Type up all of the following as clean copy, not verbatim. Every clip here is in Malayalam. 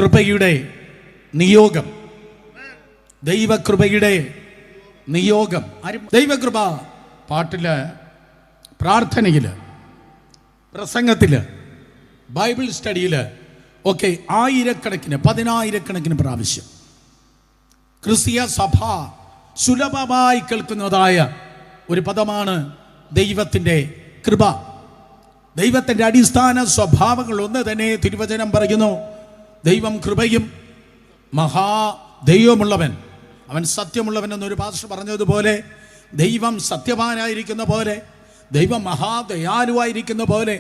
കൃപയുടെ നിയോഗം. ദൈവകൃപയുടെ നിയോഗം. ദൈവകൃപ പാട്ടില്, പ്രാർത്ഥനയില്, പ്രസംഗത്തില്, ബൈബിൾ സ്റ്റഡിയില് ഒക്കെ ആയിരക്കണക്കിന്, പതിനായിരക്കണക്കിന് പ്രാവശ്യം ക്രിസ്തീയ സഭ സുലഭമായി കേൾക്കുന്നതായ ഒരു പദമാണ് ദൈവത്തിൻ്റെ കൃപ. ദൈവത്തിൻ്റെ അടിസ്ഥാന സ്വഭാവങ്ങൾ ഒന്ന് തന്നെ തിരുവചനം പറയുന്നു. ദൈവം കൃപയും മഹാദൈവമുള്ളവൻ, അവൻ സത്യമുള്ളവൻ എന്നൊരു പാസ്റ്റർ പറഞ്ഞതുപോലെ, ദൈവം സത്യവാനായിരിക്കുന്ന പോലെ, ദൈവം മഹാദയാലുവായിരിക്കുന്ന പോലെ,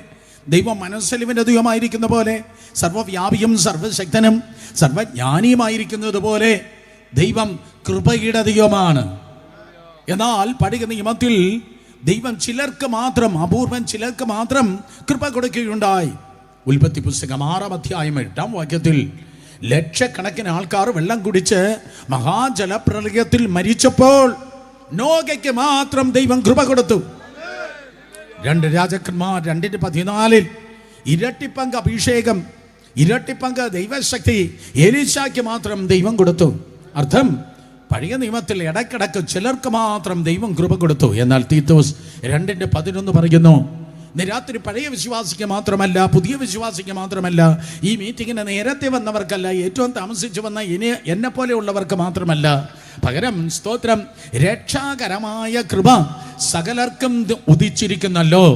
ദൈവം മനസ്സലിവിൻ്റെ ദൈവമായിരിക്കുന്ന പോലെ, സർവ്വവ്യാപിയും സർവശക്തനും സർവജ്ഞാനിയുമായിരിക്കുന്നത് പോലെ ദൈവം കൃപയുടെ ദൈവമാണ്. എന്നാൽ പഴയ നിയമത്തിൽ ദൈവം ചിലർക്ക് മാത്രം, അപൂർവം ചിലർക്ക് മാത്രം കൃപ കൊടുക്കുകയുണ്ടായി. ഉൽപ്പത്തി പുസ്തകം 6-ാം അധ്യായം 8-ാം വാക്യത്തിൽ ലക്ഷക്കണക്കിന് ആൾക്കാർ വെള്ളം കുടിച്ച് മഹാജലപ്രളയത്തിൽ മരിച്ചപ്പോൾ നോഹയ്ക്ക് മാത്രം ദൈവം കൃപ കൊടുത്തു. 2 രാജാക്കന്മാർ 2:14 ഇരട്ടിപ്പങ്ക് അഭിഷേകം, ഇരട്ടിപ്പങ്ക് ദൈവശക്തി എലീശായ്ക്ക് മാത്രം ദൈവം കൊടുത്തു. അർത്ഥം, പഴയ നിയമത്തിൽ ഇടയ്ക്കിടയ്ക്ക് ചിലർക്ക് മാത്രം ദൈവം കൃപ കൊടുത്തു. എന്നാൽ തീത്തോസ് 2:11 പറയുന്നു, ഇന്ന് രാത്രി പഴയ വിശ്വാസിക്ക് മാത്രമല്ല, പുതിയ വിശ്വാസിക്ക് മാത്രമല്ല, ഈ മീറ്റിങ്ങിന് നേരത്തെ വന്നവർക്കല്ല, ഏറ്റവും താമസിച്ചു വന്ന എന്നെ പോലെയുള്ളവർക്ക് മാത്രമല്ല, പകരം സ്തോത്രം, രക്ഷാകരമായ കൃപ സകലർക്കും ഉദിച്ചിരിക്കുന്നല്ലോ.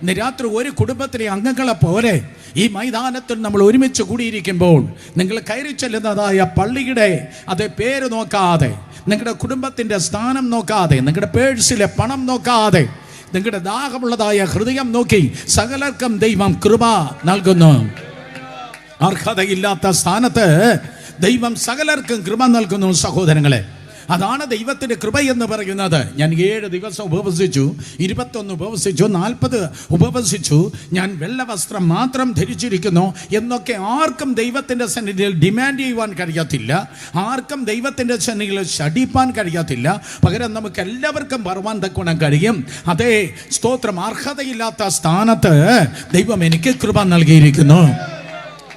ഇന്ന് രാത്രി ഒരു കുടുംബത്തിലെ അംഗങ്ങളെ പോലെ ഈ മൈതാനത്തിൽ നമ്മൾ ഒരുമിച്ച് കൂടിയിരിക്കുമ്പോൾ നിങ്ങൾ കയറി ചെല്ലുന്നതായ പള്ളിയുടെ അതേ പേര് നോക്കാതെ, നിങ്ങളുടെ കുടുംബത്തിൻ്റെ സ്ഥാനം നോക്കാതെ, നിങ്ങളുടെ പേഴ്സിലെ പണം നോക്കാതെ, നിങ്ങളുടെ ദാഹമുള്ളതായ ഹൃദയം നോക്കി സകലർക്കും ദൈവം കൃപ നൽകുന്നു. അർഹതയില്ലാത്ത സ്ഥാനത്ത് ദൈവം സകലർക്കും കൃപ നൽകുന്നു. സഹോദരങ്ങളെ, അതാണ് ദൈവത്തിൻ്റെ കൃപ എന്ന് പറയുന്നത്. ഞാൻ 7 ദിവസം ഉപവസിച്ചു, 21 ഉപവസിച്ചു, 40 ഉപവസിച്ചു, ഞാൻ വെള്ള വസ്ത്രം മാത്രം ധരിച്ചിരിക്കുന്നു എന്നൊക്കെ ആർക്കും ദൈവത്തിൻ്റെ സന്നിധിയിൽ ഡിമാൻഡ് ചെയ്യുവാൻ കഴിയത്തില്ല. ആർക്കും ദൈവത്തിൻ്റെ സന്നിധിയിൽ ശടിപ്പാൻ കഴിയത്തില്ല. പകരം നമുക്ക് എല്ലാവർക്കും പറവാൻ തക്കോണം കഴിയും. അതേ സ്തോത്രം, അർഹതയില്ലാത്ത സ്ഥാനത്ത് ദൈവം എനിക്ക് കൃപ നൽകിയിരിക്കുന്നു.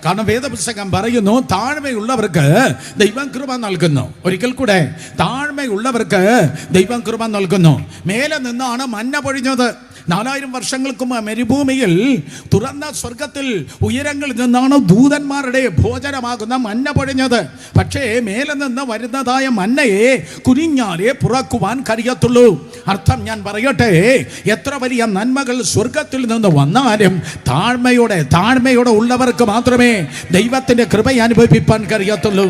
കാരണം വേദപുസ്തകം പറയുന്നു, താഴ്മയുള്ളവർക്ക് ദൈവം കൃപ നൽകുന്നു. ഒരിക്കൽ കൂടെ, താഴ്മയുള്ളവർക്ക് ദൈവം കൃപ നൽകുന്നു. മേലെ നിന്നാണ് മന്ന പൊഴിഞ്ഞത്. 4000 വർഷങ്ങൾക്ക് മരുഭൂമിയിൽ തുറന്ന സ്വർഗത്തിൽ ഉയരങ്ങളിൽ നിന്നാണ് ദൂതന്മാരുടെ ഭോജനമാകുന്ന മന്ന പൊഴിഞ്ഞത്. പക്ഷേ മേലെ നിന്ന് വരുന്നതായ മന്നയെ കുനിഞ്ഞാലേ പുറക്കുവാൻ കഴിയത്തുള്ളൂ. അർത്ഥം ഞാൻ പറയട്ടെ, എത്ര വലിയ നന്മകൾ സ്വർഗത്തിൽ നിന്ന് വന്നാലും താഴ്മയോടെ ഉള്ളവർക്ക് മാത്രമേ ദൈവത്തിൻ്റെ കൃപ അനുഭവിപ്പാൻ കഴിയത്തുള്ളൂ.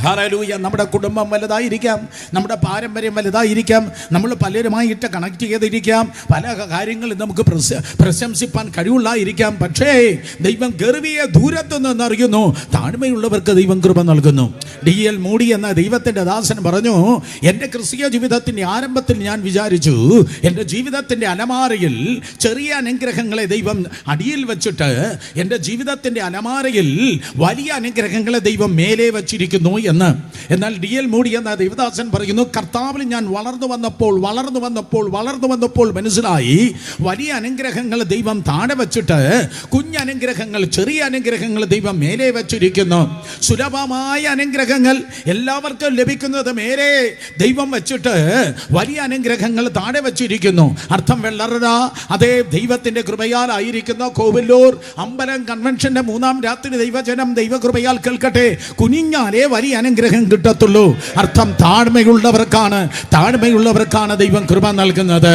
ഹല്ലേലൂയ. നമ്മുടെ കുടുംബം വലുതായിരിക്കാം, നമ്മുടെ പാരമ്പര്യം വലുതായിരിക്കാം, നമ്മൾ പലരുമായിട്ട് കണക്ട് ചെയ്തിരിക്കാം, പല കാര്യങ്ങളും നമുക്ക് പ്രശംസിപ്പാൻ കഴിവുള്ളായിരിക്കാം. പക്ഷേ ദൈവം ഗർവിയെ ദൂരത്തു നിന്ന് അറിയുന്നു. താഴ്മയുള്ളവർക്ക് ദൈവം കൃപ നൽകുന്നു. D.L. മൂഡി എന്ന ദൈവത്തിൻ്റെ ദാസൻ പറഞ്ഞു, എൻ്റെ ക്രിസ്തീയ ജീവിതത്തിൻ്റെ ആരംഭത്തിൽ ഞാൻ വിചാരിച്ചു, എൻ്റെ ജീവിതത്തിൻ്റെ അലമാരയിൽ ചെറിയ അനുഗ്രഹങ്ങളെ ദൈവം അടിയിൽ വെച്ചിട്ട് എൻ്റെ ജീവിതത്തിൻ്റെ അലമാരയിൽ വലിയ അനുഗ്രഹങ്ങളെ ദൈവം മേലെ വച്ചിരിക്കുന്നു എന്ന്. എന്നാൽ D.L. മൂഡി എന്ന ദൈവദാസൻ പറയുന്നു, കർത്താവിൽ ഞാൻ വളർന്നു വന്നപ്പോൾ മനസ്സിലായി, വലിയ അനുഗ്രഹങ്ങൾ ദൈവം താഴെ വെച്ചിട്ട് കുഞ്ഞനുഗ്രഹങ്ങൾ, ചെറിയ അനുഗ്രഹങ്ങൾ ദൈവം മേലെ വെച്ചിരിക്കുന്നു. സുലഭമായ അനുഗ്രഹങ്ങൾ എല്ലാവർക്കും ലഭിക്കുന്നത് മേലെ ദൈവം വെച്ചിട്ട് വലിയ അനുഗ്രഹങ്ങൾ താഴെ വെച്ചിരിക്കുന്നു. അർത്ഥം, വെള്ളറ അതേ ദൈവത്തിൻ്റെ കൃപയാലായിരിക്കുന്ന കോവിലൂർ അമ്പലം കൺവെൻഷന്റെ 3-ാം രാത്രി ദൈവജനം ദൈവകൃപയാൽ കേൾക്കട്ടെ, കുനിഞ്ഞാലേ വലിയ അനുഗ്രഹം കിട്ടത്തുള്ളൂ. അർത്ഥം, താഴ്മയുള്ളവർക്കാണ് ദൈവം കൃപ നൽകുന്നത്.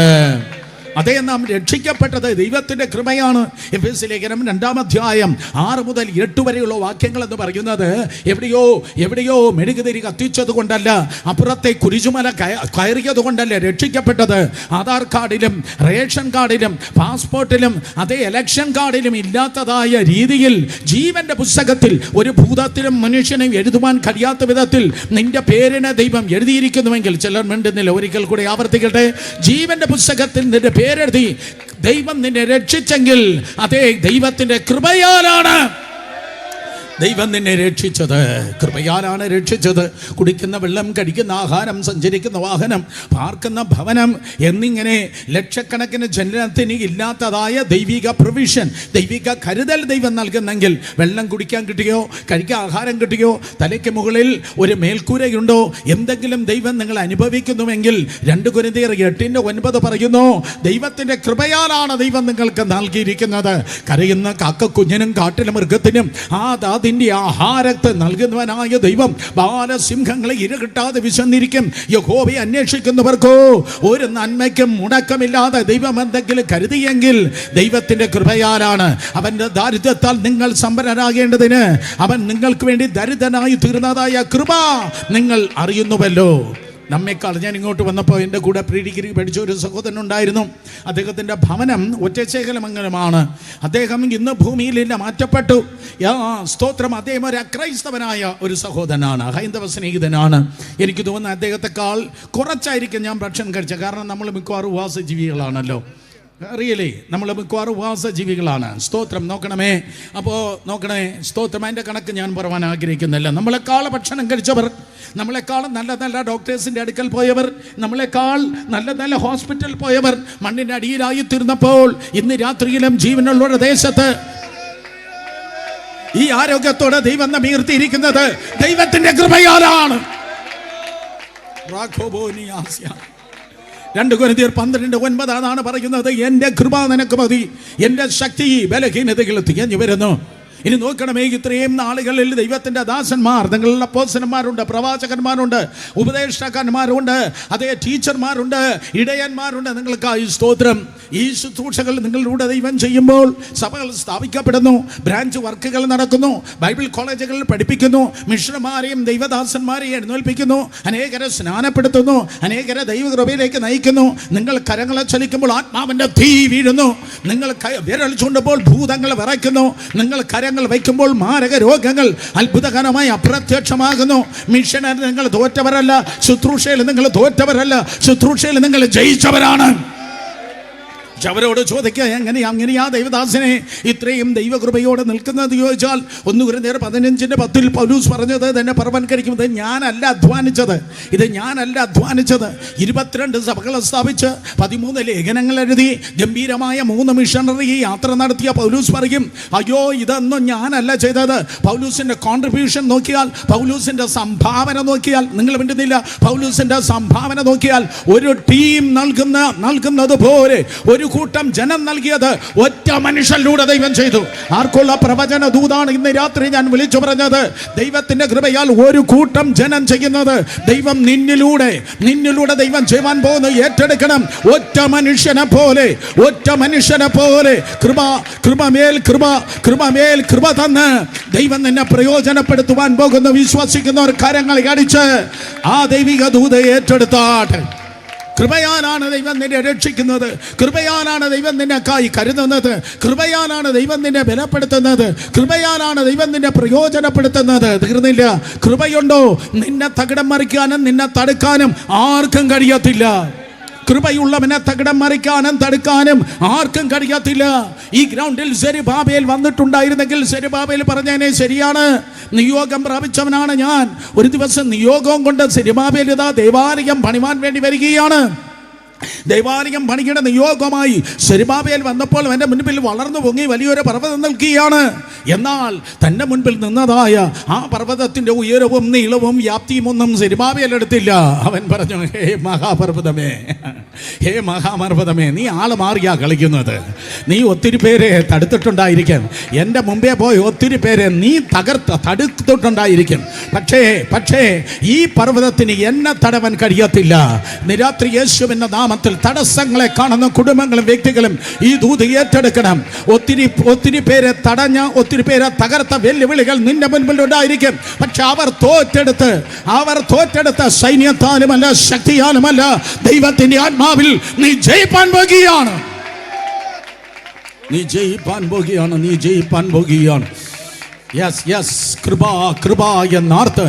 അതേ, നാം രക്ഷിക്കപ്പെട്ടത് ദൈവത്തിൻ്റെ കൃപയാണ്. എഫേസ്യ ലേഖനം 2-ാം അധ്യായം 6 മുതൽ 8 വരെയുള്ള വാക്യങ്ങൾ എന്ന് പറയുന്നത്, എവിടെയോ മെഴുകുതിരി കത്തിച്ചത് കൊണ്ടല്ല, അപ്പുറത്തെ കുരിശുമല കയറിയത് കൊണ്ടല്ല രക്ഷിക്കപ്പെട്ടത്. ആധാർ കാർഡിലും റേഷൻ കാർഡിലും പാസ്പോർട്ടിലും അതേ ഇലക്ഷൻ കാർഡിലും ഇല്ലാത്തതായ രീതിയിൽ ജീവന്റെ പുസ്തകത്തിൽ ഒരു ഭൂതത്തിലും മനുഷ്യനും എഴുതുവാൻ കഴിയാത്ത വിധത്തിൽ നിന്റെ പേരിനെ ദൈവം എഴുതിയിരിക്കുന്നുവെങ്കിൽ, ചിലർ മിണ്ടുന്നില്ല, ഒരിക്കൽ കൂടി ആവർത്തിക്കട്ടെ, ജീവന്റെ പുസ്തകത്തിൽ നിന്റെ പേരെഴുതി ദൈവം നിന്നെ രക്ഷിച്ചെങ്കിൽ അതേ ദൈവത്തിൻ്റെ കൃപയാലാണ്. ദൈവം നിന്നെ രക്ഷിച്ചത് കൃപയാലാണ് രക്ഷിച്ചത്. കുടിക്കുന്ന വെള്ളം, കഴിക്കുന്ന ആഹാരം, സഞ്ചരിക്കുന്ന വാഹനം, പാർക്കുന്ന ഭവനം എന്നിങ്ങനെ ലക്ഷക്കണക്കിന് ജനത്തിന് ഇല്ലാത്തതായ ദൈവിക പ്രൊവിഷൻ, ദൈവിക കരുതൽ ദൈവം നൽകുന്നെങ്കിൽ വെള്ളം കുടിക്കാൻ കിട്ടിയോ, കഴിക്കാൻ ആഹാരം കിട്ടിയോ, തലയ്ക്ക് മുകളിൽ ഒരു മേൽക്കൂരയുണ്ടോ, എന്തെങ്കിലും ദൈവം നിങ്ങൾ അനുഭവിക്കുന്നുവെങ്കിൽ 2 കൊരിന്ത്യർ 8:9 പറയുന്നു, ദൈവത്തിൻ്റെ കൃപയാലാണ് ദൈവം നിങ്ങൾക്ക് നൽകിയിരിക്കുന്നത്. കരയുന്ന കാക്കക്കുഞ്ഞിനും കാട്ടിലെ മൃഗത്തിനും അതിൻ്റെ ആഹാരത്തെ നൽകുന്നവനായ ദൈവം ബാലസിംഹങ്ങളെ ഇരകിട്ടാതെ വിശന്നിരിക്കും. യഹോവയെ അന്വേഷിക്കുന്നവർക്കോ ഒരു നന്മയ്ക്കും മുടക്കമില്ലാതെ ദൈവം എന്തെങ്കിലും കരുതിയെങ്കിൽ ദൈവത്തിൻ്റെ കൃപയാലാണ്. അവൻ്റെ ദാരിദ്ര്യത്താൽ നിങ്ങൾ സമ്പന്നരാകേണ്ടതിന് അവൻ നിങ്ങൾക്ക് വേണ്ടി ദരിദ്രനായി തീർന്നതായ കൃപ നിങ്ങൾ അറിയുന്നുവല്ലോ. നമ്മേക്കാൾ, ഞാൻ ഇങ്ങോട്ട് വന്നപ്പോൾ എൻ്റെ കൂടെ പ്രീ ഡിഗ്രി പഠിച്ച ഒരു സഹോദരൻ ഉണ്ടായിരുന്നു. അദ്ദേഹത്തിൻ്റെ ഭവനം ഒറ്റശേഖരമംഗലമാണ്. അദ്ദേഹം ഇന്ന് ഭൂമിയിലില്ല, മാറ്റപ്പെട്ടു. സ്തോത്രം. അദ്ദേഹം ഒരു അക്രൈസ്തവനായ ഒരു സഹോദരനാണ്, ഹൈന്ദവ സ്നേഹിതനാണ്. എനിക്ക് തോന്നുന്നു അദ്ദേഹത്തെക്കാൾ കുറച്ചായിരിക്കും ഞാൻ ഭക്ഷണം കഴിച്ചത്. കാരണം നമ്മൾ മിക്കവാറും ഉപവാസജീവികളാണല്ലോ, അറിയില്ലേ, നമ്മൾ മിക്കവാറും ഉപവാസജീവികളാണ്. സ്തോത്രം. നോക്കണമേ, അപ്പോൾ നോക്കണേ, സ്തോത്രം. അതിൻ്റെ കണക്ക് ഞാൻ പറയാൻ ആഗ്രഹിക്കുന്നില്ല. നമ്മളെക്കാൾ ഭക്ഷണം കഴിച്ചവർ, നമ്മളെക്കാൾ നല്ല നല്ല ഡോക്ടേഴ്സിൻ്റെ അടുക്കൽ പോയവർ, നമ്മളെക്കാൾ നല്ല നല്ല ഹോസ്പിറ്റൽ പോയവർ മണ്ണിൻ്റെ അടിയിലായി തീർന്നപ്പോൾ ഇന്ന് രാത്രിയിലും ജീവനുള്ള ദേശത്ത് ഈ ആരോഗ്യത്തോടെ ദൈവം നമ്മെ ഉയർത്തിയിരിക്കുന്നത് ദൈവത്തിൻ്റെ കൃപയാലാണ്. 2 കൊരിന്ത്യർ 12:9 അതാണ് പറയുന്നത്, എൻ്റെ കൃപ നിനക്ക് മതി, എൻ്റെ ശക്തി ബലഹീനതകൾ തികഞ്ഞു വരുന്നു. ഇനി നോക്കണമേ, ഇത്രയും നാളുകളിൽ ദൈവത്തിൻ്റെ ദാസന്മാർ, നിങ്ങളുടെ അപ്പോസ്തലന്മാരുണ്ട്, പ്രവാചകന്മാരുണ്ട്, ഉപദേഷ്ടാക്കന്മാരുണ്ട്, അതേ ടീച്ചർമാരുണ്ട്, ഇടയന്മാരുണ്ട്. നിങ്ങൾക്കായി സ്തോത്രം. ഈ ശുശ്രൂഷകൾ നിങ്ങളിലൂടെ ദൈവം ചെയ്യുമ്പോൾ സഭകൾ സ്ഥാപിക്കപ്പെടുന്നു, ബ്രാഞ്ച് വർക്കുകൾ നടക്കുന്നു, ബൈബിൾ കോളേജുകളിൽ പഠിപ്പിക്കുന്നു, മിഷണന്മാരെയും ദൈവദാസന്മാരെയും എഴുന്നേൽപ്പിക്കുന്നു, അനേകരെ സ്നാനപ്പെടുത്തുന്നു, അനേകരെ ദൈവകൃപയിലേക്ക് നയിക്കുന്നു. നിങ്ങൾ കരങ്ങളെ ചലിക്കുമ്പോൾ ആത്മാവിൻ്റെ തീ വീഴുന്നു, നിങ്ങൾ വിരൽ ചൂണ്ടുമ്പോൾ ഭൂതങ്ങൾ വിറയ്ക്കുന്നു, നിങ്ങൾ കരങ്ങൾ വയ്ക്കുമ്പോൾ മാരക രോഗങ്ങൾ അത്ഭുതകരമായി അപ്രത്യക്ഷമാകുന്നു. മിഷനറി നിങ്ങൾ തോറ്റവരല്ല, ശുശ്രൂഷയിൽ നിങ്ങൾ തോറ്റവരല്ല, ശുശ്രൂഷയിൽ നിങ്ങൾ ജയിച്ചവരാണ്. അവരോട് ചോദിക്കുക, അങ്ങനെയാ ദൈവദാസനെ ഇത്രയും ദൈവകൃപയോടെ നിൽക്കുന്നത് ചോദിച്ചാൽ 1 കൊരിന്ത്യർ 15:10 പൗലോസ് പറഞ്ഞത് തന്നെ പർവ്വൻകരിക്കുന്നത്, ഞാനല്ല അധ്വാനിച്ചത്, ഇത് ഞാനല്ല അധ്വാനിച്ചത്. 22 സഭകളെ സ്ഥാപിച്ച് 13 ലേഖനങ്ങൾ എഴുതി ഗംഭീരമായ 3 മിഷണറി യാത്ര നടത്തിയ പൗലോസ് പറയും, അയ്യോ ഇതൊന്നും ഞാനല്ല ചെയ്തത്. പൗലോസിൻ്റെ കോൺട്രിബ്യൂഷൻ നോക്കിയാൽ, പൗലോസിൻ്റെ സംഭാവന നോക്കിയാൽ, നിങ്ങൾ മിണ്ടുന്നില്ല, പൗലോസിൻ്റെ സംഭാവന നോക്കിയാൽ ഒരു ടീം നൽകുന്നത് പോലെ ഒരു കൂട്ടം ജനം നൽകിയത് ഒറ്റ മനുഷ്യനിലൂടെ ദൈവം ചെയ്തു. ആർക്കുള്ള പ്രവചന ദൂതാണ് ഇന്ന് രാത്രി ഞാൻ വിളിച്ചു പറഞ്ഞത്? ദൈവത്തിന്റെ കൃപയാൽ ഒരു കൂട്ടം ജനം ചെയ്യുന്നത് ദൈവം നിന്നിലൂടെ ദൈവം ചെയ്യാൻ പോകുന്നു. ഏറ്റെടുക്കണം. ഒറ്റ മനുഷ്യനെ പോലെ കൃപ തന്ന് ദൈവം നിന്നെ പ്രയോജനപ്പെടുത്തുവാൻ പോകുന്നു. വിശ്വസിക്കുന്നവർ കരങ്ങൾ അടിച്ച് ആ ദൈവിക ദൂത ഏറ്റെടുത്താട്ടെ. കൃപയാലാണ് ദൈവം നിന്നെ രക്ഷിക്കുന്നത്, കൃപയാലാണ് ദൈവം നിന്നെക്കായി കരുതുന്നത്, കൃപയാലാണ് ദൈവം നിന്നെ ബലപ്പെടുത്തുന്നത്, കൃപയാലാണ് ദൈവം നിന്നെ പ്രയോജനപ്പെടുത്തുന്നത്. തീർന്നില്ല. കൃപയുണ്ടോ നിന്നെ തകിടം മറിക്കാനും നിന്നെ തടുക്കാനും ആർക്കും കഴിയത്തില്ല. കൃപയുള്ളവനെ തകിടം മറിക്കാനും തടുക്കാനും ആർക്കും കഴിയത്തില്ല. ഈ ഗ്രൗണ്ടിൽ സെരുബാബേൽ വന്നിട്ടുണ്ടായിരുന്നെങ്കിൽ സെരുബാബേൽ പറഞ്ഞേനെ, ശരിയാണ്, നിയോഗം പ്രാപിച്ചവനാണ് ഞാൻ. ഒരു ദിവസം നിയോഗം കൊണ്ട് സെരുബാബേൽ ഇതാ ദേവാലയം പണിവാൻ വേണ്ടി വരികയാണ്. ദേവാലയം പണിയുടെ നിയോഗമായി സെരുബാബേൽ വന്നപ്പോൾ അവൻ്റെ മുൻപിൽ വളർന്നു പൊങ്ങി വലിയൊരു പർവ്വതം നിൽക്കുകയാണ്. എന്നാൽ തൻ്റെ മുൻപിൽ നിന്നതായ ആ പർവ്വതത്തിൻ്റെ ഉയരവും നീളവും വ്യാപ്തിയും ഒന്നും സെരുബാബേൽ എടുത്തില്ല. അവൻ പറഞ്ഞു, ഹേ മഹാപർവ്വതമേ, നീ ആള് മാറിയാ കളിക്കുന്നത്. നീ ഒത്തിരി പേരെ തടുത്തിട്ടുണ്ടായിരിക്കും, എൻ്റെ മുമ്പേ പോയി ഒത്തിരി പേരെ നീ തടുത്തിട്ടുണ്ടായിരിക്കും. പക്ഷേ ഈ പർവ്വതത്തിന് എന്നെ തടവാൻ കഴിയത്തില്ല. നിരാത്രി യേശുവിൻ്റെ നാമത്തിൽ തടസ്സങ്ങളെ കാണുന്ന കുടുംബങ്ങളും വ്യക്തികളും ഈ ദൂത് ഏറ്റെടുക്കണം. ഒത്തിരി പേരെ തടഞ്ഞ, ഒത്തിരി പേരെ തകർത്ത വെല്ലുവിളികൾ നിന്റെ മുൻപിൽ ഉണ്ടായിരിക്കും. പക്ഷെ അവർ തോറ്റെടുത്ത സൈന്യത്താലുമല്ല, ശക്തിയാലുമല്ല, ദൈവത്തിന്റെ ആത്മാവിൽ നീ ജയിപ്പാൻ പോകുകയാണ്. യെസ് യെസ്, കൃപ കൃപ എന്നാർത്ത്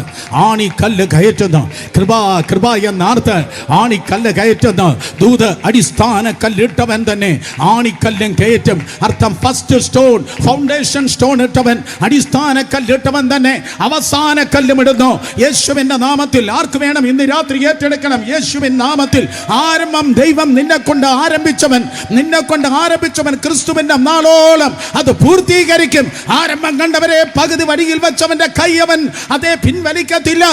ആണിക്കല്ല് കയറ്റുന്നു. കൃപ കൃപ എന്നാർത്ത് ആണിക്കല്ല് കയറ്റുന്നു. ദൂത് അടിസ്ഥാന കല്ലിട്ടവൻ തന്നെ ആണിക്കല്ലും കയറ്റും. അർത്ഥം ഫസ്റ്റ് സ്റ്റോൺ, ഫൗണ്ടേഷൻ സ്റ്റോൺ ഇട്ടവൻ, അടിസ്ഥാന കല്ലിട്ടവൻ തന്നെ അവസാന കല്ലും ഇടുന്നു. യേശുവിന്റെ നാമത്തിൽ ആർക്ക് വേണം ഇന്ന് രാത്രി ഏറ്റെടുക്കണം? യേശുവിൻ നാമത്തിൽ ആരംഭം ദൈവം നിന്നെ കൊണ്ട് ആരംഭിച്ചവൻ ക്രിസ്തുവിന്റെ നാളോളം അത് പൂർത്തീകരിക്കും. ആരംഭം കണ്ടവരെ പകുതി വഴിയിൽ വെച്ചവന്റെ കൈ അവൻ അതേ പിൻവലിക്കത്തില്ല.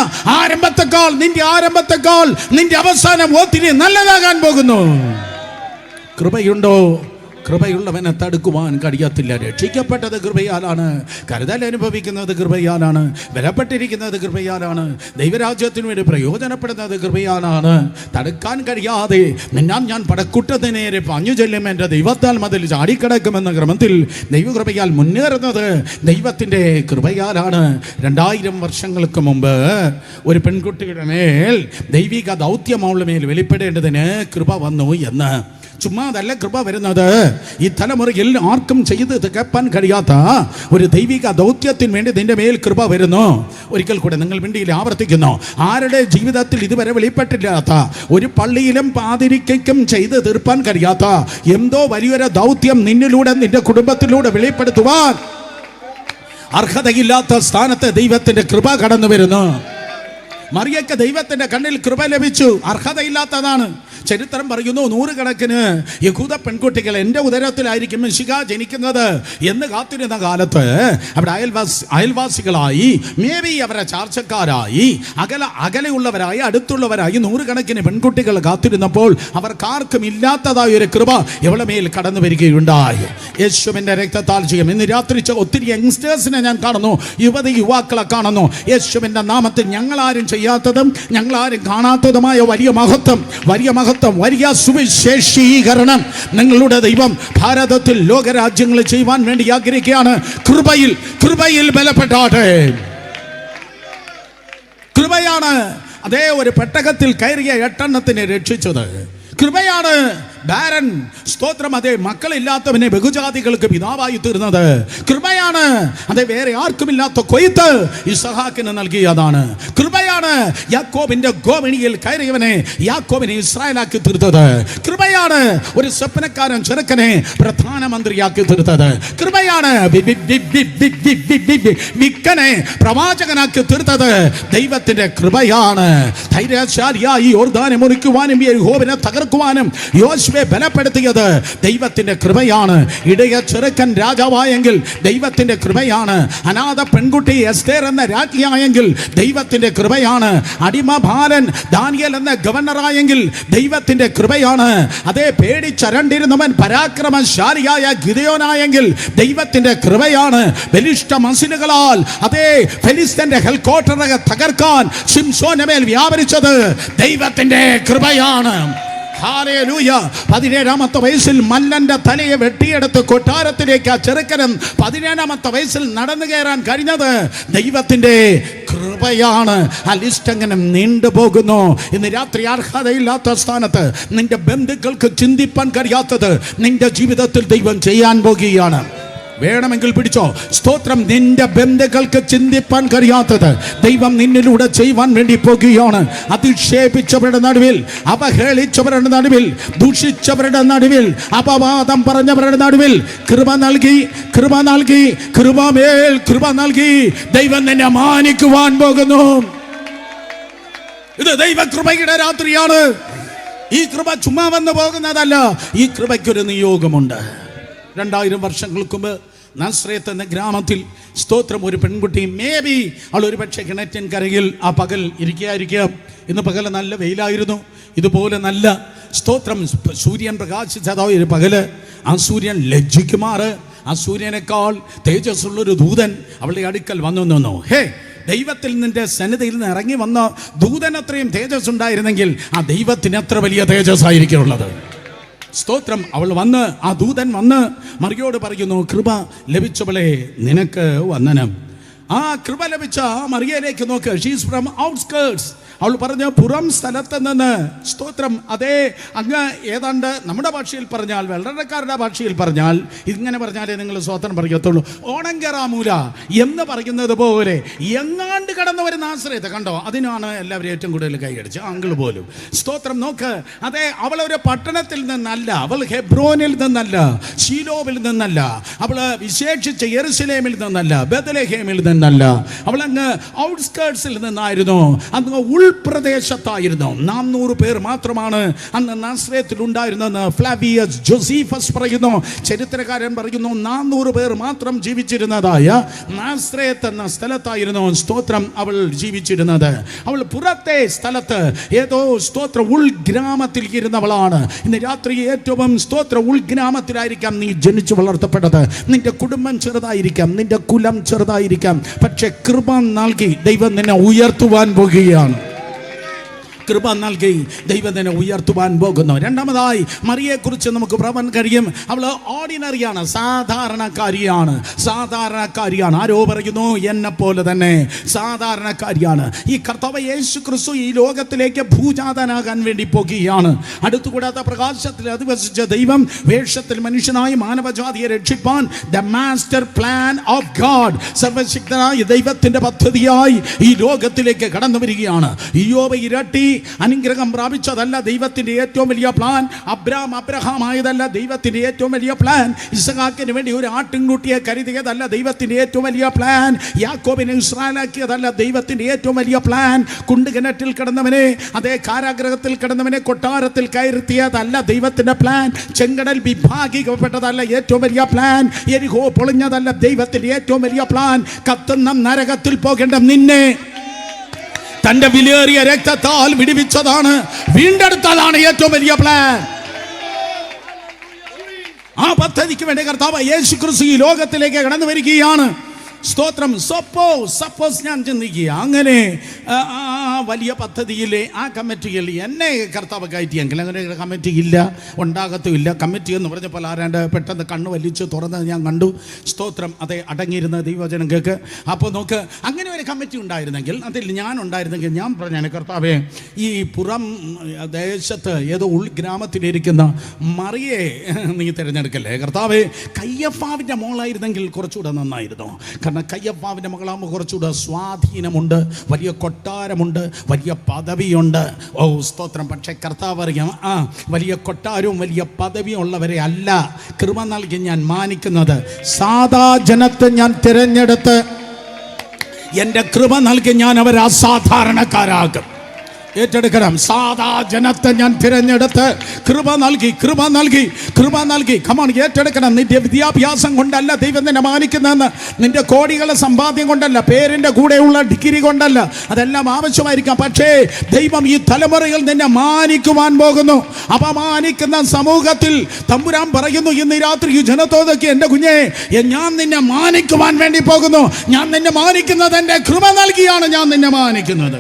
നിന്റെ അവസാനം ഒത്തിരി നല്ലതാകാൻ പോകുന്നു. കൃപയുണ്ടോ? കൃപയുള്ളവനെ തടുക്കുവാൻ കഴിയത്തില്ല. രക്ഷിക്കപ്പെട്ടത് കൃപയാലാണ്, കരുതൽ അനുഭവിക്കുന്നത് കൃപയാലാണ്, ബലപ്പെട്ടിരിക്കുന്നത് കൃപയാലാണ്, ദൈവരാജ്യത്തിന് വേണ്ടി പ്രയോജനപ്പെടുന്നത് കൃപയാലാണ്. തടുക്കാൻ കഴിയാതെ ഞാൻ പടക്കുട്ടത്തിന് നേരെ പാഞ്ഞു ചെല്ലും, എൻ്റെ ദൈവത്താൽ മതിൽ ചാടിക്കിടക്കുമെന്ന ക്രമത്തിൽ ദൈവകൃപയാൽ മുന്നേറുന്നത് ദൈവത്തിൻ്റെ കൃപയാലാണ്. 2000 വർഷങ്ങൾക്ക് മുമ്പ് ഒരു പെൺകുട്ടിയുടെ മേൽ ദൈവിക ദൗത്യം അവളുടെ മേൽ വെളിപ്പെടേണ്ടതിന് കൃപ വന്നു എന്ന്. ചുമ്മാതല്ല കൃപ വരുന്നത്. ഈ തലമുറയിൽ ആർക്കും ചെയ്ത് തികപ്പാൻ കഴിയാത്ത ഒരു ദൈവിക ദൗത്യത്തിന് വേണ്ടി നിന്റെ മേൽ കൃപ വരുന്നു. ഒരിക്കൽ കൂടെ നിങ്ങൾ വേണ്ടിയിൽ ആവർത്തിക്കുന്നു. ആരുടെ ജീവിതത്തിൽ ഇതുവരെ വെളിപ്പെട്ടില്ലാത്ത, ഒരു പള്ളിയിലും പാതിരിക്കും ചെയ്ത് തീർപ്പാൻ കഴിയാത്ത എന്തോ വലിയൊരു ദൗത്യം നിന്നിലൂടെ നിന്റെ കുടുംബത്തിലൂടെ വെളിപ്പെടുത്തുവാൻ അർഹതയില്ലാത്ത സ്ഥാനത്ത് ദൈവത്തിന്റെ കൃപ കടന്നു വരുന്നു. മറിയയ്ക്ക് ദൈവത്തിന്റെ കണ്ണിൽ കൃപ ലഭിച്ചു. അർഹതയില്ലാത്തതാണ്. ചരിത്രം പറയുന്നു, 100 കണക്കിന് യഹൂദ പെൺകുട്ടികൾ എൻ്റെ ഉദരത്തിലായിരിക്കും മിശിഹ ജനിക്കുന്നത് എന്ന് കാത്തിരുന്ന കാലത്ത് അവിടെ അയൽവാസികളായി, മേ ബി അവരെ ചാർച്ചക്കാരായി, അകലെയുള്ളവരായി, അടുത്തുള്ളവരായി 100 കണക്കിന് പെൺകുട്ടികൾ കാത്തിരുന്നപ്പോൾ അവർക്കാർക്കും ഇല്ലാത്തതായ ഒരു കൃപ ഇവളുടെ മേൽ കടന്നു വരികയുണ്ടായി. യേശുവിൻ്റെ രക്തത്താൽ ചെയ്യും. ഇന്ന് രാത്രി ഒത്തിരി യങ്സ്റ്റേഴ്സിനെ ഞാൻ കാണുന്നു, യുവാക്കളെ കാണുന്നു. യേശുവിൻ്റെ നാമത്തിൽ ഞങ്ങളാരും ചെയ്യാത്തതും ഞങ്ങളാരും കാണാത്തതുമായ വലിയ മഹത്വം, വലിയ സുവിശേഷീകരണം നിങ്ങളുടെ ദൈവം ഭാരതത്തിൽ ലോകരാജ്യങ്ങളിൽ ചെയ്യുവാൻ വേണ്ടി ആഗ്രഹിക്കുകയാണ്. കൃപയിൽ ബലപ്പെട്ടാട്ടെ. കൃപയാണ് അതേ ഒരു പെട്ടകത്തിൽ കയറിയ 8 എണ്ണത്തിനെ രക്ഷിച്ചത്. കൃപയാണ് ബാരൻ, സ്തോത്രം, അതേ മക്കളില്ലാത്തവനെ ബഹുജാതികൾക്ക് പിതാവായി തീർന്നത്. കൃപയാണ് അതേ വേറെ ആർക്കുമില്ലാത്ത കൊയ്ത്ത് ഇസഹാക്കിന് നൽകിയതാണ്. കൃപയാണ് യാക്കോബിന്റെ ഗോവണിയിൽ കയറിയവനെ യാക്കോബിനെ ഇസ്രായേലാക്കി തീർത്തത്. കൃപയാണ് ഒരു സ്വപ്നക്കാരൻ ചെറുക്കനെ പ്രധാനമന്ത്രിയാക്കി തീർത്തത്. കൃപയാണ് വിക്കനെ പ്രവാചകനാക്കി തീർത്തത്. ദൈവത്തിന്റെ കൃപയാണ്. ധൈര്യശാലിയായി യോർദാനെ മുറിക്കുവാനും യഹോവനെ തകർക്കുവാനും യോശുവയെ ബലപ്പെടുത്തിയത് ദൈവത്തിന്റെ കൃപയാണ്. ഇടയ ചെറുക്കൻ രാജാവായെങ്കിൽ ദൈവത്തിന്റെ കൃപയാണ്. അനാഥ പെൺകുട്ടി എസ്തേർ എന്ന രാജ്ഞിയായെങ്കിൽ ദൈവത്തിന്റെ കൃപയാണ്. അടിമ ബാലൻ ദാനിയേൽ എന്ന ഗവർണറായെങ്കിൽ ദൈവത്തിന്റെ കൃപയാണ്. അതേ പേടിച്ചരണ്ടിരുന്നവൻ പരാക്രമശാലിയായ ഗിദെയോനായെങ്കിൽ ദൈവത്തിന്റെ കൃപയാണ്. ബലിഷ്ഠ മസിലുകളാൽ അതേ ഫെലിസ്ത്യന്റെ ഹെൽക്കോട്ടറെ തകർക്കാൻ ശിംശോന്റെ മേൽ വ്യാപരിച്ചത് ദൈവത്തിന്റെ കൃപയാണ്. ഹല്ലേലൂയ. 17-ാമത്തെ വയസ്സിൽ മല്ലന്റെ തലയെ വെട്ടിയെടുത്ത് കൊട്ടാരത്തിലേക്ക് ആ ചെറുക്കനും 17-ാമത്തെ വയസ്സിൽ നടന്നു കയറാൻ കഴിഞ്ഞത് ദൈവത്തിന്റെ കൃപയാണ്. ആ ലിസ്റ്റ് അങ്ങനെ നീണ്ടുപോകുന്നു. ഇന്ന് രാത്രി അർഹതയില്ലാത്ത സ്ഥാനത്ത് നിന്റെ ബന്ധുക്കൾക്ക് ചിന്തിപ്പാൻ കഴിയാത്തത് നിന്റെ ജീവിതത്തിൽ ദൈവം ചെയ്യാൻ പോകുകയാണ്. വേണമെങ്കിൽ പിടിച്ചോ. സ്തോത്രം. നിന്റെ ബന്ധുക്കൾക്ക് ചിന്തിപ്പാൻ കഴിയാത്തത് ദൈവം നിന്നിലൂടെ ചെയ്യുവാൻ വേണ്ടി പോകുകയാണ്. അധിക്ഷേപിച്ചവരുടെ നടുവിൽ, അവഹേളിച്ചവരുടെ നടുവിൽ, ദൂഷിച്ചവരുടെ നടുവിൽ, അപവാദം പറഞ്ഞവരുടെ നടുവിൽ കൃപ നൽകി കൃപ നൽകി ദൈവം നിന്നെ മാനിക്കുവാൻ പോകുന്നു. ഇത് ദൈവകൃപയുടെ രാത്രിയാണ്. ഈ കൃപ ചുമ്മാ വന്നു പോകുന്നതല്ല. ഈ കൃപയ്ക്കൊരു നിയോഗമുണ്ട്. 2000 വർഷങ്ങൾക്ക് മുമ്പ് നാസ്രേത്ത് എന്ന ഗ്രാമത്തിൽ സ്തോത്രം ഒരു പെൺകുട്ടി, മേ ബി അവൾ ഒരു പക്ഷേ കിണറ്റിൻ കരയിൽ ആ പകൽ ഇരിക്കുകയായിരിക്കാം. ഇന്ന് പകൽ നല്ല വെയിലായിരുന്നു. ഇതുപോലെ നല്ല സ്തോത്രം സൂര്യൻ പ്രകാശിച്ചതായ ഒരു പകല് ആ സൂര്യൻ ലജ്ജിക്കുമാറ്, ആ സൂര്യനേക്കാൾ തേജസ്സുള്ളൊരു ദൂതൻ അവളുടെ അടുക്കൽ വന്നു നിന്നു. ഹേ, ദൈവത്തിൽ നിന്റെ സന്നിധിയിൽ നിന്ന് ഇറങ്ങി വന്ന ദൂതൻ അത്രയും തേജസ് ഉണ്ടായിരുന്നെങ്കിൽ ആ ദൈവത്തിന് എത്ര വലിയ തേജസ് ആയിരിക്കുള്ളത്. സ്തോത്രം. അവൾ വന്ന്, ആ ദൂതൻ വന്ന് മറിയോട് പറയുന്നു, കൃപ ലഭിച്ചവളെ നിനക്ക് വന്ദനം. ആ കൃപ ലഭിച്ച മറിയയിലേക്ക് നോക്ക്. She's from outskirts. അവൾ പറഞ്ഞു പുറം സ്ഥലത്ത് നിന്ന്. സ്തോത്രം. അതേ, അങ്ങ് ഏതാണ്ട് നമ്മുടെ ഭാഷയിൽ പറഞ്ഞാൽ, വെള്ളക്കാരുടെ ഭാഷയിൽ പറഞ്ഞാൽ, ഇങ്ങനെ പറഞ്ഞാലേ നിങ്ങൾ സ്തോത്രം പറയത്തുള്ളൂ, ഓണങ്കറാമൂല എന്ന് പറയുന്നത് പോലെ എങ്ങാണ്ട് കടന്നു വരുന്ന ആശ്രയത്തെ കണ്ടോ. അതിനാണ് എല്ലാവരും ഏറ്റവും കൂടുതൽ കൈയടിച്ച്, അങ്കിൾ പോലും. സ്തോത്രം. നോക്ക്. അതെ, അവൾ ഒരു പട്ടണത്തിൽ നിന്നല്ല, അവൾ ഹെബ്രോനിൽ നിന്നല്ല, ശീലോവിൽ നിന്നല്ല, അവൾ വിശേഷിച്ച് യെരുശലേമിൽ നിന്നല്ല, ബെത്ലഹേമിൽ നിന്നല്ല, അവൾ അങ്ങ് ഔട്ട്സ്കേർട്സിൽ നിന്നായിരുന്നു. അന്ന് ഉൾപ്രദേശത്തായിരുന്നു. 400 പേർ മാത്രമാണ് അന്ന് നാസ്രയത്തിൽ ഉണ്ടായിരുന്നെന്ന് ഫ്ലാവിയസ് ജോസീഫസ് പറയുന്നു. ചരിത്രകാരൻ പറയുന്നു 400 പേർ മാത്രം ജീവിച്ചിരുന്നതായ നാസ്രയത്ത് എന്ന സ്ഥലത്തായിരുന്നു സ്തോത്രം അവൾ ജീവിച്ചിരുന്നത്. അവൾ പുറത്തെ സ്ഥലത്ത് ഏതോ സ്തോത്ര ഉൾഗ്രാമത്തിൽ ഇരുന്നവളാണ്. ഇന്ന് രാത്രി ഏറ്റവും സ്തോത്ര ഉൾഗ്രാമത്തിലായിരിക്കാം നീ ജനിച്ചു വളർത്തപ്പെട്ടത്. നിന്റെ കുടുംബം ചെറുതായിരിക്കാം, നിന്റെ കുലം ചെറുതായിരിക്കാം, പക്ഷെ കൃപ നൽകി ദൈവം നിന്നെ ഉയർത്തുവാൻ പോകുകയാണ്. കൃപ നൽകി ദൈവം തന്നെ ഉയർത്തുവാൻ പോകുന്നു. രണ്ടാമതായി മറിയെക്കുറിച്ച് നമുക്ക് പറയാൻ കഴിയും. അവൾ ഓർഡിനറിയാണ്, സാധാരണക്കാരിയാണ്. സാധാരണക്കാരിയാണ്. ആരോ പറയുന്നു എന്നെ പോലെ തന്നെ സാധാരണക്കാരിയാണ്. ഈ കർത്താവ് യേശു ക്രിസ്തു ഈ ലോകത്തിലേക്ക് ഭൂജാതനാകാൻ വേണ്ടി പോകുകയാണ്. അടുത്തുകൂടാത്ത പ്രകാശത്തിൽ അധിവസിച്ച ദൈവം വേഷത്തിൽ മനുഷ്യനായി മാനവജാതിയെ രക്ഷിപ്പാൻ the master plan of God, സർവശക്തനായ ദൈവത്തിന്റെ പദ്ധതിയായി ഈ ലോകത്തിലേക്ക് കടന്നു വരികയാണ്. ഇയ്യോബ് ഇരട്ടി അനുഗ്രഹം പ്രാപിച്ചതല്ല ദൈവത്തിന്റെ ഏറ്റവും വലിയ പ്ലാൻ. അബ്രഹാം ആയതല്ല ദൈവത്തിന്റെ ഏറ്റവും വലിയ പ്ലാൻ. ഇസഹാക്കിന് വേണ്ടി ഒരു ആട്ടിൻകുട്ടിയെ കരുതിയതല്ല ദൈവത്തിന്റെ ഏറ്റവും വലിയ പ്ലാൻ. യാക്കോബിനെ ഇസ്രായേലാക്കിയതല്ല ദൈവത്തിന്റെ ഏറ്റവും വലിയ പ്ലാൻ. കുണ്ടുകിണറ്റിൽ കിടന്നവനെ, അതേ കാരാഗ്രഹത്തിൽ കിടന്നവനെ കൊട്ടാരത്തിൽ കയറ്റിയതല്ല ദൈവത്തിന്റെ പ്ലാൻ. ചെങ്കടൽ വിഭാഗിക്കപ്പെട്ടതല്ല ഏറ്റവും വലിയ പ്ലാൻ. യെരിഹോ പൊളിഞ്ഞതല്ല ദൈവത്തിന്റെ ഏറ്റവും വലിയ പ്ലാൻ. കത്തുന്ന നരകത്തിൽ പോകേണ്ട നിന്നെ തന്റെ വിലയേറിയ രക്തത്താൽ വിടുവിച്ചതാണ്, വീണ്ടെടുത്തതാണ് ഏറ്റവും വലിയ പ്ലാൻ. ആ പദ്ധതിക്ക് വേണ്ടി കർത്താവ് യേശു ക്രിസ്തു ഈ ലോകത്തിലേക്ക് കടന്നു വരികയാണ്. സ്തോത്രം. സപ്പോസ് ഞാൻ ചിന്തിക്കുക, അങ്ങനെ വലിയ പദ്ധതിയിലെ ആ കമ്മിറ്റിയിൽ എന്നെ കർത്താവ് കയറ്റിയെങ്കിൽ, അങ്ങനെ ഒരു കമ്മിറ്റി ഇല്ല, ഉണ്ടാകത്തുമില്ല. കമ്മിറ്റി എന്ന് പറഞ്ഞപ്പോൾ ആരാണ്ട് പെട്ടെന്ന് കണ്ണ് വലിച്ച് തുറന്ന് ഞാൻ കണ്ടു. സ്തോത്രം. അതെ, അടങ്ങിയിരുന്ന ദൈവജനങ്ങൾക്ക്. അപ്പോൾ നോക്ക്, അങ്ങനെ ഒരു കമ്മിറ്റി ഉണ്ടായിരുന്നെങ്കിൽ, അതിൽ ഞാൻ ഉണ്ടായിരുന്നെങ്കിൽ ഞാൻ പറഞ്ഞാണ്, കർത്താവേ ഈ പുറം ദേശത്ത് ഏതോ ഉൾഗ്രാമത്തിലിരിക്കുന്ന മറിയെ നീ തിരഞ്ഞെടുക്കല്ലേ കർത്താവേ. കയ്യഫാവിൻ്റെ മോളായിരുന്നെങ്കിൽ കുറച്ചുകൂടെ നന്നായിരുന്നു. കാരണം കയ്യപ്പാവിൻ്റെ മകളാകുമ്പോൾ കുറച്ചുകൂടെ സ്വാധീനമുണ്ട്, വലിയ കൊട്ടാരമുണ്ട്, വലിയ പദവിയുണ്ട്. ഓ സ്തോത്രം. പക്ഷേ കർത്താവ് അറിയാം, വലിയ കൊട്ടാരവും വലിയ പദവിയും ഉള്ളവരെ അല്ല കൃപ നൽകി ഞാൻ മാനിക്കുന്നത്. സാധാ ജനത്തെ ഞാൻ തിരഞ്ഞെടുത്ത് എൻ്റെ കൃപ നൽകി ഞാൻ അവരെ അസാധാരണക്കാരാകും. ഏറ്റെടുക്കണം. സാധാ ജനത്തെ ഞാൻ തിരഞ്ഞെടുത്ത് കൃപ നൽകി, കൃപ നൽകി, കൃപ നൽകി. കമാൺ, ഏറ്റെടുക്കണം. നിന്റെ വിദ്യാഭ്യാസം കൊണ്ടല്ല ദൈവം നിന്നെ മാനിക്കുന്നതെന്ന്, നിന്റെ കോടികളെ സമ്പാദ്യം കൊണ്ടല്ല, പേരിൻ്റെ കൂടെയുള്ള ഡിഗ്രി കൊണ്ടല്ല. അതെല്ലാം ആവശ്യമായിരിക്കാം. പക്ഷേ ദൈവം ഈ തലമുറയിൽ നിന്നെ മാനിക്കുവാൻ പോകുന്നു. അപമാനിക്കുന്ന സമൂഹത്തിൽ തമ്പുരാൻ പറയുന്നു ഇന്ന് രാത്രി ഈ ജനത്തോടൊക്കെ, എൻ്റെ കുഞ്ഞെ, ഞാൻ നിന്നെ മാനിക്കുവാൻ വേണ്ടി പോകുന്നു. ഞാൻ നിന്നെ മാനിക്കുന്നത് എൻ്റെ കൃപ നൽകിയാണ് ഞാൻ നിന്നെ മാനിക്കുന്നത്.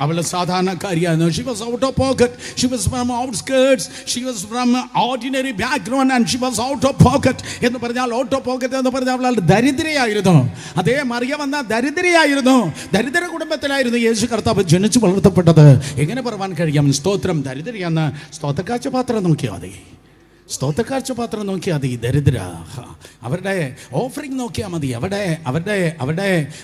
അവൾ സാധാരണക്കാരിയായിരുന്നു. She was out of pocket. She was from outskirts. She was from ordinary background and she was out of pocket. എന്ന് പറഞ്ഞാൽ ഔട്ട് ഓഫ് പോക്കറ്റ് എന്ന് പറഞ്ഞാൽ അവൾ ദരിദ്രയായിരുന്നു. അതേ മറിയം എന്ന ദരിദ്രയായിരുന്നു. ദരിദ്ര കുടുംബത്തിലായിരുന്നു യേശു കർത്താവ് ജനിച്ചു വളർത്തപ്പെട്ടത്. എങ്ങനെ പറയാൻ കഴിയും? സ്തോത്രം. ദരിദ്രയെന്ന് സ്തോത്രക്കാഴ്ച പാത്രം നോക്കിയാൽ മതി. സ്തോത്രക്കാഴ്ച പാത്രം നോക്കിയാൽ മതി. ദരിദ്ര അവരുടെ ഓഫറിങ് നോക്കിയാൽ മതി.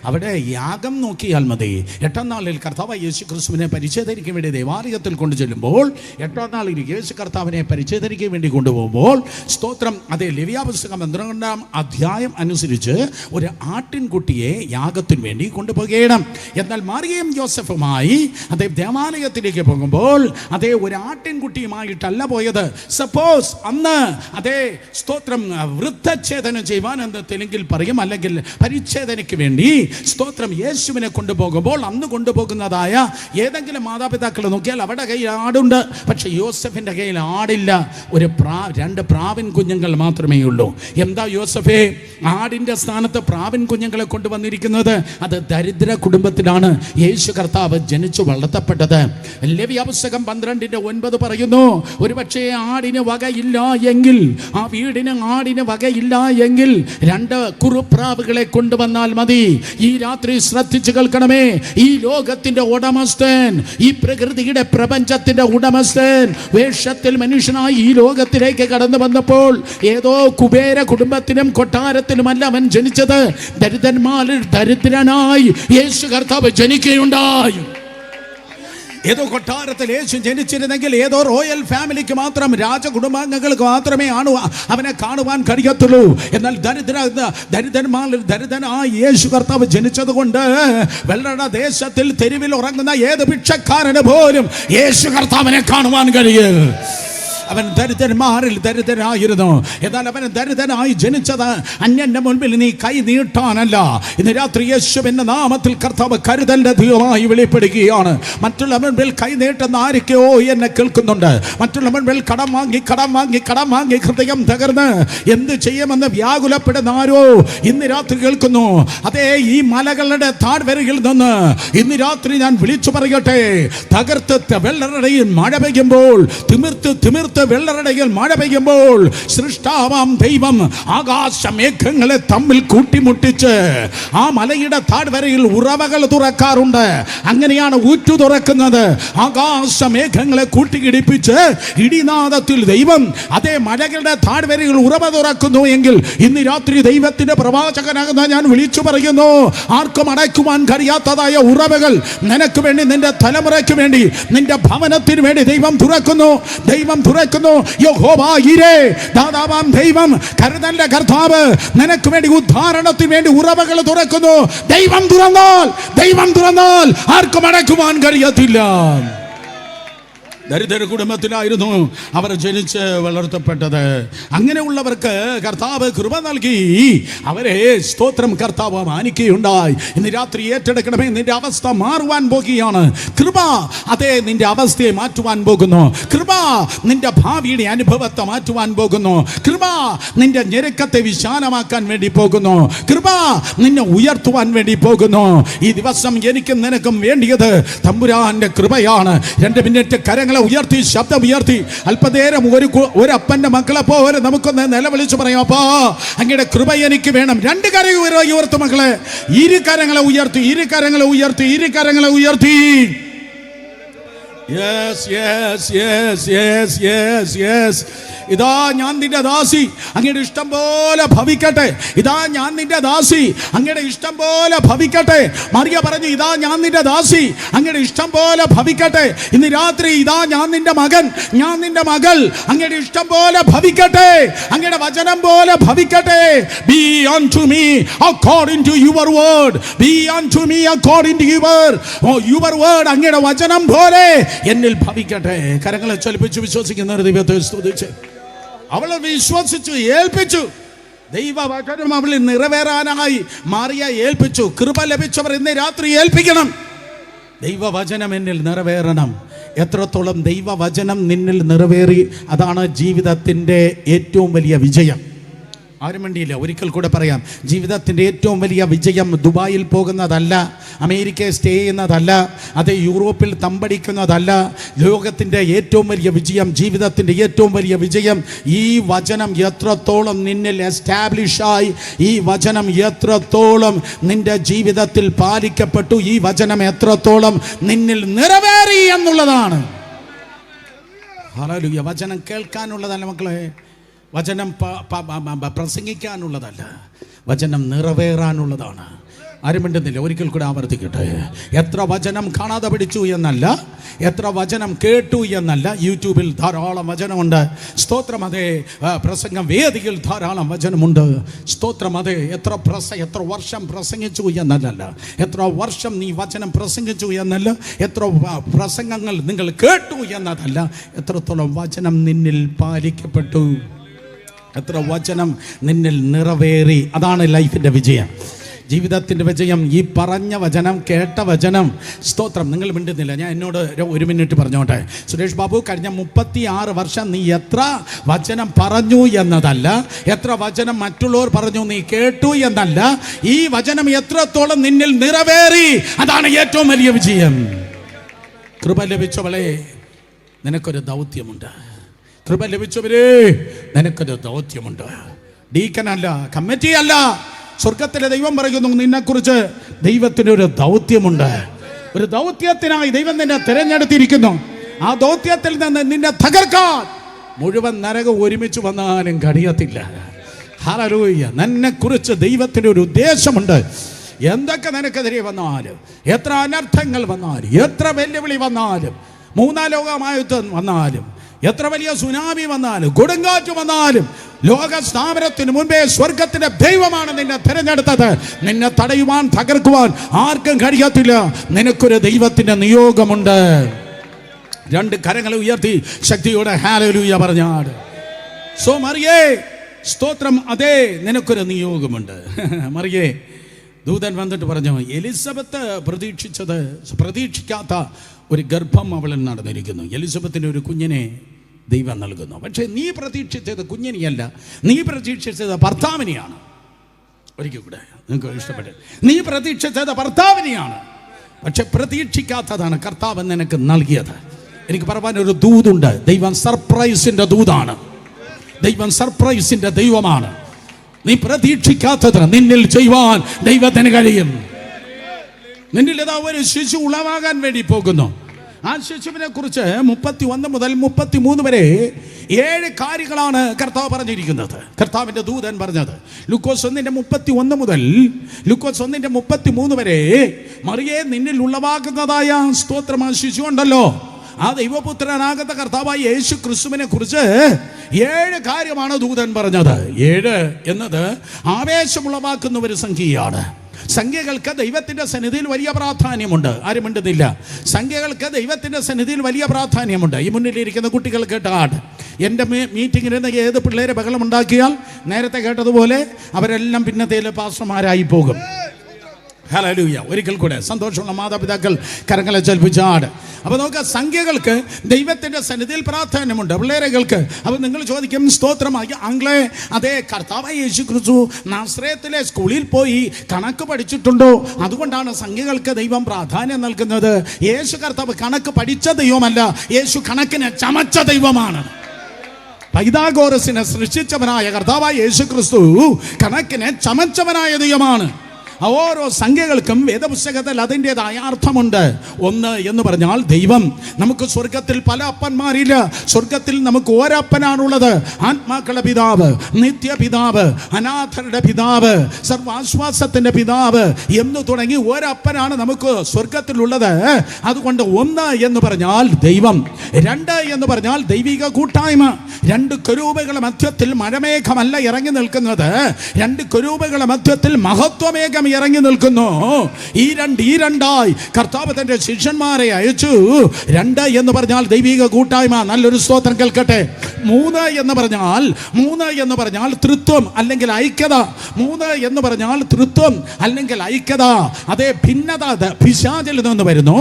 അവരുടെ യാഗം നോക്കിയാൽ മതി. 8ാം നാളിൽ കർത്താവ് യേശു ക്രിസ്തുവിനെ പരിച്ഛേദനയ്ക്ക് വേണ്ടി ദേവാലയത്തിൽ കൊണ്ടു ചെല്ലുമ്പോൾ, 8ാം നാളിൽ യേശു കർത്താവിനെ പരിച്ഛേദനയ്ക്ക് വേണ്ടി കൊണ്ടുപോകുമ്പോൾ, സ്തോത്രം, അതേ ലേവ്യാപുസ്തകം 12ാം അധ്യായം അനുസരിച്ച് ഒരു ആട്ടിൻകുട്ടിയെ യാഗത്തിന് വേണ്ടി കൊണ്ടുപോകണം. എന്നാൽ മറിയയും ജോസഫുമായി അതേ ദേവാലയത്തിലേക്ക് പോകുമ്പോൾ അതേ ഒരു ആട്ടിൻകുട്ടിയുമായിട്ടല്ല പോയത്. സപ്പോസ് അന്ന് അതേ സ്തോത്രം വൃദ്ധച്ഛേദനം ചെയ്യുവാൻ എന്ന് തെലുങ്കിൽ പറയും, അല്ലെങ്കിൽ പരിച്ഛേദനയ്ക്ക് വേണ്ടി സ്തോത്രം യേശുവിനെ കൊണ്ടുപോകുമ്പോൾ അന്ന് കൊണ്ടുപോകുന്നതായ ഏതെങ്കിലും മാതാപിതാക്കൾ നോക്കിയാൽ അവരുടെ കയ്യിൽ ആടുണ്ട്. പക്ഷെ യോസഫിൻ്റെ കയ്യിൽ ആടില്ല. ഒരു 2 പ്രാവിൻ കുഞ്ഞുങ്ങൾ മാത്രമേ ഉള്ളൂ. എന്താ യോസഫേ ആടിൻ്റെ സ്ഥാനത്ത് പ്രാവിൻ കുഞ്ഞുങ്ങളെ കൊണ്ടുവന്നിരിക്കുന്നത്? അത് ദരിദ്ര കുടുംബത്തിലാണ് യേശു കർത്താവ് ജനിച്ചു വളർത്തപ്പെട്ടത്. ലേവ്യാപുസ്തകം 12:9 പറയുന്നു, ഒരുപക്ഷെ ആടിന് വകയില്ല എങ്കിൽ, ആ വീടിന് ആടിന് വകയില്ല എങ്കിൽ 2 കുറുപ്രാവുകളെ കൊണ്ടുവന്നാൽ മതി. ഈ രാത്രി ശ്രദ്ധിച്ചു കേൾക്കണമേ. ഈ ലോകത്തിന്റെ ഉടമസ്ഥൻ, ഈ പ്രകൃതിയുടെ പ്രപഞ്ചത്തിന്റെ ഉടമസ്ഥൻ വേഷത്തിൽ മനുഷ്യനായി ഈ ലോകത്തിലേക്ക് കടന്നു വന്നപ്പോൾ ഏതോ കുബേര കുടുംബത്തിനും കൊട്ടാരത്തിലുമല്ല അവൻ ജനിച്ചത്. ദരിദ്രന്മാരിൽ ദരിദ്രനായി യേശു കർത്താവ് ജനിക്കുകയുണ്ടായി. ഏതോ കൊട്ടാരത്തിൽ യേശു ജനിച്ചിരുന്നെങ്കിൽ ഏതോ റോയൽ ഫാമിലിക്ക് മാത്രം, രാജകുടുംബാംഗങ്ങൾക്ക് മാത്രമേ അവനെ കാണുവാൻ കഴിയത്തുള്ളൂ. എന്നാൽ ദരിദ്രന്മാരിൽ ദരിദ്രനായി യേശു കർത്താവ് ജനിച്ചത് കൊണ്ട് വെള്ളയുടെ ദേശത്തിൽ തെരുവിൽ ഉറങ്ങുന്ന ഏത് ഭിക്ഷക്കാരന് പോലും യേശു കർത്താവിനെ കാണുവാൻ കഴിയും. അവൻ ദരിദ്രന്മാരിൽ ദരിദ്രനായിരുന്നു. എന്നാൽ അവൻ ദരിദ്രനായി ജനിച്ചത് അന്യന്റെ മുൻപിൽ നീ കൈ നീട്ടാനല്ല. ഇന്ന് രാത്രി യേശുവിന്റെ നാമത്തിൽ കർത്താവ് കരുതലിന്റെ ദൈവമായി വെളിപ്പെടുകയാണ്. മറ്റുള്ള മുൻപിൽ കൈ നീട്ടുന്ന ആരൊക്കെയോ എന്നെ കേൾക്കുന്നുണ്ട്. മറ്റുള്ള മുൻപിൽ കടം വാങ്ങി ഹൃദയം തകർന്ന് എന്ത് ചെയ്യുമെന്ന് വ്യാകുലപ്പെടുന്ന ആരോ ഇന്ന് രാത്രി കേൾക്കുന്നു. അതേ, ഈ മലകളുടെ താഴ്വരയിൽ നിന്ന് ഇന്ന് രാത്രി ഞാൻ വിളിച്ചു പറയട്ടെ, തകർത്ത് വെള്ളറടയിൽ മഴ പെയ്യുമ്പോൾ, തിമിർത്ത് വെള്ളറടയിൽ മഴ പെയ്യുമ്പോൾ സൃഷ്ടാവാം ദൈവം ആകാശമേഘങ്ങളെ തമ്മിൽ കൂട്ടിമുട്ടിച്ച് ആ മലയുടെ താഴ്വരയിൽ ഉറവകൾ തുറക്കാറുണ്ട്. അങ്ങനെയാണ് ഊറ്റു തുറക്കുന്നത്. ആകാശമേഘങ്ങളെ കൂട്ടിയിടിപ്പിച്ച് ഇടിനാദത്തിൽ ദൈവം അതേ മലകളുടെ താഴ്വരയിൽ ഉറവ തുറക്കുന്നു എങ്കിൽ ഇന്ന് രാത്രി ദൈവത്തിന്റെ പ്രവാചകനാകുന്ന ഞാൻ വിളിച്ചു പറയുന്നു, ആർക്കും അടയ്ക്കുവാൻ കഴിയാത്തതായ ഉറവകൾ നിനക്ക് വേണ്ടി, നിന്റെ തലമുറയ്ക്ക് വേണ്ടി, നിന്റെ ഭവനത്തിന് വേണ്ടി ദൈവം തുറക്കുന്നു. യഹോവ ഈരേ, ദാതാവാം ദൈവം, കരുതലിന്റെ കർത്താവ് നിനക്ക് വേണ്ടി ഉദ്ധാരണത്തിന് വേണ്ടി ഉറവകൾ തുറക്കുന്നു. ദൈവം തുറന്നാൽ ആർക്കും അടയ്ക്കുവാൻ കഴിയത്തില്ല. ദരിദ്ര കുടുംബത്തിലായിരുന്നു അവർ ജനിച്ച് വളർത്തപ്പെട്ടത്. അങ്ങനെയുള്ളവർക്ക് കർത്താവ് കൃപ നൽകി അവരെ സ്തോത്രം കർത്താവ് മാനിക്കുകയുണ്ടായി. ഇന്ന് രാത്രി ഏറ്റെടുക്കണമേ, നിന്റെ അവസ്ഥ മാറുവാൻ പോകുകയാണ്. കൃപ അതേ നിന്റെ അവസ്ഥയെ മാറ്റുവാൻ പോകുന്നു. കൃപ നിന്റെ ഭാവിയുടെ അനുഭവത്തെ മാറ്റുവാൻ പോകുന്നു. കൃപ നിന്റെ ഞെരുക്കത്തെ വിശാലമാക്കാൻ വേണ്ടി പോകുന്നു. കൃപ നിന്നെ ഉയർത്തുവാൻ വേണ്ടി പോകുന്നു. ഈ ദിവസം എനിക്കും നിനക്കും വേണ്ടിയത് തമ്പുരാന്റെ കൃപയാണ്. 2 മിനിറ്റ് കരങ്ങൾ ഉയർത്തി, ശബ്ദം ഉയർത്തി അല്പനേരം ഒരു അപ്പന്റെ മക്കളെ പോലെ നമുക്കൊന്ന് നിലവിളിച്ചു പറയാം, അപ്പാ അങ്ങയുടെ കൃപ എനിക്ക് വേണം. 2 കരങ്ങൾ ഉയർത്തും മക്കളെ, 2 കരങ്ങളെ ഉയർത്തി. ഇതാ ഞാൻ നിന്റെ ദാസി, അങ്ങയുടെ ഇഷ്ടം പോലെ ഭവിക്കട്ടെ. ഇതാ ഞാൻ നിന്റെ ദാസി, അങ്ങയുടെ ഇഷ്ടം പോലെ ഭവിക്കട്ടെ. മറിയ പറഞ്ഞു, ഇതാ ഞാൻ നിന്റെ ദാസി, അങ്ങയുടെ ഇഷ്ടം പോലെ ഭവിക്കട്ടെ. ഇന്ന് രാത്രി ഇതാ ഞാൻ നിന്റെ മകൻ, ഞാൻ നിന്റെ മകൾ, അങ്ങയുടെ ഇഷ്ടം പോലെ ഭവിക്കട്ടെ, അങ്ങയുടെ വചനം പോലെ ഭവിക്കട്ടെ. Be unto me according to your word. Be unto me according to your word. അങ്ങയുടെ വചനം പോലെ എന്നിൽ ഭവിക്കട്ടെ. കരങ്ങളെ ചലിപ്പിച്ച് വിശ്വസിക്കുന്ന ദൈവത്തെ സ്തുതിച്ച് അവളെ വിശ്വസിച്ചു, ഏൽപ്പിച്ചു. ദൈവവചനം അവളിൽ നിറവേറാനായി മാറിയ ഏൽപ്പിച്ചു. കൃപ ലഭിച്ചവർ ഇന്ന് രാത്രി ഏൽപ്പിക്കണം. ദൈവവചനം എന്നിൽ നിറവേറണം. എത്രത്തോളം ദൈവവചനം നിന്നിൽ നിറവേറി, അതാണ് ജീവിതത്തിൻ്റെ ഏറ്റവും വലിയ വിജയം. ആരും വേണ്ടിയില്ല, ഒരിക്കൽ കൂടെ പറയാം, ജീവിതത്തിൻ്റെ ഏറ്റവും വലിയ വിജയം ദുബായിൽ പോകുന്നതല്ല, അമേരിക്കയിൽ സ്റ്റേ ചെയ്യുന്നതല്ല, അത് യൂറോപ്പിൽ തമ്പടിക്കുന്നതല്ല. ലോകത്തിൻ്റെ ഏറ്റവും വലിയ വിജയം, ജീവിതത്തിൻ്റെ ഏറ്റവും വലിയ വിജയം ഈ വചനം എത്രത്തോളം നിന്നിൽ എസ്റ്റാബ്ലിഷായി, ഈ വചനം എത്രത്തോളം നിന്റെ ജീവിതത്തിൽ പാലിക്കപ്പെട്ടു, ഈ വചനം എത്രത്തോളം നിന്നിൽ നിറവേറി എന്നുള്ളതാണ്. ഹല്ലേലൂയ. വചനം കേൾക്കാനുള്ളതല്ല മക്കളെ, വചനം പ്രസംഗിക്കാനുള്ളതല്ല, വചനം നിറവേറാനുള്ളതാണ്. ആരും മിണ്ടുന്നില്ല, ഒരിക്കൽ കൂടെ ആവർത്തിക്കട്ടെ. എത്ര വചനം കാണാതെ പഠിച്ചു എന്നല്ല, എത്ര വചനം കേട്ടു എന്നല്ല. യൂട്യൂബിൽ ധാരാളം വചനമുണ്ട്. സ്തോത്രം. അതേ പ്രസംഗം വേദിയിൽ ധാരാളം വചനമുണ്ട്. സ്തോത്രം. അതേ എത്ര വർഷം പ്രസംഗിച്ചു എന്നല്ല, എത്ര വർഷം നീ വചനം പ്രസംഗിച്ചു എന്നല്ല, എത്ര പ്രസംഗങ്ങൾ നിങ്ങൾ കേട്ടു എന്നതല്ല, എത്രത്തോളം വചനം നിന്നിൽ പാലിക്കപ്പെട്ടു, എത്ര വചനം നിന്നിൽ നിറവേറി. അതാണ് ലൈഫിൻ്റെ വിജയം, ജീവിതത്തിൻ്റെ വിജയം. ഈ പറഞ്ഞ വചനം, കേട്ട വചനം. സ്തോത്രം. നിങ്ങൾ മിണ്ടുന്നില്ല, ഞാൻ എന്നോട് 1 മിനിറ്റ് പറഞ്ഞോട്ടെ. സുരേഷ് ബാബു, കഴിഞ്ഞ 36 വർഷം നീ എത്ര വചനം പറഞ്ഞു എന്നതല്ല, എത്ര വചനം മറ്റുള്ളവർ പറഞ്ഞു നീ കേട്ടു എന്നല്ല, ഈ വചനം എത്രത്തോളം നിന്നിൽ നിറവേറി, അതാണ് ഏറ്റവും വലിയ വിജയം. കൃപ ലഭിച്ചവളെ, നിനക്കൊരു ദൗത്യമുണ്ട്. കൃപ ലഭിച്ചവരേ, നിനക്കൊരു ദൗത്യമുണ്ട്. ഡീക്കനല്ല, കമ്മിറ്റിയല്ല, സ്വർഗത്തിലെ ദൈവം പറയുന്നു നിന്നെക്കുറിച്ച് ദൈവത്തിനൊരു ദൗത്യമുണ്ട്. ഒരു ദൗത്യത്തിനായി ദൈവം നിന്നെ തിരഞ്ഞെടുത്തിരിക്കുന്നു. ആ ദൗത്യത്തിൽ നിന്ന് നിന്നെ തകർക്കാൻ മുഴുവൻ നരകം ഒരുമിച്ച് വന്നാലും കഴിയത്തില്ല. ഹല്ലേലൂയ. നിന്നെക്കുറിച്ച് ദൈവത്തിന് ഒരു ഉദ്ദേശമുണ്ട്. എന്തൊക്കെ നിനക്കെതിരെ വന്നാലും, എത്ര അനർത്ഥങ്ങൾ വന്നാലും, എത്ര വെല്ലുവിളി വന്നാലും, മൂന്നാം ലോകമായുദ്ധം വന്നാലും, എത്ര വലിയ സുനാമി വന്നാലും, കൊടുങ്കാറ്റ് വന്നാലും, ലോക സ്ഥാപനത്തിന് മുൻപേ സ്വർഗത്തിന്റെ ദൈവമാണ് നിന്നെ തിരഞ്ഞെടുത്തത്. നിന്നെ തടയുവാൻ, തകർക്കുവാൻ ആർക്കും കഴിയത്തില്ല. നിനക്കൊരു ദൈവത്തിന്റെ നിയോഗമുണ്ട്. രണ്ട് കരങ്ങൾ ഉയർത്തി ശക്തിയോടെ ഹല്ലേലൂയ പറഞ്ഞാട്. സോ മറിയേ, സ്തോത്രം. അതേ, നിനക്കൊരു നിയോഗമുണ്ട്. മറിയേ, ദൂതൻ വന്നിട്ട് പറഞ്ഞു, എലിസബത്ത് പ്രതീക്ഷിക്കാത്ത ഒരു ഗർഭം അവളിൽ നടന്നിരിക്കുന്നു. എലിസബത്തിന് ഒരു കുഞ്ഞിനെ ദൈവം നൽകുന്നു. പക്ഷേ നീ പ്രതീക്ഷിച്ചത് കുഞ്ഞിനെയല്ല, നീ പ്രതീക്ഷിച്ചത് ഭർത്താവിനെയാണ്. ഒരിക്കൽ കൂടെ നിങ്ങൾക്ക് ഇഷ്ടപ്പെട്ടു. നീ പ്രതീക്ഷിച്ചത് ഭർത്താവിനെയാണ്, പക്ഷെ പ്രതീക്ഷിക്കാത്തതാണ് കർത്താവ് നിനക്ക് നൽകിയത്. എനിക്ക് പറയാൻ ഒരു ദൂതുണ്ട്. ദൈവം സർപ്രൈസിന്റെ ദൂതാണ്. ദൈവം സർപ്രൈസിന്റെ ദൈവമാണ്. നീ പ്രതീക്ഷിക്കാത്തത് നിന്നിൽ ചെയ്യുവാൻ ദൈവത്തിന് കഴിയും. നിന്നിൽ ഇതാ ഒരു ശിശു ഉളവാകാൻ വേണ്ടി പോകുന്നു. ആ ശിശുവിനെ കുറിച്ച് 31 മുതൽ 33 വരെ 7 കാര്യങ്ങളാണ് കർത്താവ് പറഞ്ഞിരിക്കുന്നത്. കർത്താവിന്റെ ദൂതൻ പറഞ്ഞത് ലൂക്കോസ് 1:31 മുതൽ ലൂക്കോസ് 1:33 വരെ, മറിയേ, നിന്നിൽ ഉളവാകുന്നതായ സ്തോത്രം ആ ശിശു ഉണ്ടല്ലോ, ആ ദൈവപുത്രനാകുന്ന കർത്താവായ യേശു ക്രിസ്തുവിനെ കുറിച്ച് 7 കാര്യമാണ് ദൂതൻ പറഞ്ഞത്. 7 എന്നത് ആവേശമുളവാക്കുന്ന ഒരു സംഖ്യയാണ്. സംഖ്യകൾക്ക് ദൈവത്തിന്റെ സന്നിധിയിൽ വലിയ പ്രാധാന്യമുണ്ട്. ആരും മിണ്ടുന്നില്ല. സംഖ്യകൾക്ക് ദൈവത്തിന്റെ സന്നിധിയിൽ വലിയ പ്രാധാന്യമുണ്ട്. ഈ മുന്നിലിരിക്കുന്ന കുട്ടികൾ കേട്ടാട്, എൻ്റെ മീറ്റിങ്ങിന് ഏത് പിള്ളേരെ ബഹളം ഉണ്ടാക്കിയാൽ നേരത്തെ കേട്ടതുപോലെ അവരെല്ലാം പിന്നത്തേൽ പാസ്റ്റർമാരായി പോകും. ഹല്ലേലൂയ. ഒരിക്കൽ കൂടെ സന്തോഷമുള്ള മാതാപിതാക്കൾ കരങ്ങളെ ചലിപ്പിച്ചാട്. അപ്പോൾ നമുക്ക് സംഖ്യകൾക്ക് ദൈവത്തിൻ്റെ സന്നിധിയിൽ പ്രാധാന്യമുണ്ട്. പിള്ളേരകൾക്ക്. അപ്പോൾ നിങ്ങൾ ചോദിക്കും, സ്തോത്രമായി അങ്ങളെ, അതേ, കർത്താവായ യേശു ക്രിസ്തു നാസറേത്തിലെ സ്കൂളിൽ പോയി കണക്ക് പഠിച്ചിട്ടുണ്ടോ? അതുകൊണ്ടാണ് സംഖ്യകൾക്ക് ദൈവം പ്രാധാന്യം നൽകുന്നത്. യേശു കർത്താവ് കണക്ക് പഠിച്ച ദൈവമല്ല, യേശു കണക്കിനെ ചമച്ച ദൈവമാണ്. പൈഥാഗോറസിനെ സൃഷ്ടിച്ചവനായ കർത്താവായ യേശു ക്രിസ്തു കണക്കിനെ ചമച്ചവനായ ദൈവമാണ്. ഓരോ സംഖ്യകൾക്കും വേദപുസ്തകത്തിൽ അതിൻ്റെതായ അർത്ഥമുണ്ട്. 1 എന്ന് പറഞ്ഞാൽ ദൈവം. നമുക്ക് സ്വർഗത്തിൽ പല അപ്പന്മാരില്ല. സ്വർഗത്തിൽ നമുക്ക് ഒരപ്പനാണുള്ളത്. ആത്മാക്കളുടെ പിതാവ്, നിത്യപിതാവ്, അനാഥരുടെ പിതാവ്, സർവാശ്വാസത്തിന്റെ പിതാവ് എന്ന് തുടങ്ങി ഒരപ്പനാണ് നമുക്ക് സ്വർഗത്തിലുള്ളത്. അതുകൊണ്ട് 1 എന്ന് പറഞ്ഞാൽ ദൈവം. 2 എന്ന് പറഞ്ഞാൽ ദൈവിക കൂട്ടായ്മ. 2 കെരൂബുകളുടെ മധ്യത്തിൽ മഴമേഘമല്ല ഇറങ്ങി നിൽക്കുന്നത്. 2 കെരൂബുകളുടെ മധ്യത്തിൽ മഹത്വമേഘം ഇറങ്ങി നിൽക്കുന്നു. ഈ രണ്ടായി കർത്താവ് തന്റെ ശിഷ്യന്മാരെ അയച്ചു. 2 എന്ന് പറഞ്ഞാൽ ദൈവിക കൂട്ടായ്മ. നല്ലൊരു സ്തോത്രം കേൾക്കട്ടെ. 3 എന്ന് പറഞ്ഞാൽ തൃത്വം അല്ലെങ്കിൽ ഐക്യത. 3 എന്ന് പറഞ്ഞാൽ തൃത്വം അല്ലെങ്കിൽ ഐക്യത. അതേ, ഭിന്നത പിശാചിൽ നിന്ന് വരുന്നു,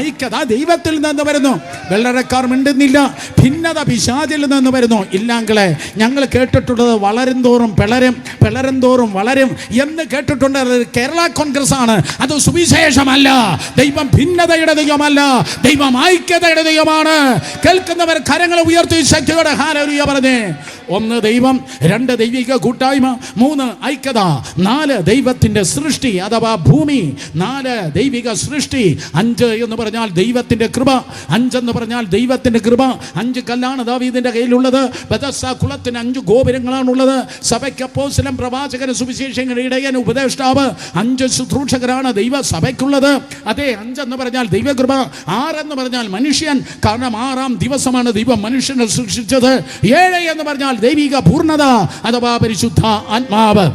ഐക്യത ദൈവത്തിൽ നിന്ന് വരുന്നു. വെള്ളരക്കാർ മിണ്ടുന്നില്ല. ഭിന്നത പിശാചിൽ നിന്ന് വരുന്നു. ഇല്ലാങ്കളെ ഞങ്ങൾ കേട്ടിട്ടുള്ളത് വളരും തോറും പിളരും, പിളരും തോറും വളരും എന്ന് കേട്ടിട്ടുണ്ട്. കേരള കോൺഗ്രസ് ആണ്. അത് സുവിശേഷമല്ല. ദൈവം ഭിന്നതയുടെ ദൈവമല്ല, ദൈവം ഐക്യതയുടെ ദൈവമാണ്. കേൾക്കുന്നവർ കരങ്ങൾ ഉയർത്തി ശക്തിയോടെ ഹല്ലേലൂയ പറഞ്ഞേ. 1 ദൈവം, 2 ദൈവിക കൂട്ടായ്മ, 3 ഐക്യത, 4 ദൈവത്തിന്റെ സൃഷ്ടി അഥവാ ഭൂമി, 4 ദൈവിക സൃഷ്ടി, 5 എന്ന് പറഞ്ഞാൽ ദൈവത്തിന്റെ കൃപ. 5 എന്ന് പറഞ്ഞാൽ ദൈവത്തിന്റെ കൃപ. 5 കല്ലാണ് ദാവീദിന്റെ കയ്യിലുള്ളത്. ബെഥസ്ദാ കുളത്തിന് 5 ഗോപുരങ്ങളാണുള്ളത്. സഭയ്ക്ക് അപ്പോസ്തലൻ, പ്രവാചകൻ, സുവിശേഷകൻ, ഇടയൻ, ഉപദേഷ്ടാവ് 5 ശുശ്രൂഷകരാണ് ദൈവ സഭയ്ക്കുള്ളത്. അതെ, 5 എന്ന് പറഞ്ഞാൽ ദൈവകൃപ. 6 എന്ന് പറഞ്ഞാൽ മനുഷ്യൻ, കാരണം 6-ാം ദിവസമാണ് ദൈവം മനുഷ്യനെ സൃഷ്ടിച്ചത്. 7 എന്ന് പറഞ്ഞാൽ ദൈവിക പൂർണ്ണത അഥവാ പരിശുദ്ധ ആത്മാവ്.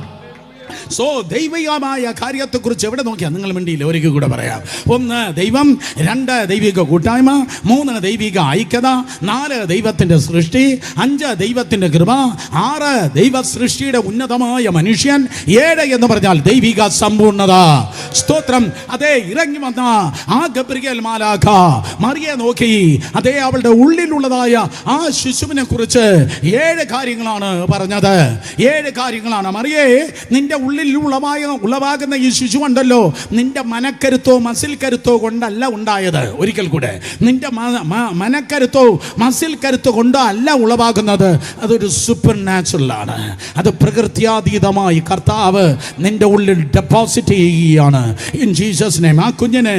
സോ ദൈവികമായ കാര്യത്തെക്കുറിച്ച് എവിടെ നോക്കിയാൽ നിങ്ങൾ മിണ്ടിയില്ല. ഒരിക്കൽ കൂടെ പറയാം. 1 ദൈവം, 2 ദൈവിക കൂട്ടായ്മ, 3 ദൈവിക ഐക്യത, 4 ദൈവത്തിന്റെ സൃഷ്ടി, 5 ദൈവത്തിന്റെ കൃപ, 6 ദൈവ സൃഷ്ടിയുടെ ഉന്നതമായ മനുഷ്യൻ, 7 എന്ന് പറഞ്ഞാൽ ദൈവിക സമ്പൂർണ്ണത. സ്തോത്രം. അതേ, ഇറങ്ങി വന്ന ആ ഗബ്രിയേൽ മാലാഖ മറിയെ നോക്കി. അതേ, അവളുടെ ഉള്ളിലുള്ളതായ ആ ശിശുവിനെ കുറിച്ച് 7 കാര്യങ്ങളാണ് പറഞ്ഞത്. 7 കാര്യങ്ങളാണ്. മറിയേ, നിന്റെ നിന്റെ ഉള്ളിൽ ഉളവാകുന്ന ഈ ശിശു ഉണ്ടല്ലോ, നിന്റെ മനക്കരുത്തോ മസിൽ കരുത്തോ കൊണ്ടല്ല ഉണ്ടായത്. ഒരിക്കൽ കൂടെ, നിന്റെ മനക്കരുത്തോ മസിൽ കരുത്തോ കൊണ്ടോ അല്ല ഉളവാകുന്നത്. അതൊരു സൂപ്പർ നാച്ചുറൽ ആണ്. അത് പ്രകൃത്യാതീതമായി കർത്താവ് നിന്റെ ഉള്ളിൽ ഡെപ്പോസിറ്റ് ചെയ്യുകയാണ്. In Jesus name. ആ കുഞ്ഞിന്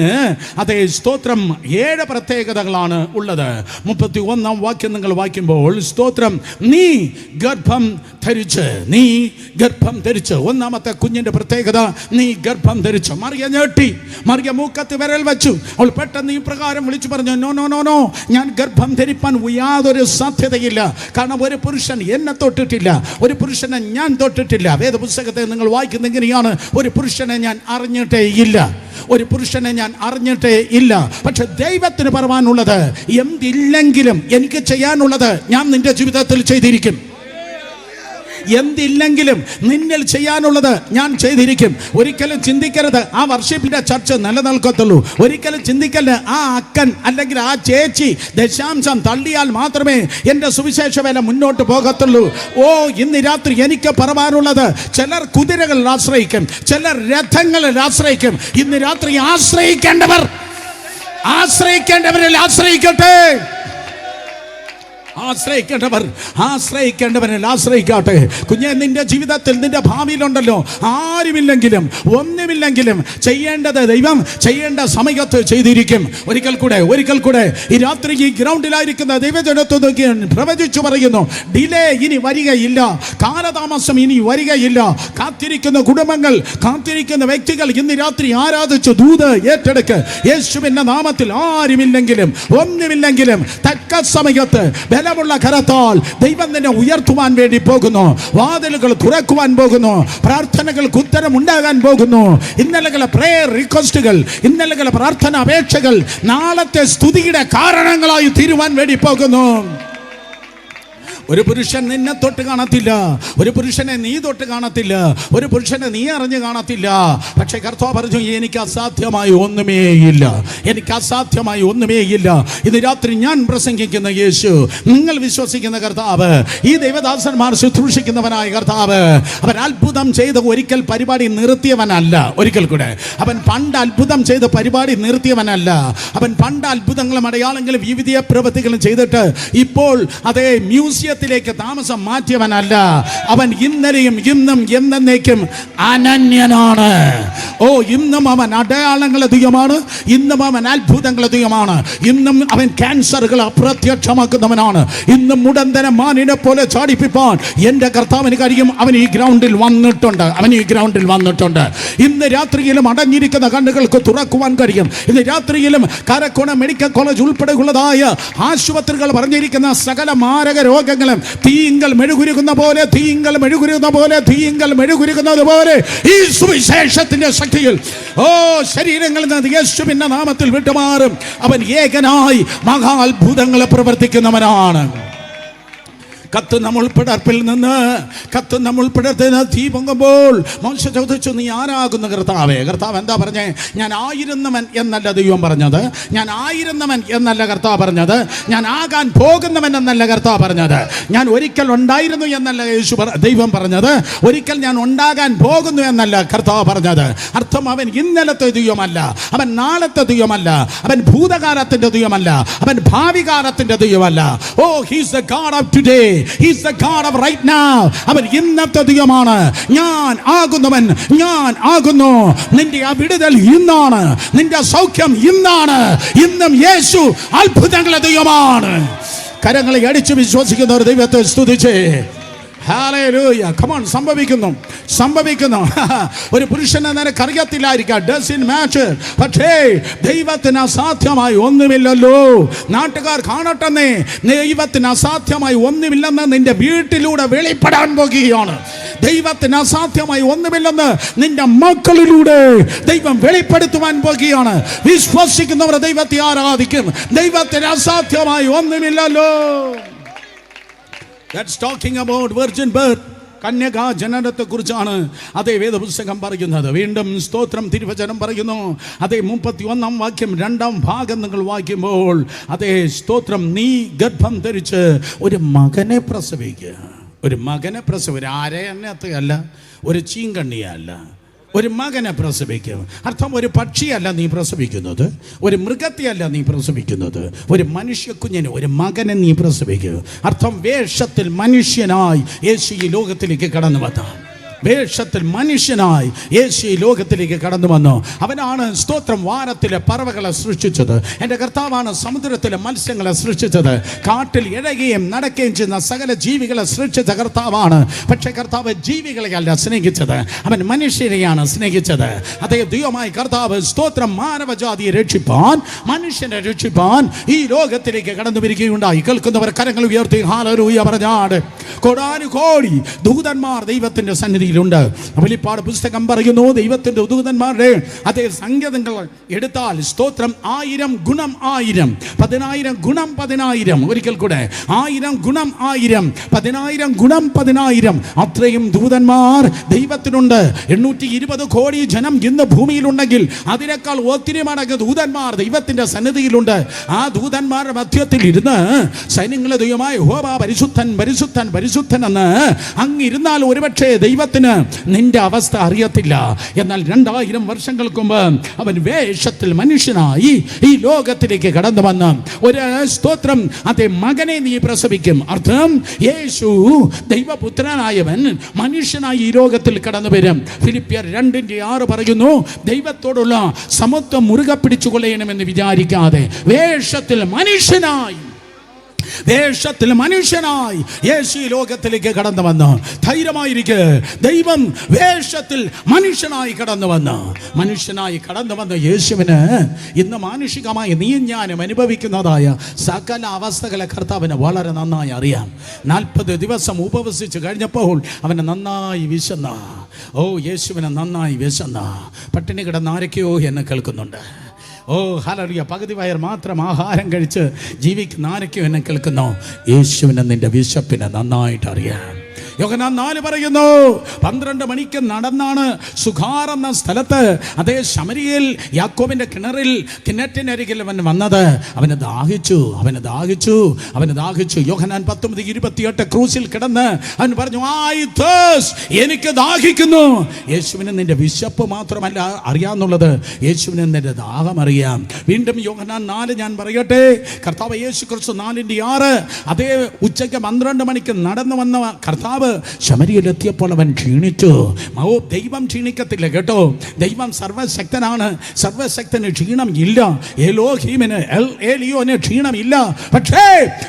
അതേ സ്തോത്രം 7 പ്രത്യേകതകളാണ് ഉള്ളത്. 31-ാം വാക്യം നിങ്ങൾ വായിക്കുമ്പോൾ, സ്തോത്രം, നീ ഗർഭം ധരിച്ച്. ഒന്നാമത്തെ കുഞ്ഞിന്റെ പ്രത്യേകത, നീ ഗർഭം ധരിച്ചു. മറിയ ഞെട്ടി, മറിയ മൂക്കത്ത് വിരൽ വെച്ചു. അവൾ പെട്ടെന്ന് ഈ പ്രകാരം വിളിച്ചു പറഞ്ഞു, നോ നോ നോ നോ, ഞാൻ ഗർഭം ധരിപ്പാൻ യാതൊരു സാധ്യതയില്ല. കാരണം ഒരു പുരുഷൻ എന്നെ തൊട്ടിട്ടില്ല, ഒരു പുരുഷനെ ഞാൻ തൊട്ടിട്ടില്ല. വേദപുസ്തകത്തെ നിങ്ങൾ വായിക്കുന്ന എങ്ങനെയാണ്? ഒരു പുരുഷനെ ഞാൻ അറിഞ്ഞിട്ടേ ഇല്ല. പക്ഷെ ദൈവത്തിന് പറയാനുള്ളത്, എന്തില്ലെങ്കിലും എനിക്ക് ചെയ്യാനുള്ളത് ഞാൻ നിന്റെ ജീവിതത്തിൽ ചെയ്തിരിക്കും. എന്തില്ലെങ്കിലും നിന്നിൽ ചെയ്യാനുള്ളത് ഞാൻ ചെയ്തിരിക്കും. ഒരിക്കലും ചിന്തിക്കരുത് ആ വർഷിപ്പിന്റെ ചർച്ച നിലനിൽക്കത്തുള്ളൂ. ഒരിക്കലും ചിന്തിക്കരുത് ആ അക്കൻ അല്ലെങ്കിൽ ആ ചേച്ചി ദശാംശം തള്ളിയാൽ മാത്രമേ എൻ്റെ സുവിശേഷ വേല മുന്നോട്ട് പോകത്തുള്ളൂ. ഇന്ന് രാത്രി എനിക്ക് പറയാനുള്ളത്, ചിലർ കുതിരകളിൽ ആശ്രയിക്കും, ചിലർ രഥങ്ങളിൽ ആശ്രയിക്കും. ഇന്ന് രാത്രി ആശ്രയിക്കേണ്ടവരിൽ ആശ്രയിക്കട്ടെ. ആശ്രയിക്കേണ്ടവരിൽ ആശ്രയിക്കട്ടെ. കുഞ്ഞെ, നിന്റെ ജീവിതത്തിൽ, നിന്റെ ഭാവിയിലുണ്ടല്ലോ, ആരുമില്ലെങ്കിലും ഒന്നുമില്ലെങ്കിലും ചെയ്യേണ്ടത് ദൈവം ചെയ്യേണ്ട സമയത്ത് ചെയ്തിരിക്കും. ഒരിക്കൽ കൂടെ ഈ രാത്രി ഈ ഗ്രൗണ്ടിലായിരിക്കുന്ന ദൈവജനത്തോട് പ്രവചിച്ചു പറയുന്നു, ഡിലേ ഇനി വരികയില്ല, കാലതാമസം ഇനി വരികയില്ല. കാത്തിരിക്കുന്ന കുടുംബങ്ങൾ, കാത്തിരിക്കുന്ന വ്യക്തികൾ ഇന്ന് രാത്രി ആരാധിച്ചു ദൂത് ഏറ്റെടുക്ക്. യേശുവിന്റെ നാമത്തിൽ ആരുമില്ലെങ്കിലും ഒന്നുമില്ലെങ്കിലും തക്ക സമയത്ത് ബലമുള്ള കരത്താൽ ദൈവം നിന്നെ ഉയർത്തുവാൻ വേണ്ടി പോകുന്നു. വാതിലുകൾ തുറക്കുവാൻ പോകുന്നു. പ്രാർത്ഥനകൾക്ക് ഉത്തരം ഉണ്ടാകാൻ പോകുന്നു. ഇന്നലകളെ പ്രേയർ റിക്വസ്റ്റുകൾ, ഇന്നലകളെ പ്രാർത്ഥന അപേക്ഷകൾ നാളത്തെ സ്തുതിയുടെ കാരണങ്ങളായി തീരുവാൻ വേണ്ടി പോകുന്നു. ഒരു പുരുഷൻ നിന്നെ തൊട്ട് കാണത്തില്ല, ഒരു പുരുഷനെ നീ തൊട്ട് കാണത്തില്ല, ഒരു പുരുഷനെ നീ അറിഞ്ഞു കാണത്തില്ല. പക്ഷെ കർത്താവ് പറഞ്ഞു, എനിക്ക് അസാധ്യമായി ഒന്നുമേയില്ല. ഇന്ന് രാത്രി ഞാൻ പ്രസംഗിക്കുന്ന യേശു, നിങ്ങൾ വിശ്വസിക്കുന്ന കർത്താവ്, ഈ ദൈവദാസന്മാർ ശുശ്രൂഷിക്കുന്നവനായ കർത്താവ്, അവൻ അത്ഭുതം ചെയ്ത് ഒരിക്കൽ പരിപാടി നിർത്തിയവനല്ല. ഒരിക്കൽ കൂടെ, അവൻ പണ്ട് അത്ഭുതം ചെയ്ത് പരിപാടി നിർത്തിയവനല്ല. അവൻ പണ്ട് അത്ഭുതങ്ങളും അടയാളങ്ങളും വിവിധ പ്രവൃത്തികളും ചെയ്തിട്ട് ഇപ്പോൾ അതേ മ്യൂസിയത്തിലേക്ക് താമസം മാറ്റിയവനല്ല. അവൻ ഇന്നലെയും ഇന്നും എന്നേക്കും അനന്യനാണ്. ഇന്നും അവൻ അടയാളങ്ങളെ ദൈവമാണ്, ഇന്നും അവൻ അത്ഭുതങ്ങളെ ദൈവമാണ്, ഇന്നും അവൻ ക്യാൻസറുകൾ അപ്രത്യക്ഷമാക്കുന്നവനാണ്. ഇന്നും മുടന്തനെ മാനിനെ പോലെ ചാടിപ്പിപ്പാൻ എൻ്റെ കർത്താവിന് കഴിയും. അവൻ ഈ ഗ്രൗണ്ടിൽ വന്നിട്ടുണ്ട്. ഇന്ന് രാത്രിയിലും അടഞ്ഞിരിക്കുന്ന കണ്ണുകൾക്ക് തുറക്കുവാൻ കഴിയും. ഇന്ന് രാത്രിയിലും കാരക്കോണം മെഡിക്കൽ കോളേജ് ഉൾപ്പെടെയുള്ളതായ ആശുപത്രികൾ പറഞ്ഞിരിക്കുന്ന സകല മാരക രോഗങ്ങളും തീങ്കൽ മെഴുകുരുകുന്നത് പോലെ ഈ സുവിശേഷത്തിന്റെ ശക്തിയിൽ ശരീരങ്ങളിൽ നിന്ന് യേശുവിന്റെ നാമത്തിൽ വിട്ടുമാറും. അവൻ ഏകനായി മഹാത്ഭുതങ്ങളെ പ്രവർത്തിക്കുന്നവനാണ്. കത്തുന്ന മുൾപ്പിടർപ്പിൽ നിന്ന് തീ പൊങ്ങുമ്പോൾ മോശെ ചോദിച്ചു, നീ ആരാകുന്നു കർത്താവേ? കർത്താവ് എന്താ പറഞ്ഞേ? ഞാൻ ആയിരുന്നവൻ എന്നല്ല ദൈവം പറഞ്ഞത്, ഞാൻ ആയിരുന്നവൻ എന്നല്ല കർത്താവ് പറഞ്ഞത്, ഞാൻ ആകാൻ പോകുന്നവൻ എന്നല്ല കർത്താവ് പറഞ്ഞത്, ഞാൻ ഒരിക്കൽ ഉണ്ടായിരുന്നു എന്നല്ല ദൈവം പറഞ്ഞത്, ഒരിക്കൽ ഞാൻ ഉണ്ടാകാൻ പോകുന്നു എന്നല്ല കർത്താവ് പറഞ്ഞത്. അർത്ഥം, അവൻ ഇന്നലത്തെ ദൈവമല്ല, അവൻ നാളത്തെ ദൈവമല്ല, അവൻ ഭൂതകാലത്തിന്റെ ദൈവമല്ല, അവൻ ഭാവികാലത്തിന്റെ ദൈവമല്ല. He's the God of today. He's the God of right now. അവൻ ഇന്നത്തെ ദൈവമാണ്. ഞാൻ ആകുന്നു. നിന്റെ ആ വിടുതൽ ഇന്നാണ്, നിന്റെ സൗഖ്യം ഇന്നാണ്. ഇന്നും യേശു അത്ഭുതങ്ങളെ ദൈവമാണ്. കരങ്ങളെ അടിച്ചു വിശ്വസിക്കുന്ന ഒരു ദൈവത്തെ സ്തുതിച്ചേ. ഹല്ലേലൂയ. Come on, സംഭവിക്കുന്നു. ഒരു പുരുഷനെ നിനക്ക് അറിയത്തില്ലായിരിക്കാം, doesn't matter. പക്ഷേ ദൈവത്തിന് അസാധ്യമായി ഒന്നുമില്ലല്ലോ. നാട്ടുകാർ കാണട്ടെന്നേ, ദൈവത്തിന് അസാധ്യമായി ഒന്നുമില്ലെന്ന് നിന്റെ വീട്ടിലൂടെ വെളിപ്പെടാൻ പോകുകയാണ്. ദൈവത്തിന് അസാധ്യമായി ഒന്നുമില്ലെന്ന് നിന്റെ മക്കളിലൂടെ ദൈവം വെളിപ്പെടുത്തുവാൻ പോകുകയാണ്. വിശ്വസിക്കുന്നവർ ദൈവത്തെ ആരാധിക്കും. ദൈവത്തിന് അസാധ്യമായി ഒന്നുമില്ലല്ലോ. That's talking about virgin birth. കന്യകാ ജനനത്തെ കുറിച്ചാണ് അതേ വേദപുസ്തകം പറയുന്നത്. വീണ്ടും സ്തോത്രം, തിരുവചനം പറയുന്നു. അതേ 31-ാം വാക്യം 2-ാം ഭാഗം നിങ്ങൾ വായിക്കുമ്പോൾ, അതേ സ്തോത്രം, നീ ഗർഭം ധരിച്ച് ഒരു മകനെ പ്രസവിക്കുക. ഒരു മകനെ ഒരു ആരയന്നത്തെ അല്ല, ഒരു ചീങ്കണ്ണിയല്ല, ഒരു മകനെ പ്രസവിക്കും. അർത്ഥം ഒരു പക്ഷിയല്ല നീ പ്രസവിക്കുന്നത്, ഒരു മൃഗത്തെയല്ല നീ പ്രസവിക്കുന്നത്, ഒരു മനുഷ്യക്കുഞ്ഞിനെ, ഒരു മകനെ നീ പ്രസവിക്കുക. അർത്ഥം വേഷത്തിൽ മനുഷ്യനായി യേശു ഈ ലോകത്തിലേക്ക് കടന്നു വന്നു. വേഷത്തിൽ മനുഷ്യനായി യേശു ഈ ലോകത്തിലേക്ക് കടന്നു വന്നു. അവനാണ് സ്തോത്രം വാനത്തിലെ പറവകളെ സൃഷ്ടിച്ചത്. എൻ്റെ കർത്താവാണ് സമുദ്രത്തിലെ മത്സ്യങ്ങളെ സൃഷ്ടിച്ചത്. കാട്ടിൽ ഇഴകുകയും നടക്കുകയും ചെയ്യുന്ന സകല ജീവികളെ സൃഷ്ടിച്ച കർത്താവാണ്. പക്ഷേ കർത്താവ് ജീവികളെയല്ല സ്നേഹിച്ചത്, അവൻ മനുഷ്യരെയാണ് സ്നേഹിച്ചത്. അതേ ദൈവമായി കർത്താവ് സ്തോത്രം മാനവജാതിയെ രക്ഷിപ്പാൻ, മനുഷ്യനെ രക്ഷിപ്പാൻ ഈ ലോകത്തിലേക്ക് കടന്നു വരികയുണ്ടായി. കേൾക്കുന്നവർ കരങ്ങൾ ഉയർത്തി ഹല്ലേലൂയ പറഞ്ഞാട്. കോടാനുകോടി ദൂതന്മാർ ദൈവത്തിൻ്റെ സന്നിധിയിലുണ്ട്. വെളിപ്പാട് പുസ്തകം പറയുന്നു, ദൈവത്തിൻ്റെ ദൂതന്മാരുടെ അതേ സംഖ്യകൾ എടുത്താൽ സ്തോത്രം 1000 ഗുണം 1000, 10,000 ഗുണം 10,000, ഒരിക്കൽ കൂടെ 1000 ഗുണം 1000, 10,000 ഗുണം 10,000, അത്രയും ദൂതന്മാർ ദൈവത്തിനുണ്ട്. 820 കോടി ജനം ഇന്ന് ഭൂമിയിലുണ്ടെങ്കിൽ അതിനേക്കാൾ ഒത്തിരി മടങ്ങ് ദൂതന്മാർ ദൈവത്തിൻ്റെ സന്നിധിയിലുണ്ട്. ആ ദൂതന്മാരുടെ മധ്യത്തിൽ ഇരുന്ന് സൈന്യങ്ങളെ ദൈവമായ യഹോവ പരിശുദ്ധൻ പരിശുദ്ധൻ പരിശുദ്ധൻ എന്ന് അങ്ങിരുന്നാൽ ഒരുപക്ഷെ ദൈവത്തിന് നിന്റെ അവസ്ഥ അറിയത്തില്ല. എന്നാൽ 2000 വർഷങ്ങൾക്ക് മുമ്പ് അവൻ വേഷത്തിൽ മനുഷ്യനായി ഈ ലോകത്തിലേക്ക് കടന്നു വന്ന് ഒരു സ്തോത്രം അതേ മകനെ നീ പ്രസവിക്കും. അർത്ഥം യേശു ദൈവപുത്രനായവൻ മനുഷ്യനായി ഈ ലോകത്തിൽ കടന്നു വരും. ഫിലിപ്പിയർ 2:6 പറയുന്നു, ദൈവത്തോടുള്ള സമത്വം മുറുകെ പിടിച്ചുകൊള്ളണമെന്ന് വിചാരിക്കാതെ വേഷത്തിൽ മനുഷ്യനായി യേശു ലോകത്തിലേക്ക് കടന്നു വന്നു. ധൈര്യമായിരിക്കെ, ദൈവം വേഷത്തിൽ മനുഷ്യനായി കടന്നു വന്ന യേശുവിന് ഇന്ന് മാനുഷികമായി നീയും ഞാനും അനുഭവിക്കുന്നതായ സകല അവസ്ഥകളെ കർത്താവിന് വളരെ നന്നായി അറിയാം. 40 ദിവസം ഉപവസിച്ച് കഴിഞ്ഞപ്പോൾ അവന് നന്നായി വിശന്ന, യേശുവിന് നന്നായി വിശന്ന, പട്ടിണി കിടന്ന് ആരൊക്കെയോ എന്നെ കേൾക്കുന്നുണ്ട്. ഹല്ലേലൂയ. പകുതി വയർ മാത്രം ആഹാരം കഴിച്ച് ജീവിക്കുന്ന ആരൊക്കെയോ എന്നെ കേൾക്കുന്നു. യേശുവിനെ നിന്റെ വിശപ്പിനെ നന്നായിട്ട് അറിയാം. യോഹന്നാൻ 4 പറയുന്നു, 12 മണിക്ക് നടന്നാണ് സുഖാർ എന്ന സ്ഥലത്ത് അതേ ശമരിയിൽ യാക്കോബിന്റെ കിണറിൽ കിണറ്റിനരികിൽ അവൻ വന്നത്. അവന് ദാഹിച്ചു. യോഹന്നാൻ 19:28 ക്രൂസിൽ കിടന്ന് അവൻ പറഞ്ഞു, എനിക്ക് ദാഹിക്കുന്നു. യേശുവിന് നിന്റെ വിശപ്പ് മാത്രമല്ല അറിയാന്നുള്ളത്, യേശുവിന് നിന്റെ ദാഹം അറിയാം. വീണ്ടും യോഹന്നാൻ 4 ഞാൻ പറയട്ടെ, കർത്താവ് യേശു ക്രിസ്തു 4:6 അതേ ഉച്ചയ്ക്ക് 12 മണിക്ക് നടന്നു വന്ന കർത്താവ് ശമരിയിലെത്തിയപ്പോൾ അവൻ ക്ഷീണിച്ചു. ദൈവം ക്ഷീണിക്കത്തില്ല കേട്ടോ. ദൈവം സർവശക്തനാണ്, സർവശക്തന് ക്ഷീണം ഇല്ല. ഏലിയോന് ക്ഷീണമില്ല. പക്ഷേ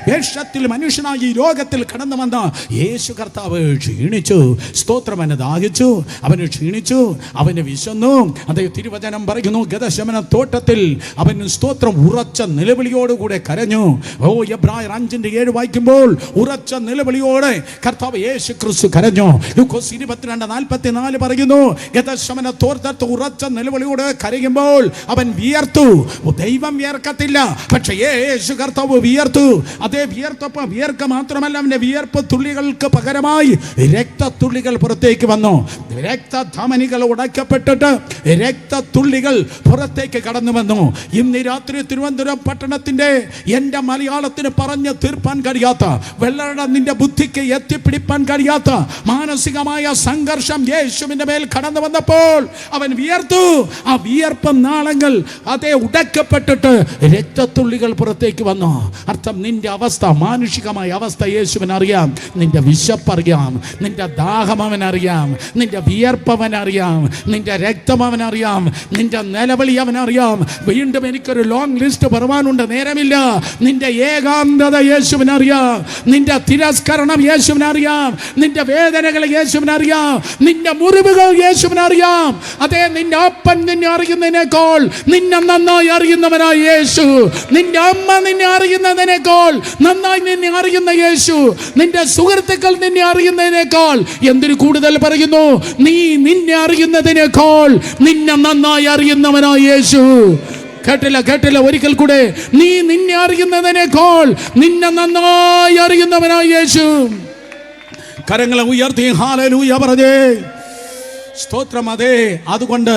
വേഷത്തിൽ മനുഷ്യനായി ലോകത്തിൽ കടന്നു വന്ന യേശു കർത്താവ് ക്ഷീണിച്ചു. സ്തോത്രം. അവന് ദാഹിച്ചു, അവന് ക്ഷീണിച്ചു, അവന് വിശന്നു. അതേ തിരുവചനം പറയുന്നു, ഗദശമന തോട്ടത്തിൽ അവൻ സ്തോത്രം ഉറച്ച നിലവിളിയോടുകൂടെ കരഞ്ഞു. എബ്രായർ 5:7 വായിക്കുമ്പോൾ ഉറച്ച നിലവിളിയോടെ കർത്താവ് യേശു ക്രിസ്തു കരഞ്ഞു. ലൂക്കോസ് 22:44 പറയുന്നു, ഗദശമന തോട്ടത്തിൽ ഉറച്ച നിലവിളിയോടെ കരയുമ്പോൾ അവൻ വിയർത്തു. ദൈവം വിയർക്കത്തില്ല, പക്ഷേ യേശു കർത്താവ് വിയർത്തു. അതേ വിയർക്ക മാത്രമല്ല, അവന്റെ വിയർപ്പ് തുള്ളികൾക്ക് പകരമായി രക്തത്തുള്ളികൾ പുറത്തേക്ക് വന്നു. രക്തധമനികൾ ഉടയ്ക്കപ്പെട്ടിട്ട് രക്തത്തുള്ളികൾ പുറത്തേക്ക് കടന്നു വന്നു. ഇന്ന് രാത്രി തിരുവനന്തപുരം പട്ടണത്തിന്റെ എൻ്റെ മലയാളത്തിന് പറഞ്ഞ് തീർപ്പാൻ കഴിയാത്ത, വെള്ളയുടെ നിന്റെ ബുദ്ധിക്ക് എത്തിപ്പിടിപ്പാൻ കഴിയാത്ത മാനസികമായ സംഘർഷം യേശുവിന്റെ മേൽ കടന്നു വന്നപ്പോൾ അവൻ വിയർത്തു. ആ വിയർപ്പ് നാളങ്ങൾ അതേ ഉടക്കപ്പെട്ടിട്ട് രക്തത്തുള്ളികൾ പുറത്തേക്ക് വന്നു. അർത്ഥം നിന്റെ അവസ്ഥ, മാനുഷികമായ അവസ്ഥ യേശുവിന് അറിയാം. നിന്റെ വിശപ്പ് അറിയാം, നിന്റെ ദാഹം അവനറിയാം, നിന്റെ വിയർപ്പ് അവനറിയാം, നിന്റെ രക്തം അവനറിയാം, നിന്റെ നിലവിളി അവനറിയാം. വീണ്ടും എനിക്കൊരു ലോങ് ലിസ്റ്റ് പറയാനുണ്ട്, നേരമില്ല. നിന്റെ ഏകാന്തത യേശുവിനറിയാം, നിന്റെ തിരസ്കരണം യേശുവിനറിയാം, നിന്റെ വേദനകൾ യേശുവിനറിയാം, നിന്റെ മുറിവുകൾ യേശുവിനറിയാം. അതേ നിന്റെ അപ്പൻ നിന്നെ അറിയുന്നതിനേക്കാൾ നിന്നെ നന്നായി അറിയുന്നവനായ യേശു, നിന്റെ അമ്മ നിന്നെ അറിയുന്നതിനേക്കാൾ നന്നായി നിന്നെ അറിയുന്ന യേശു, നിന്റെ സുഹൃത്തുക്കൾ നിന്നെ അറിയുന്നതിനേക്കാൾ എന്തിനു കൂടുതൽ പറയുന്നു, നീ നിന്നെ അറിയുന്നതിനേക്കാൾ നിന്നെ നന്നായി അറിയുന്നവനായ യേശു. കേട്ടില്ല, ഒരിക്കൽ കൂടെ, നീ നിന്നെ അറിയുന്നതിനേക്കാൾ നിന്നെ നന്നായി അറിയുന്നവനായ യേശു. കരങ്ങളെ ഉയർത്തി ഹല്ലേലൂയ പറഞ്ഞേ. സ്തോത്രം. അതെ, അതുകൊണ്ട്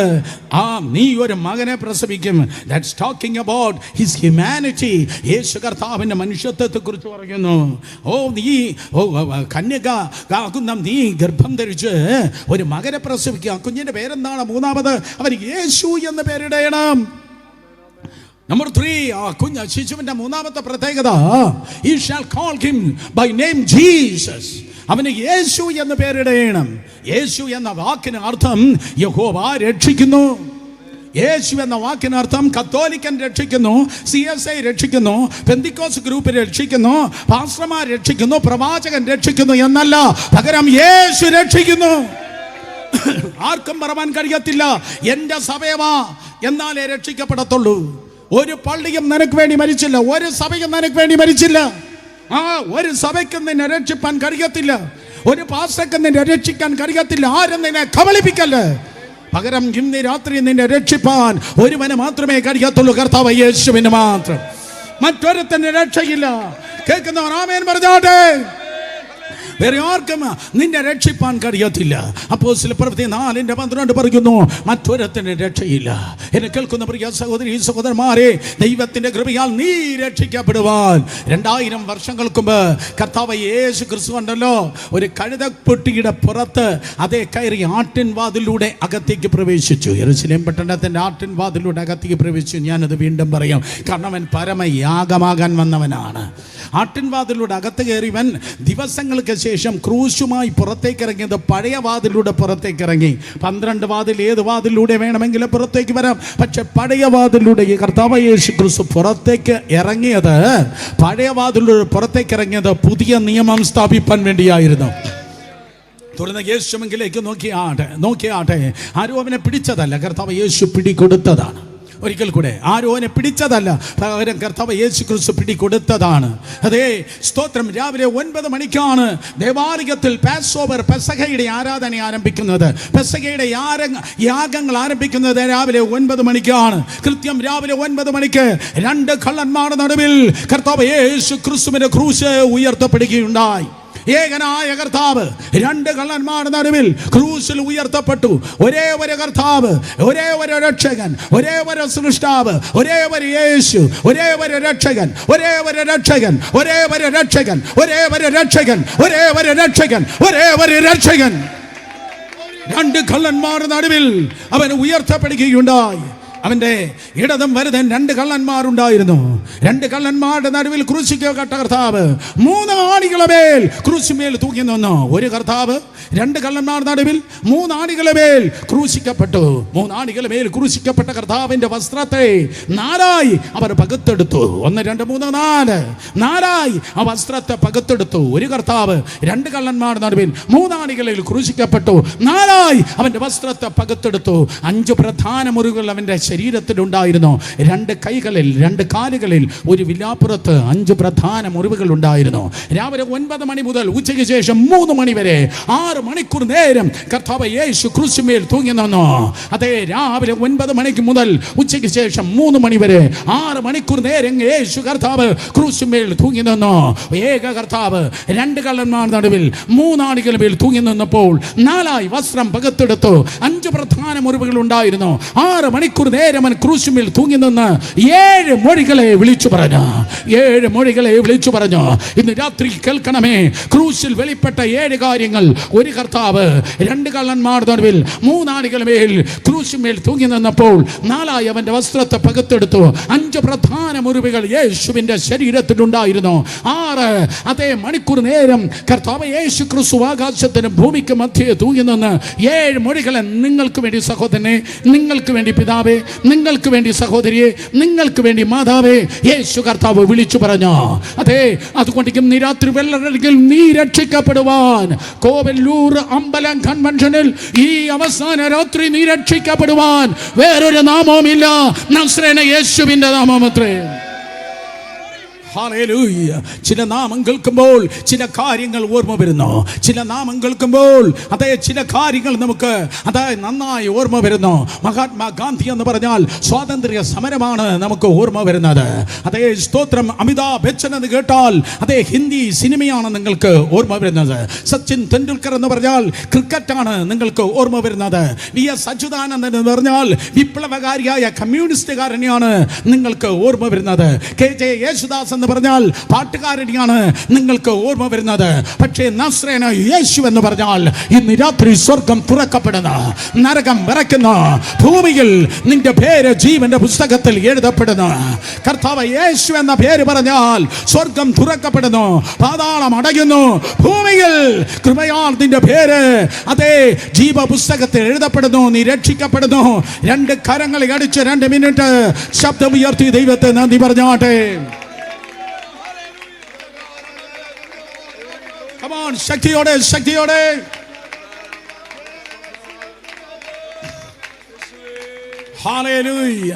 നീ ഒരു മകനെ പ്രസവിക്കും. That's talking about his humanity. Yesu കർത്താവിന്റെ മനുഷ്യത്വത്തെ കുറിച്ച് പറയുന്നു. കന്യക നീ ഗർഭം ധരിച്ച് ഒരു മകനെ പ്രസവിക്കുക. കുഞ്ഞിന്റെ പേരെന്താണ്? മൂന്നാമത് അവന് യേശു എന്ന് പേരിടണം. നമ്പർ 3, ശിശുവിന്റെ മൂന്നാമത്തെ പ്രത്യേകത, he shall call him by name Jesus. അവന് യേശു എന്ന് പേരിടണം. യേശു എന്ന വാക്കിന് അർത്ഥം യഹോവ രക്ഷിക്കുന്നു. യേശു എന്ന വാക്കിന് അർത്ഥം കത്തോലിക്കൻ രക്ഷിക്കുന്നു, CSI രക്ഷിക്കുന്നു, പെന്തിക്കോസ് ഗ്രൂപ്പ് രക്ഷിക്കുന്നു, പാസ്റ്റർമാർ രക്ഷിക്കുന്നു, പ്രവാചകൻ രക്ഷിക്കുന്നു എന്നല്ല, പകരം യേശു രക്ഷിക്കുന്നു. ആർക്കും പറയാൻ കഴിയത്തില്ല എന്റെ സഭയവാ എന്നാലേ രക്ഷിക്കപ്പെടത്തുള്ളൂ. ഒരു പള്ളിയും നിനക്ക് വേണ്ടി മരിച്ചില്ല, ഒരു സഭയും നിനക്ക് വേണ്ടി മരിച്ചില്ല. ഒരു സഭയ്ക്കും നിന്നെ രക്ഷിപ്പാൻ കഴിയത്തില്ല, ഒരു പാസ്റ്റർക്കും നിന്നെ രക്ഷിക്കാൻ കഴിയത്തില്ല. ആരും നിന്നെ കബളിപ്പിക്കല്ലേ. പകരം ഇന്ന് രാത്രി നിന്നെ രക്ഷിപ്പാൻ ഒരുവന് മാത്രമേ കഴിയത്തുള്ളൂ, കർത്താവ് യേശുവിന് മാത്രം. മറ്റൊരുത്തന്നെ രക്ഷയില്ല. കേൾക്കുന്നവർ ആമേൻ പറഞ്ഞാട്ടെ. വേറെ ആർക്കും നിന്നെ രക്ഷിപ്പാൻ കഴിയത്തില്ല. അപ്പോസ്തല പ്രവൃത്തി 4:12 പറയുന്നു, മറ്റൊരുത്തന് രക്ഷയില്ല. എന്നെ കേൾക്കുന്ന പ്രിയ സഹോദരി സഹോദരന്മാരെ, ദൈവത്തിന്റെ കൃപയാൽ നീ രക്ഷിക്കപ്പെടുവാൻ 2000 വർഷങ്ങൾക്ക് മുമ്പ് കർത്താവ് യേശു ക്രിസ്തു ഉണ്ടല്ലോ, ഒരു കഴുതപ്പെട്ടിയുടെ പുറത്ത് അതേ കയറി ആട്ടിൻ വാതിലൂടെ അകത്തേക്ക് പ്രവേശിച്ചു. യെരൂശലേം പട്ടണത്തിന്റെ ആട്ടിൻ വാതിലൂടെ അകത്തേക്ക് പ്രവേശിച്ചു. ഞാനത് വീണ്ടും പറയാം, കാരണം അവൻ പരമയാഗമാകാൻ വന്നവനാണ്. ആട്ടിൻ വാതിലൂടെ അകത്ത് കയറിവൻ ദിവസങ്ങൾക്ക് ശേഷം ക്രൂശുമായി പുറത്തേക്ക് ഇറങ്ങിയത് പഴയ വാതിലൂടെ പുറത്തേക്ക് ഇറങ്ങി. 12 വാതിൽ, ഏത് വാതിലൂടെ വേണമെങ്കിലും പുറത്തേക്ക് വരാം. പക്ഷെ പഴയ വാതിലൂടെ ഈ കർത്താവ് യേശു ക്രിസ്തു പുറത്തേക്ക് ഇറങ്ങിയത്, പഴയ വാതിലൂടെ പുറത്തേക്ക് ഇറങ്ങിയത് പുതിയ നിയമം സ്ഥാപിപ്പാൻ വേണ്ടിയായിരുന്നു. തുടർന്ന് യേശുവിലേക്ക് നോക്കിയാട്ടെ. ആരും അവനെ പിടിച്ചതല്ല, കർത്താവ് യേശു പിടികൊടുത്തതാണ്. ഒരിക്കൽ കൂടെ, ആരും അവനെ പിടിച്ചതല്ല, പകരം കർത്താവ് യേശു ക്രിസ്തു പിടികൊടുത്തതാണ്. അതേ സ്തോത്രം. രാവിലെ 9 മണിക്കാണ് ദേവാലയത്തിൽ പാസ്ഓവർ പെസഹയുടെ ആരാധന ആരംഭിക്കുന്നത്. പെസഹയുടെ യാഗങ്ങൾ ആരംഭിക്കുന്നത് രാവിലെ 9 മണിക്കാണ്. കൃത്യം രാവിലെ 9 മണിക്ക് 2 കള്ളന്മാരുടെ നടുവിൽ കർത്താവ് യേശു ക്രിസ്തുവിന്റെ ക്രൂശ് ഉയർത്തപ്പെടുകയുണ്ടായി. ഏകനായ കർത്താവ് 2 കള്ളന്മാരുടെ നടുവിൽ ക്രൂശിൽ ഉയർത്തപ്പെട്ടു. ഒരേ ഒരു കർത്താവ്, ഒരേ ഒരു രക്ഷകൻ, ഒരേ ഒരു സൃഷ്ടാവ്, ഒരേ ഒരു യേശു, ഒരേ ഒരു രക്ഷകൻ, ഒരേ ഒരു രക്ഷകൻ, ഒരേ ഒരു രക്ഷകൻ, ഒരേ ഒരു രക്ഷകൻ, ഒരേ ഒരു രക്ഷകൻ, ഒരേ ഒരു രക്ഷകൻ. 2 കള്ളന്മാരുടെ നടുവിൽ അവൻ ഉയർത്തപ്പെടുകയുണ്ടായി. അവന്റെ ഇടതും വലതും 2 കള്ളന്മാരുണ്ടായിരുന്നു. 2 കള്ളന്മാരുടെ നടുവിൽ ക്രൂശിക്കപ്പെട്ട കർത്താവ് 3 ആണികളുടെ മേൽ ക്രൂശിന്മേൽ തൂങ്ങി നിന്നു. ഒരു കർത്താവ് 2 കള്ളന്മാരുടെ നടുവിൽ 3 ആണികളുടെ മേൽ ക്രൂശിക്കപ്പെട്ടു. 3 ആണികളുടെ മേൽ ക്രൂശിക്കപ്പെട്ട കർത്താവിന്റെ വസ്ത്രത്തെ 4ആയി അവർ പകുത്തെടുത്തു. 1 2 3 4 ആ വസ്ത്രത്തെ പകുത്തെടുത്തു. ഒരു കർത്താവ് 2 കള്ളന്മാരുടെ നടുവിൽ 3 ആണികളിൽ ക്രൂശിക്കപ്പെട്ടു. 4ആയി അവന്റെ വസ്ത്രത്തെ പകുത്തെടുത്തു. 5 പ്രധാന മുറിവുകൾ അവന്റെ ശരീരത്തിലുണ്ടായിരുന്നു. 2 കൈകളിൽ, 2 കാലുകളിൽ, ഒരു വിലാപ്പുറത്ത് 5 പ്രധാന മുറിവുകൾ ഉണ്ടായിരുന്നു. രാവിലെ 9 മണി മുതൽ ഉച്ചയ്ക്ക് ശേഷം 3 മണി വരെ 6 മണിക്കൂർ നേരം കർത്താവ് യേശു ക്രൂശിന്മേൽ തൂങ്ങി നിന്നു. അതെ, രാവിലെ 9 മണിക്ക് മുതൽ ഉച്ചയ്ക്ക് ശേഷം 3 മണി വരെ 6 മണിക്കൂർ നേരം യേശു കർത്താവ് ക്രൂശിന്മേൽ തൂങ്ങി നിന്നു. ഏക കർത്താവ് 2 കള്ളന്മാരുടെ നടുവിൽ 3 ആണികളുടെ മേൽ തൂങ്ങി നിന്നപ്പോൾ 4ആയി വസ്ത്രം പകുത്തെടുത്തു. 5 പ്രധാന മുറിവുകൾ ഉണ്ടായിരുന്നു. 6 മണിക്കൂർ നേരം ക്രൂശിന്മേൽ തൂങ്ങി നിന്ന് 7 മൊഴികളെ വിളിച്ചു പറഞ്ഞു. 7 മൊഴികളെ വിളിച്ചു പറഞ്ഞു. ഇന്ന് രാത്രി കേൾക്കണമേ, ക്രൂശിൽ വെളിപ്പെട്ട 7 കാര്യങ്ങൾ. ഒരു കർത്താവ് 2 കള്ളന്മാരുടെ നടുവിൽ 3 ആണികളുടെ മേൽ ക്രൂശിന്മേൽ തൂങ്ങി നിന്നപ്പോൾ 4ആയി അവന്റെ വസ്ത്രത്തെ പകുത്തെടുത്തു. 5 പ്രധാന മുറിവുകൾ യേശുവിന്റെ ശരീരത്തിലുണ്ടായിരുന്നു. 6 അതേ മണിക്കൂർ നേരം കർത്താവ് യേശു ക്രിസ്തു ആകാശത്തിനും ഭൂമിക്ക് മധ്യേ തൂങ്ങി നിന്ന് 7 മൊഴികളെ നിങ്ങൾക്ക് വേണ്ടി സഹോദരനെ, നിങ്ങൾക്ക് വേണ്ടി പിതാവേ, നിങ്ങൾക്ക് വേണ്ടി സഹോദരിയെ, നിങ്ങൾക്ക് വേണ്ടി മാതാവേ, യേശു കർത്താവ് വിളിച്ചു പറഞ്ഞു. അതെ, അതുകൊണ്ട് ഇന്ന് രാത്രി വെള്ളത്തിൽ നീ രക്ഷിക്കപ്പെടുവാൻ, കോവല്ലൂർ അമ്പലം കൺവെൻഷനിൽ ഈ അവസാന രാത്രി നീ രക്ഷിക്കപ്പെടുവാൻ വേറൊരു നാമവുമില്ല, നസ്രേന യേശുവിന്റെ നാമമത്രേ. ഹല്ലേലൂയ. ചില നാമം കേൾക്കുമ്പോൾ ചില കാര്യങ്ങൾ ഓർമ്മ വരുന്നു. ചില നാമം കേൾക്കുമ്പോൾ അതേ ചില കാര്യങ്ങൾ നമുക്ക് നന്നായി ഓർമ്മ വരുന്നു. മഹാത്മാഗാന്ധി എന്ന് പറഞ്ഞാൽ സ്വാതന്ത്ര്യ സമരമാണ് നമുക്ക് ഓർമ്മ വരുന്നത്. അതേ സ്തോത്രം. അമിതാഭ് ബച്ചൻ എന്ന് കേട്ടാൽ അതേ ഹിന്ദി സിനിമയാണ് നിങ്ങൾക്ക് ഓർമ്മ വരുന്നത്. സച്ചിൻ തെണ്ടുൽക്കർ എന്ന് പറഞ്ഞാൽ ക്രിക്കറ്റാണ് നിങ്ങൾക്ക് ഓർമ്മ വരുന്നത്. VS അച്യുതാനന്ദൻ എന്ന് പറഞ്ഞാൽ വിപ്ലവകാരിയായ കമ്മ്യൂണിസ്റ്റുകാരനെയാണ് നിങ്ങൾക്ക് ഓർമ്മ വരുന്നത്. KJ യേശുദാസ് എന്ന് പറഞ്ഞാൽ പാട്ടുകാരനെയാണ് നിങ്ങൾക്ക് ഓർമ്മ വരുന്നത്. പക്ഷേ നസ്രേന യേശു എന്ന് പറഞ്ഞാൽ ഇന്ന് രാത്രി സ്വർഗം തുറക്കപ്പെടുന്ന, നരകം വിറയ്ക്കുന്ന, ഭൂമിയിൽ നിന്റെ പേര് ജീവന്റെ പുസ്തകത്തിൽ എഴുതപ്പെടുന്നു. കർത്താവ് യേശു എന്ന പേര് പറഞ്ഞാൽ സ്വർഗം തുറക്കപ്പെടുന്നു, പാതാളം അടയുന്നു. ഭൂമിയിൽ കൃപയാൽ നിന്റെ പേര് അതേ ജീവപുസ്തകത്തിൽ എഴുതപ്പെടുന്നു. നീ രക്ഷിക്കപ്പെടുന്നു. രണ്ട് കരങ്ങളെ അടിച്ച് 2 മിനിറ്റ് ശബ്ദമുയർത്തി ദൈവത്തെ നന്ദി പറഞ്ഞാട്ടെ. Come on, ശക്തിയോടെ ശക്തിയോടെ. ഹല്ലേലൂയ.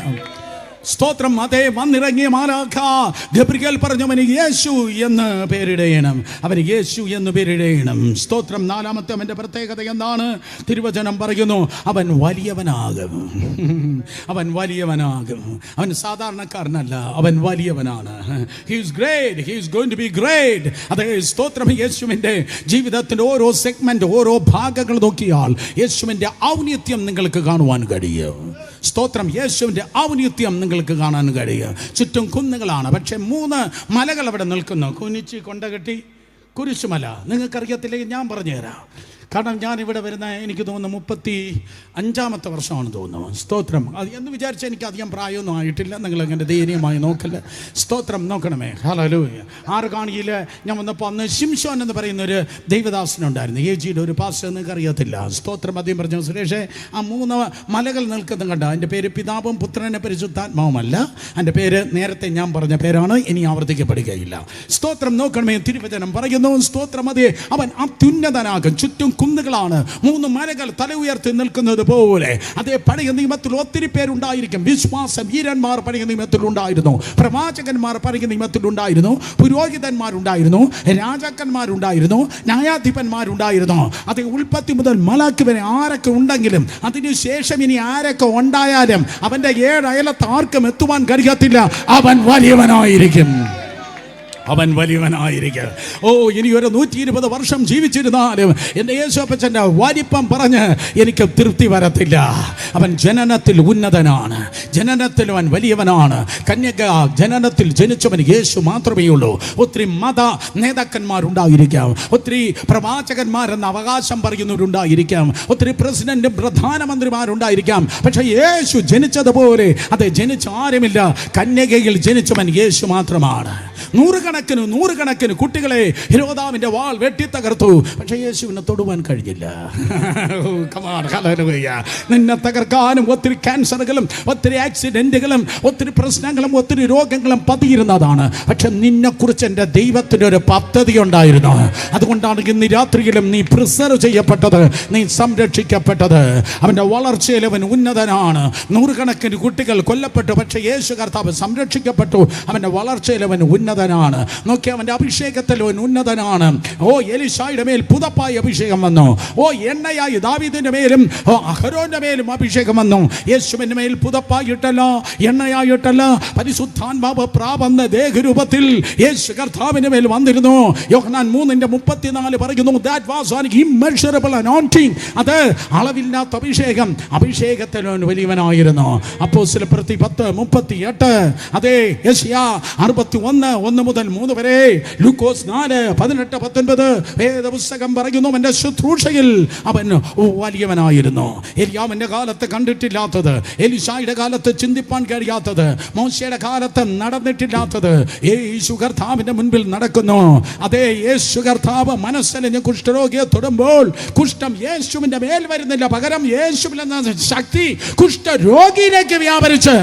സ്തോത്രം. അതേ വന്നിറങ്ങിയ മാലാഖ ഗബ്രിയേൽ പറഞ്ഞു അവന് യേശു എന്ന് പേരിടയണം, അവന് യേശു എന്ന് പേരിടയണം. സ്തോത്രം. 4-ാമത്തെ അവൻ്റെ പ്രത്യേകത എന്താണ്? തിരുവചനം പറയുന്നു അവൻ വലിയവനാകും. അവൻ വലിയവനാകും. അവൻ സാധാരണക്കാരനല്ല, അവൻ വലിയവനാണ്. He is great. He is going to be great. അതേ സ്തോത്രം. യേശുവിൻ്റെ ജീവിതത്തിൻ്റെ ഓരോ സെഗ്മെന്റ്, ഓരോ ഭാഗങ്ങൾ നോക്കിയാൽ യേശുവിൻ്റെ ഔന്നത്യം നിങ്ങൾക്ക് കാണുവാൻ കഴിയും. സ്തോത്രം. യേശുവിൻ്റെ ഔന്നത്യം നിങ്ങൾക്ക് കാണാൻ കഴിയും. ചുറ്റും കുന്നുകളാണ്, പക്ഷെ 3 മലകൾ അവിടെ നിൽക്കുന്നു. കുനിച്ച് കൊണ്ടകെട്ടി കുരിശുമല. നിങ്ങൾക്കറിയത്തില്ലെങ്കിൽ ഞാൻ പറഞ്ഞുതരാം. കാരണം ഞാൻ ഇവിടെ വരുന്ന എനിക്ക് തോന്നുന്നു 35-ാമത്തെ വർഷമാണ് തോന്നുന്നു. സ്തോത്രം. അത് എന്ന് വിചാരിച്ചാൽ എനിക്ക് അധികം പ്രായമൊന്നും ആയിട്ടില്ല. നിങ്ങൾ അങ്ങനെ ധൈര്യമായി നോക്കല്ല. സ്തോത്രം. നോക്കണമേ. ഹല്ലേലൂയ. കാണുകയിൽ ഞാൻ വന്നപ്പോൾ അന്ന് ശിംശോൻ എന്ന് പറയുന്നൊരു ദൈവദാസനുണ്ടായിരുന്നു. AGയുടെ ഒരു പാസ്റ്റർ. നിങ്ങൾക്ക് അറിയത്തില്ല. സ്തോത്രം. അദ്ദേഹം പറഞ്ഞു സുരേഷേ ആ 3 മലകൾ നിൽക്കുന്നത് കണ്ട. എൻ്റെ പേര് പിതാവും പുത്രനെ പരിശുദ്ധാത്മാവുമല്ല. എൻ്റെ പേര് നേരത്തെ ഞാൻ പറഞ്ഞ പേരാണ്. ഇനി ആവർത്തിക്കപ്പെടുകയില്ല. സ്തോത്രം. നോക്കണമേ. തിരുവചനം പറയുന്നു സ്തോത്രം. അതേ അവൻ അത്യുന്നതനാകും. ചുറ്റും കുന്നുകളാണ്, 3 മലകൾ തല ഉയർത്തി നിൽക്കുന്നത് പോലെ. അതേ പഴയ നിയമത്തിൽ ഒത്തിരി പേരുണ്ടായിരിക്കും. വിശ്വാസ വീരന്മാർ പഴയ നിയമത്തിലുണ്ടായിരുന്നു, പ്രവാചകന്മാർ പഴയ നിയമത്തിലുണ്ടായിരുന്നു, പുരോഹിതന്മാരുണ്ടായിരുന്നു, രാജാക്കന്മാരുണ്ടായിരുന്നു, ന്യായാധിപന്മാരുണ്ടായിരുന്നു. അതേ ഉൽപ്പത്തി മുതൽ മലാക്കി വരെ ആരൊക്കെ ഉണ്ടെങ്കിലും അതിനുശേഷം ഇനി ആരൊക്കെ ഉണ്ടായാലും അവൻ്റെ 7 അയലത്ത് ആർക്കും എത്തുവാൻ കഴിയത്തില്ല. അവൻ വലിയവനായിരിക്കും. അവൻ വലിയവനായിരിക്കും. ഇനി ഒരു 120 വർഷം ജീവിച്ചിരുന്നാലും എൻ്റെ യേശുപ്പച്ചൻ്റെ വലിപ്പം പറഞ്ഞ് എനിക്ക് തൃപ്തി വരത്തില്ല. അവൻ ജനനത്തിൽ ഉന്നതനാണ്, ജനനത്തിൽ അവൻ വലിയവനാണ്. കന്യക ജനനത്തിൽ ജനിച്ചവൻ യേശു മാത്രമേ ഉള്ളൂ. ഒത്തിരി മത നേതാക്കന്മാരുണ്ടായിരിക്കാം, ഒത്തിരി പ്രവാചകന്മാരെന്ന അവകാശം പറയുന്നവരുണ്ടായിരിക്കാം, ഒത്തിരി പ്രസിഡന്റും പ്രധാനമന്ത്രിമാരുണ്ടായിരിക്കാം. പക്ഷേ യേശു ജനിച്ചതുപോലെ അത് ജനിച്ച ആരുമില്ല. കന്യകയിൽ ജനിച്ചവൻ യേശു മാത്രമാണ്. നൂറുകണക്കിന് കുട്ടികളെ ഹെരോദാവിന്റെ വാൾ വെട്ടിത്തകർത്തു. പക്ഷേ യേശുവിനെ തൊടുവാൻ കഴിഞ്ഞില്ല. നിന്നെ തകർക്കാനും ഒത്തിരി ക്യാൻസറുകളും ഒത്തിരി ആക്സിഡന്റുകളും ഒത്തിരി പ്രശ്നങ്ങളും ഒത്തിരി രോഗങ്ങളും പതിയിരുന്നതാണ്. പക്ഷെ നിന്നെക്കുറിച്ച് എൻ്റെ ദൈവത്തിൻ്റെ ഒരു പദ്ധതി ഉണ്ടായിരുന്നു. അതുകൊണ്ടാണ് ഇന്ന് രാത്രിയിലും നീ പ്രിസർവ് ചെയ്യപ്പെട്ടത്, നീ സംരക്ഷിക്കപ്പെട്ടത്. അവൻ്റെ വളർച്ചയിൽ അവൻ ഉന്നതനാണ്. 100കണക്കിന് കുട്ടികൾ കൊല്ലപ്പെട്ടു, പക്ഷെ യേശു കർത്താവ് സംരക്ഷിക്കപ്പെട്ടു. അവൻ്റെ വളർച്ചയിൽ അവൻ ഉന്നതനാണ്. നോക്കി, അവൻ്റെ അഭിഷേകത്തിൽ അവൻ ഉന്നതനാണ്. എലീശായുടെ മേൽ പുതപ്പായി അഭിഷേകം വന്നു. എണ്ണയായി ദാവീദിന്റെ മേലും അഹരോന്റെ മേലും അഭിഷേകം വന്നു. യേശുവിന്റെ മേൽ പുതപ്പായിട്ടല്ല, എണ്ണയായിട്ടല്ല, പരിശുദ്ധാത്മാവ് പ്രാപന്ന ദേഹരൂപത്തിൽ യേശു കർത്താവിന്റെ മേൽ വന്നിരുന്നു. യോഹന്നാൻ 3:34 പറയുന്നു, that was an immeasurable anointing. അത് അളവില്ലാത്ത അഭിഷേകം. അഭിഷേകത്തിൽ അവൻ വലിയവനായിരുന്നു. അപ്പോസ്തല പ്രവൃത്തി 10:38. അതേ യെശയ്യാ 61:1 മുതൽ 3 വരെ, ലൂക്കോസ് 4:18-19 വേദപുസ്തകം പറയുന്നു അവന്റെ ശുശ്രൂഷയിൽ അവൻ വലിയവനായിരുന്നു. എലിയാവിന്റെ കാലത്ത് കണ്ടിട്ടില്ലാത്തത്, എലീശായുടെ കാലത്ത് ചിന്തിപ്പാൻ കഴിയാത്തത്, മോശയുടെ കാലത്ത് നടന്നിട്ടില്ലാത്തത് യേശു കർത്താവിന്റെ മുൻപിൽ നടക്കുന്നു. അതേ യേശു കർത്താവ് മനസ്സലിഞ്ഞ് കുഷ്ഠരോഗിയെ തൊടുമ്പോൾ കുഷ്ഠം യേശുവിന്റെ മേൽ വരുന്നില്ല, പകരം യേശുവിൽ എന്ന ശക്തി കുഷ്ഠരോഗിയിലേക്ക് വ്യാപരിച്ച്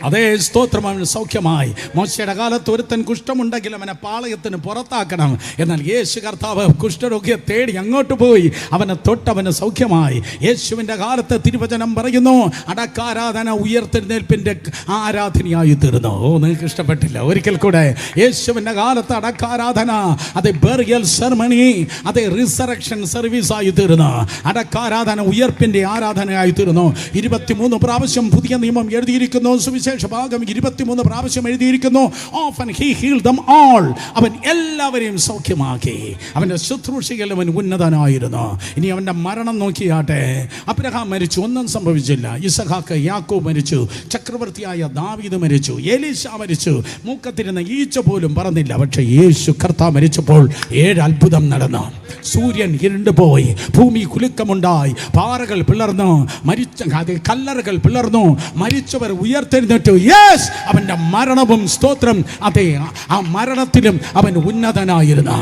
അതേ സ്തോത്രം, അവന് സൗഖ്യമായി. മോശയുടെ കാലത്ത് ഒരുത്തൻ കുഷ്ഠമുണ്ടെങ്കിൽ അവനെ പാളയത്തിന് പുറത്താക്കണം. എന്നാൽ യേശു കർത്താവ് കുഷ്ഠരോഗിയെ തേടി അങ്ങോട്ട് പോയി, അവനെ തൊട്ടവന് സൗഖ്യമായി. യേശുവിൻ്റെ കാലത്ത് തിരുവചനം പറയുന്നു, അടക്കാരാധന ഉയർത്തെഴുന്നേൽപ്പിൻ്റെ ആരാധനയായി തീർന്നു. നിങ്ങൾക്ക് ഇഷ്ടപ്പെട്ടില്ല? ഒരിക്കൽ കൂടെ, യേശുവിൻ്റെ കാലത്ത് അടക്കാരാധന അത് ബെറിയൽ സെർമണി, അത് റിസറക്ഷൻ സർവീസ് ആയി തീർന്നു. അടക്കാരാധന ഉയർപ്പിൻ്റെ ആരാധനയായി തീർന്നു. 23 പ്രാവശ്യം പുതിയ നിയമം എഴുതിയിരിക്കുന്നു. സുവിശേഷ ഭാഗം 23 പ്രാവശ്യം എഴുതിയിരിക്കുന്നു. Often he healed them all. അവൻ എല്ലാവരെയും സൗഖ്യമാക്കി. അവൻ്റെ ശുശ്രൂഷയിൽ അവൻ ഉന്നതനായിരുന്നു. ഇനി അവൻ്റെ മരണം നോക്കിയാട്ടെ. അബ്രഹാം മരിച്ചു, ഒന്നും സംഭവിച്ചില്ല. ഇസഹാക്ക്, യാക്കോബ് മരിച്ചു, ചക്രവർത്തിയായ ദാവീദ് മരിച്ചു, എലീശ മരിച്ചു, മൂക്കത്തിരുന്ന ഈച്ച പോലും പറന്നില്ല. പക്ഷേ യേശു കർത്താവ് മരിച്ചപ്പോൾ 7 അത്ഭുതം നടന്നു. സൂര്യൻ ഇരുണ്ടുപോയി, ഭൂമി കുലുക്കമുണ്ടായി, പാറകൾ പിളർന്നു, കല്ലറകൾ പിളർന്നു, മരിച്ചവർ ഉയർത്തെഴുന്നേറ്റു. യെസ്, അവൻ്റെ മരണവും സ്തോത്രം, അതെ, ആ മരണത്തിലും അവൻ ഉന്നതനായിരുന്നു.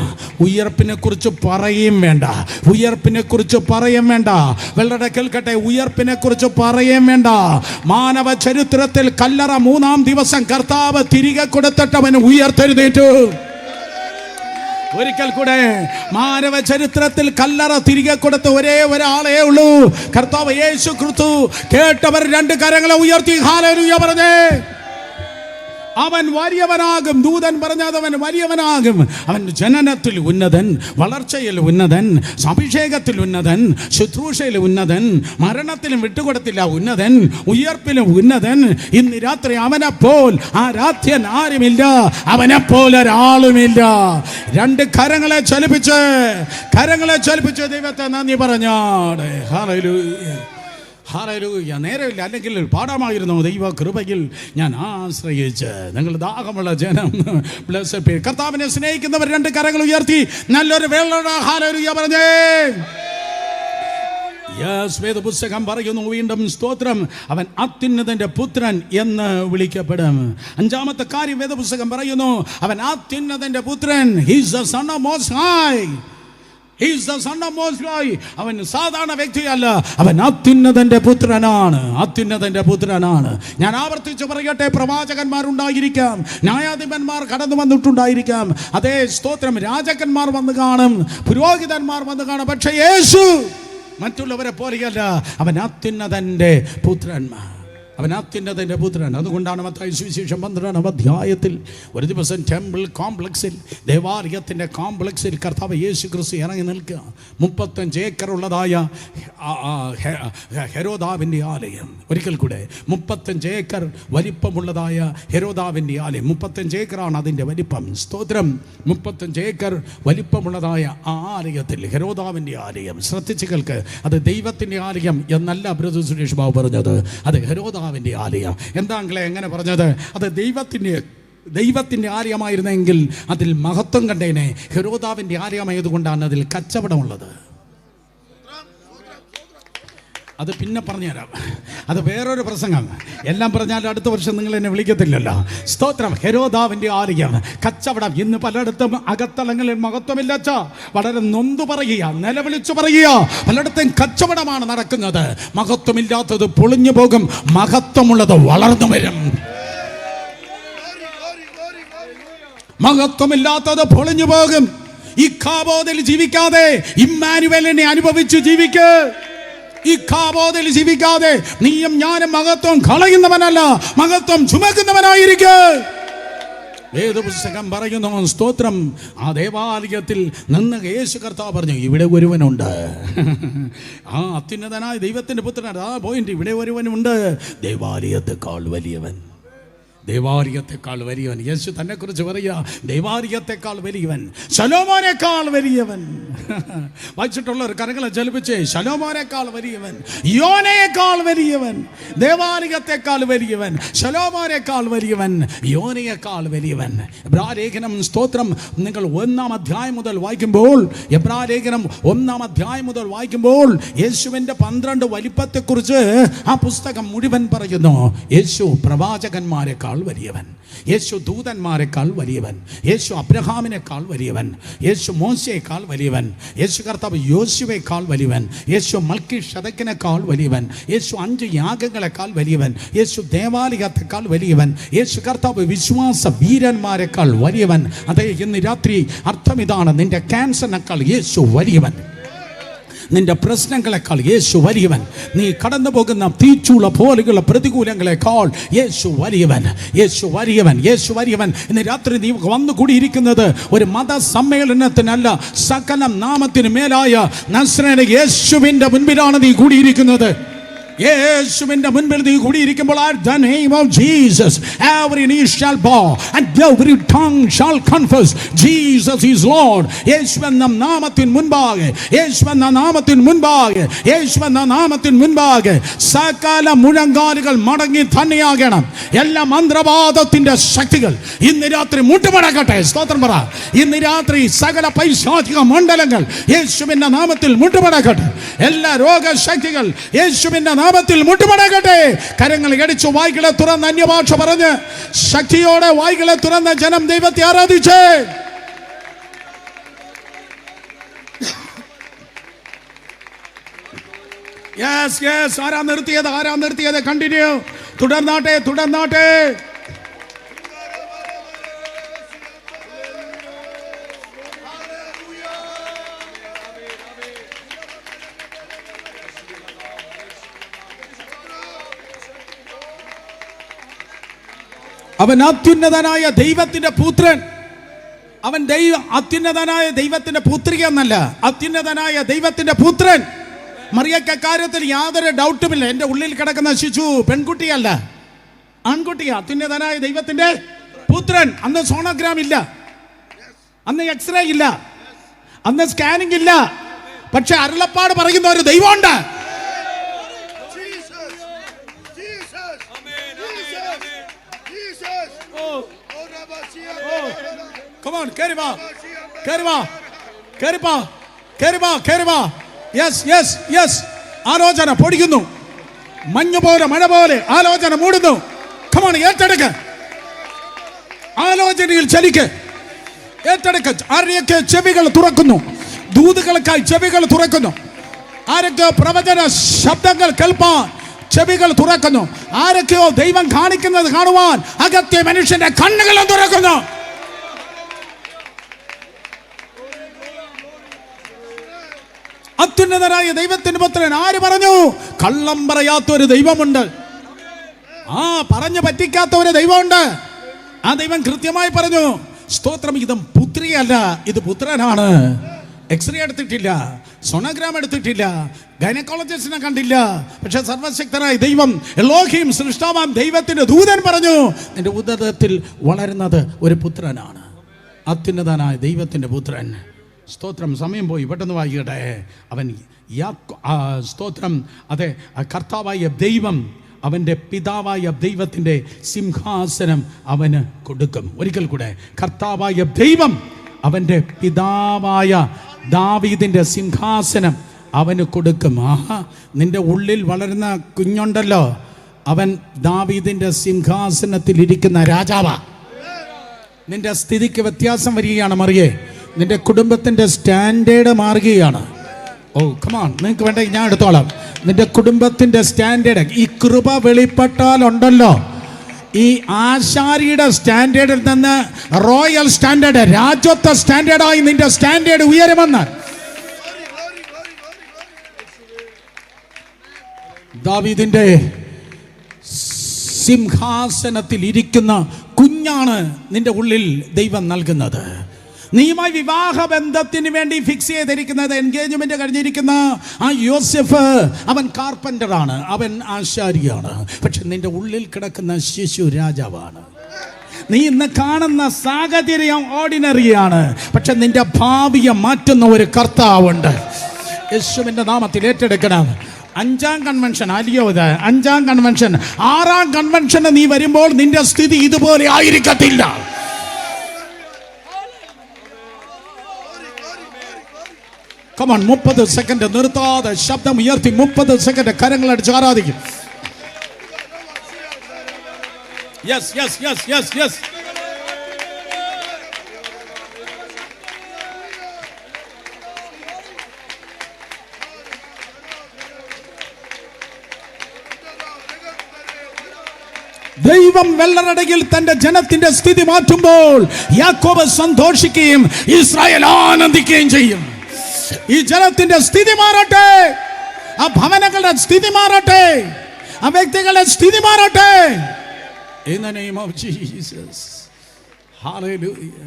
ഉയർപ്പിനെ കുറിച്ച് പറയും വേണ്ട, ഉയർപ്പിനെ കുറിച്ച് പറയും വേണ്ട. വെള്ളടെ കേൾക്കട്ടെ, ഉയർപ്പിനെ കുറിച്ച് പറയും വേണ്ട. മാനവ ചരിത്രത്തിൽ കല്ലറ 3-ാം ദിവസം കർത്താവ് തിരികെ കൊടുത്തിട്ട് അവൻ ഉയർത്തെഴുന്നേറ്റു. ഒരിക്കൽ കൂടെ, മാനവ ചരിത്രത്തിൽ കല്ലറ തിരികെ കൊടുത്ത ഒരേ ഒരാളേ ഉള്ളൂ, കർത്താവ് യേശു ക്രിസ്തു. കേട്ടവർ 2 കരങ്ങളെ ഉയർത്തി ഹല്ലേലൂയ പറഞ്ഞേ. അവൻ വലിയവനാകും. ദൂതൻ പറഞ്ഞത് അവൻ വലിയവനാകും. അവൻ ജനനത്തിൽ ഉന്നതൻ, വളർച്ചയിൽ ഉന്നതൻ, അഭിഷേകത്തിൽ ഉന്നതൻ, ശുശ്രൂഷയിൽ ഉന്നതൻ, മരണത്തിലും വിട്ടുകൊടുത്തില്ല ഉന്നതൻ, ഉയർപ്പിലും ഉന്നതൻ. ഇന്ന് രാത്രി അവനെപ്പോൾ ആരാധ്യൻ ആരുമില്ല, അവനെപ്പോൾ ഒരാളുമില്ല. 2 കരങ്ങളെ ചലിപ്പിച്ച് ദൈവത്തെ നന്ദി പറഞ്ഞാട്. Hallelujah, hallelujah. നേരമില്ല, അല്ലെങ്കിൽ പാഠമായിരുന്നു. ദൈവ കൃപയിൽ ഞാൻ ആശ്രയിച്ച്. നിങ്ങൾ ദാഹമുള്ള ജനം, കർത്താവിനെ സ്നേഹിക്കുന്നവർ 2 കരങ്ങൾ ഉയർത്തി നല്ലൊരു വേള ഹല്ലേലൂയ പറഞ്ഞേ. വേദപുസ്തകം പറയുന്നു വീണ്ടും സ്തോത്രം, അവൻ അത്യുന്നതന്റെ പുത്രൻ എന്ന് വിളിക്കപ്പെടും. 5-ാമത്തെ കാര്യം വേദപുസ്തകം പറയുന്നു, അവൻ അത്യുന്നതന്റെ പുത്രൻ. He is the son of Most High. He is the son of Most High. അവൻ സാധാരണ വ്യക്തിയല്ല, അവൻ അത്യുന്നതന്റെ പുത്രനാണ്. അത്യുന്നതന്റെ പുത്രനാണ്. ഞാൻ ആവർത്തിച്ച് പറയട്ടെ, പ്രവാചകന്മാരുണ്ടായിരിക്കാം, ന്യായാധിപന്മാർ കടന്നു വന്നിട്ടുണ്ടായിരിക്കാം, അതേ സ്തോത്രം, രാജാക്കന്മാർ വന്ന് കാണും, പുരോഹിതന്മാർ വന്ന് കാണും. പക്ഷേ യേശു മറ്റുള്ളവരെ പോലെയല്ല, അവൻ അത്യുന്നതന്റെ പുത്രന്മാർ, അവൻ അത്യുന്നതന്റെ പുത്രൻ. അതുകൊണ്ടാണ് മത്തായി സുവിശേഷം 12-ാം അധ്യായത്തിൽ ഒരു ദിവസം ടെമ്പിൾ കോംപ്ലക്സിൽ, ദേവാലയത്തിൻ്റെ കോംപ്ലക്സിൽ കർത്താവ് യേശു ക്രിസ്തു ഇറങ്ങി നിൽക്കുക. 35 ഏക്കർ ഉള്ളതായ ഹെരോദാവിൻ്റെ ആലയം. ഒരിക്കൽ കൂടെ, 35 ഏക്കർ വലിപ്പമുള്ളതായ ഹെരോദാവിൻ്റെ ആലയം. 35 ഏക്കറാണ് അതിൻ്റെ വലിപ്പം. സ്തോത്രം, 35 ഏക്കർ വലിപ്പമുള്ളതായ ആ ആലയത്തിൽ, ഹെരോദാവിൻ്റെ ആലയം. ശ്രദ്ധിച്ചു കേൾക്ക്, അത് ദൈവത്തിൻ്റെ ആലയം എന്നല്ല ബ്രദർ സുരേഷ് ബാബു പറഞ്ഞത്, അത് ഹെരോദാവിൻ്റെ ആലയം. എന്താങ്കളെ എങ്ങനെ പറഞ്ഞത്? അത് ദൈവത്തിൻ്റെ ആലയമായിരുന്നെങ്കിൽ അതിൽ മഹത്വം കണ്ടേനെ. ഹെരോദാവിൻ്റെ ആലയമായതുകൊണ്ടാണ് അതിൽ കച്ചവടമുള്ളത്. അത് പിന്നെ പറഞ്ഞുതരാം, അത് വേറൊരു പ്രസംഗം. എല്ലാം പറഞ്ഞാൽ അടുത്ത വർഷം നിങ്ങൾ എന്നെ വിളിക്കത്തില്ലല്ലോ. സ്തോത്രം. ഹെരോദാവിൻ്റെ ആലയം, കച്ചവടം. ഇന്ന് പലയിടത്തും അകത്തളങ്ങളിൽ മഹത്വമില്ല. വളരെ നൊന്തു പറയുക, നിലവിളിച്ചു പറയുക, പലയിടത്തും കച്ചവടമാണ് നടക്കുന്നത്. മഹത്വമില്ലാത്തത് പൊളിഞ്ഞു പോകും, മഹത്വമുള്ളത് വളർന്നു വരും. മഹത്വമില്ലാത്തത് പൊളിഞ്ഞു പോകും. ഈ കാബോദിൽ ജീവിക്കാതെ ഇമ്മാനുവേലിനെ അനുഭവിച്ചു ജീവിക്ക്. ഈ കാബോദിൽ ജീവിക്കാതെ നീയും ഞാനും മഹത്വം കളയുന്നവനല്ല, മഹത്വം ചുമക്കുന്നവനായിരിക്കും. വേദപുസ്തകം പറയുന്നു, സ്തോത്രം, ആ ദേവാലയത്തിൽ നിന്ന് യേശു കർത്താവ് പറഞ്ഞു, ഇവിടെ ഒരുവനുണ്ട്. ആ അത്യുന്നതനായ ദൈവത്തിൻ്റെ പുത്രൻ, ആ പോയിന്റ്, ഇവിടെ ഒരുവനുണ്ട്, ദേവാലയത്തെക്കാൾ വലിയവൻ. ദേവാലയത്തെക്കാൾ വലിയവൻ. യേശു തന്നെ കുറിച്ച് പറയുക, ദേവാലയത്തെക്കാൾ വലിയവൻ, ശലോമോനേക്കാൾ വലിയവൻ. വായിച്ചിട്ടുള്ളവർ കരങ്ങളെ ചലിപ്പിച്ചേ. ശലോമോനേക്കാൾ വലിയവൻ, യോനയേക്കാൾ വലിയവൻ, ദേവാലയത്തെക്കാൾ വലിയവൻ, ശലോമോനേക്കാൾ വലിയവൻ, യോനയേക്കാൾ വലിയവൻ. എബ്രായലേഖനം, സ്തോത്രം, നിങ്ങൾ 1-ാം അധ്യായം മുതൽ വായിക്കുമ്പോൾ, എബ്രായലേഖനം 1-ാം അധ്യായം മുതൽ വായിക്കുമ്പോൾ യേശുവിൻ്റെ 12 വലിപ്പത്തെക്കുറിച്ച് ആ പുസ്തകം മുഴുവൻ പറയുന്നു. യേശു പ്രവാചകന്മാരെക്കാൾ ദൈവത്തെക്കാൾ വലിയവൻ, യേശു ദൂതന്മാരെക്കാൾ വലിയവൻ, യേശു അബ്രഹാമിനേക്കാൾ വലിയവൻ, യേശു മോശയേക്കാൾ വലിയവൻ, യേശു കർത്താവ് യോശുവേക്കാൾ വലിയവൻ, യേശു മൽക്കീഷെദെക്കിനേക്കാൾ വലിയവൻ, യേശു 5 യാഗങ്ങളെക്കാൾ വലിയവൻ, യേശു ദേവാലയത്തെക്കാൾ വലിയവൻ, യേശു കർത്താവ് വിശ്വാസ വീരന്മാരെക്കാൾ വലിയവൻ. അതെ, ഇന്ന് രാത്രി അർത്ഥം ഇതാണ്: നിന്റെ ക്യാൻസറിനേക്കാൾ യേശു വലിയവൻ, നിന്റെ പ്രശ്നങ്ങളെക്കാൾ യേശു വലിയവൻ, നീ കടന്നു പോകുന്ന തീച്ചുള പോലെയുള്ള പ്രതികൂലങ്ങളെക്കാൾ യേശു വലിയവൻ, യേശു വലിയവൻ, യേശു വലിയവൻ. ഇന്ന് രാത്രി നീ വന്നു കൂടിയിരിക്കുന്നത് ഒരു മതസമ്മേളനത്തിനല്ല, സകല നാമത്തിന് മേലായ നസ്രേന യേശുവിൻ്റെ മുൻപിലാണ് നീ കൂടിയിരിക്കുന്നത്. യേശുവിന്റെ മുൻപിൽ നീ കൂടിയിരിക്കുമ്പോൾ, at the name of Jesus every knee shall bow and every tongue shall confess Jesus is Lord. യേശുവെന്ന നാമത്തിൻ മുൻപാകെ, യേശുവെന്ന നാമത്തിൻ മുൻപാകെ, യേശുവെന്ന നാമത്തിൻ മുൻപാകെ സകല മുഴങ്കാലുകൾ മടങ്ങി തന്നെയാകണം. എല്ലാ മന്ത്രവാദത്തിന്റെ ശക്തികൾ ഇന്ന് രാത്രി മുട്ടുമടക്കട്ടെ. സ്തോത്രം പറ. ഇന്ന് രാത്രി സകല പൈശാചിക മണ്ഡലങ്ങൾ യേശുവിന്റെ നാമത്തിൽ മുട്ടുമടക്കട്ടെ. എല്ലാ രോഗശക്തികൾ യേശുവിന്റെ നാമത്തിൽ മുട്ടുമടക്കട്ടെ. കരങ്ങൾ കടിച്ചു വായ്കളെ തുറന്ന് അന്യഭാഷ പറഞ്ഞ് ശക്തിയോടെ വായ്കളെ തുറന്ന ജനം ദൈവത്തെ ആരാധിച്ചേ. Yes yes. ആരാ നിർത്തിയത്? കണ്ടിന്യൂ. തുടർന്നാട്ടെ. അവൻ അത്യുന്നതനായ ദൈവത്തിന്റെ പുത്രൻ. അവൻ അത്യുന്നതനായ ദൈവത്തിന്റെ പുത്രിക എന്നല്ല, അത്യുന്നതനായ ദൈവത്തിന്റെ പുത്രൻ. മറിയയ്ക്ക് കാര്യത്തിൽ യാതൊരു ഡൗട്ടുമില്ല. എൻ്റെ ഉള്ളിൽ കിടക്കുന്ന ശിശു പെൺകുട്ടിയല്ല, ആൺകുട്ടിയാ. അത്യുന്നതനായ ദൈവത്തിന്റെ പുത്രൻ. അന്ന് സോണോഗ്രാം ഇല്ല, അന്ന് എക്സ്റേ ഇല്ല, അന്ന് സ്കാനിംഗ് ഇല്ല. പക്ഷെ അരുളപ്പാട് പറയുന്ന ഒരു ദൈവമുണ്ട്. Come on, carry va. Yes. ആലോചന പൊടിക്കുന്നു, മഞ്ഞു പോലെ, മഴ പോലെ ആലോചന മൂടുന്നു. Come on, ഏറ്റെടുക്ക. ആലോചനയിൽ ചലിക്ക്, ഏറ്റെടുക്ക. ആരെയൊക്കെ ചെവികൾ തുറക്കുന്നു, ദൂതുകൾക്കായി ചെവികൾ തുറക്കുന്നു. ആരൊക്കെ പ്രവചന ശബ്ദങ്ങൾ കേൾപ്പാൻ ചെവികൾ തുറക്കുന്നു. ആരൊക്കെയോ ദൈവം കാണിക്കുന്നത് കാണുവാൻ അകത്തെ മനുഷ്യന്റെ കണ്ണുകളും തുറക്കുന്നു. അത്യുന്നതനായ ദൈവത്തിന്റെ പുത്രൻ. ആര് പറഞ്ഞു? കള്ളം പറയാത്ത ഒരു ദൈവമുണ്ട്. പറഞ്ഞു പറ്റിക്കാത്ത ഒരു ദൈവമുണ്ട്. ആ ദൈവം കൃത്യമായി പറഞ്ഞു. സ്തോത്രം. ഇത് പുത്രിയല്ല, ഇത് പുത്രനാണ്. എക്സ്റേ എടുത്തിട്ടില്ല, സോണോഗ്രാം എടുത്തിട്ടില്ല, ഗൈനക്കോളജിസ്റ്റിനെ കണ്ടില്ല. പക്ഷെ സർവശക്തനായ ദൈവം, എലോഹീം, സൃഷ്ടാവാം ദൈവത്തിന്റെ ദൂതൻ പറഞ്ഞു, നിന്റെ ഉദരത്തിൽ വളരുന്നത് ഒരു പുത്രനാണ്, അത്യുന്നതനായ ദൈവത്തിന്റെ പുത്രൻ. സ്തോത്രം. സമയം പോയി, പെട്ടെന്ന് വായിക്കട്ടെ. അവൻ സ്തോത്രം. അതെ, കർത്താവായ ദൈവം അവൻ്റെ പിതാവായ ദൈവത്തിൻ്റെ സിംഹാസനം അവന് കൊടുക്കും. ഒരിക്കൽ കൂടെ, കർത്താവായ ദൈവം അവൻ്റെ പിതാവായ ദാവീദിൻ്റെ സിംഹാസനം അവന് കൊടുക്കും. നിന്റെ ഉള്ളിൽ വളരുന്ന കുഞ്ഞുണ്ടല്ലോ, അവൻ ദാവീദിൻ്റെ സിംഹാസനത്തിൽ ഇരിക്കുന്ന രാജാവാ. നിന്റെ സ്ഥിതിക്ക് വ്യത്യാസം വരികയാണ് മറിയേ. നിന്റെ കുടുംബത്തിൻ്റെ സ്റ്റാൻഡേർഡ് മാറുകയാണ്. കമാൺ, നിങ്ങൾക്ക് വേണ്ടെങ്കിൽ ഞാൻ എടുത്തോളാം. നിന്റെ കുടുംബത്തിൻ്റെ സ്റ്റാൻഡേർഡ്, ഈ കൃപ വെളിപ്പെട്ടാലുണ്ടല്ലോ, ഈ ആശാരിയുടെ സ്റ്റാൻഡേർഡിൽ നിന്ന് റോയൽ സ്റ്റാൻഡേർഡ്, രാജ്യത്വ സ്റ്റാൻഡേർഡായി നിന്റെ സ്റ്റാൻഡേർഡ് ഉയരുമെന്ന്. ദാവീദിന്റെ സിംഹാസനത്തിൽ ഇരിക്കുന്ന കുഞ്ഞാണ് നിന്റെ ഉള്ളിൽ ദൈവം നൽകുന്നത്. നീയുമായി വിവാഹ ബന്ധത്തിന് വേണ്ടി ഫിക്സ് ചെയ്തിരിക്കുന്നത്, എൻഗേജ്മെന്റ് കഴിഞ്ഞിരിക്കുന്ന ആ യോസെഫ്, അവൻ കാർപ്പൻ്ററാണ്, അവൻ ആശാരിയാണ്. പക്ഷെ നിന്റെ ഉള്ളിൽ കിടക്കുന്ന ശിശു രാജാവാണ്. നീ ഇന്ന് കാണുന്ന സാഹചര്യം ഓർഡിനറിയാണ്, പക്ഷെ നിന്റെ ഭാവിയെ മാറ്റുന്ന ഒരു കർത്താവുണ്ട്. യേശുവിന്റെ നാമത്തിൽ ഏറ്റെടുക്കണം. 5ാം കൺവെൻഷൻ അല്ലയോ ഇത്? 5ാം കൺവെൻഷൻ. 6ാം കൺവെൻഷന് നീ വരുമ്പോൾ നിന്റെ സ്ഥിതി ഇതുപോലെ ആയിരിക്കത്തില്ല. കമോൺ, 30 സെക്കൻഡ് നിർത്താതെ ശബ്ദം ഉയർത്തി 30 സെക്കൻഡ് കരങ്ങൾ അടിച്ച് ആരാധിക്കും. Yes, yes, yes, yes, yes. ദൈവം വെള്ളറടയിൽ തന്റെ ജനത്തിന്റെ സ്ഥിതി മാറ്റുമ്പോൾ യാക്കോബ് സന്തോഷിക്കുകയും ഇസ്രായേൽ ആനന്ദിക്കുകയും ചെയ്യും. ഈ ജനത്തിന്റെ സ്ഥിതി മാറട്ടെ, ആ ഭവനങ്ങളുടെ സ്ഥിതി മാറട്ടെ, ആ വ്യക്തികളുടെ സ്ഥിതി മാറട്ടെ. In the name of Jesus. Hallelujah.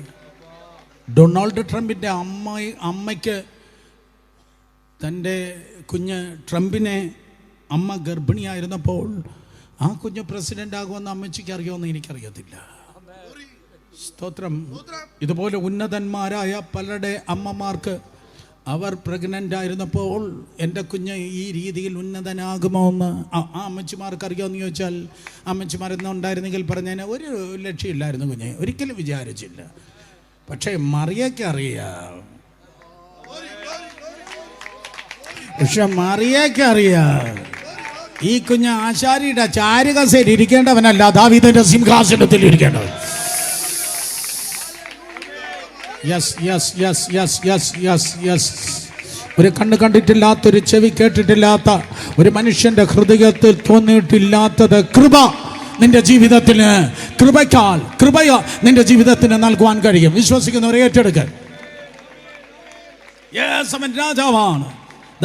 Donald ട്രംപിന്റെ അമ്മയ്ക്ക് തൻ്റെ കുഞ്ഞ് ട്രംപിനെ അമ്മ ഗർഭിണിയായിരുന്നപ്പോൾ ആ കുഞ്ഞ് പ്രസിഡന്റ് ആകുമെന്ന് അമ്മച്ചിക്ക് അറിയുമെന്ന് എനിക്കറിയത്തില്ല. സ്തോത്രം. ഇതുപോലെ ഉന്നതന്മാരായ പലരുടെ അമ്മമാർക്ക് അവർ പ്രഗ്നൻ്റ് ആയിരുന്നപ്പോൾ എൻ്റെ കുഞ്ഞ് ഈ രീതിയിൽ ഉന്നതനാകുമോ എന്ന് ആ അമ്മച്ചിമാർക്ക് അറിയാമെന്ന് ചോദിച്ചാൽ അമ്മച്ചിമാരെന്ന് ഉണ്ടായിരുന്നെങ്കിൽ പറഞ്ഞതിന് ഒരു ലക്ഷ്യമില്ലായിരുന്നു കുഞ്ഞെ, ഒരിക്കലും വിചാരിച്ചില്ല. പക്ഷേ മറിയയ്ക്ക് അറിയാം, ഈ കുഞ്ഞ് ആശാരിയുടെ ചാരുകസേര ഇരിക്കേണ്ടവനല്ല, ദാവീദിന്റെ സിംഹാസനത്തിൽ ഇരിക്കേണ്ടവൻ. Yes yes yes yes yes yes yes. ഒരു കണ്ണ് കണ്ടിട്ടില്ലാത്ത, ഒരു ചെവി കേട്ടിട്ടില്ലാത്ത, ഒരു മനുഷ്യന്റെ ഹൃദയത്തിൽ തോന്നിയിട്ടില്ലാത്തത് കൃപ നിന്റെ ജീവിതത്തിന്, കൃപയോ നിന്റെ ജീവിതത്തിന് നൽകുവാൻ കഴിയും. വിശ്വസിക്കുന്നവരെ ഏറ്റെടുക്കാൻ. അവൻ രാജാവാണ്,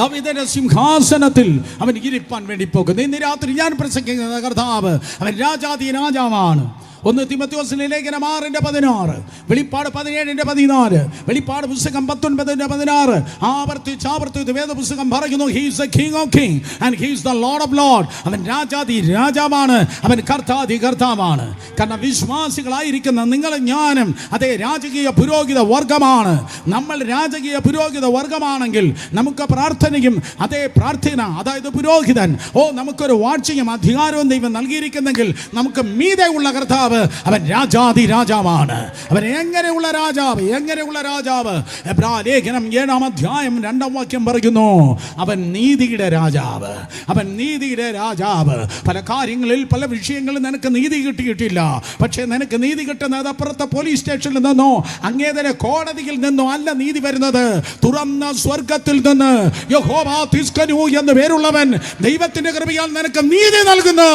ദാവീദിന്റെ സിംഹാസനത്തിൽ അവൻ ഇരിപ്പാൻ വേണ്ടി പോകുന്നു. ഇന്ന് രാത്രി ഞാൻ പ്രസംഗിക്കുന്ന കർത്താവ് അവൻ രാജാതി രാജാവാണ്. 1 തിമോഥെയോസിലെ ലേഖനം 6:16, വെളിപ്പാട് 17:14, വെളിപ്പാട് പുസ്തകം 19:16. ആവർത്തിച്ച് വേദപുസ്തകം പറയുന്നു, he is the king of king and he is the lord of lord. അവൻ രാജാതി രാജാവാണ്, അവൻ കർത്താതി കർത്താവാണ്. കാരണം വിശ്വാസികളായിരിക്കുന്ന നിങ്ങൾ ഞാനും അതേ രാജകീയ പുരോഹിത വർഗമാണ്. നമ്മൾ രാജകീയ പുരോഹിത വർഗമാണെങ്കിൽ നമുക്ക് പ്രാർത്ഥനയും അതേ പ്രാർത്ഥന, അതായത് പുരോഹിതൻ, നമുക്കൊരു വാഴ്ചയും അധികാരവും ദൈവം നൽകിയിരിക്കുന്നെങ്കിൽ നമുക്ക് മീതെ ഉള്ള കർത്താവ് അവൻ രാജാതി രാജാവാണ്. അവൻ എങ്ങനെയുള്ള രാജാവ്? എബ്രായ ലേഖനം 7:2 പറയുന്നു, അവൻ നീതിയുടെ രാജാവ്. പല കാര്യങ്ങളിൽ, പല വിഷയങ്ങളിൽ നിനക്ക് നീതി കിട്ടിയിട്ടില്ല. പക്ഷേ നിനക്ക് നീതി കിട്ടുന്നത് അപ്പുറത്തെ പോലീസ് സ്റ്റേഷനിൽ നിന്നോ അങ്ങേതര കോടതിയിൽ നിന്നോ അല്ല നീതി വരുന്നത്, തുറന്ന സ്വർഗത്തിൽ നിന്ന്. യഹോവ തിസ്കനു എന്ന് പേരുള്ളവൻ ദൈവത്തിന്റെ കൃപയാൽ നിനക്ക് നീതി നൽകുന്നു.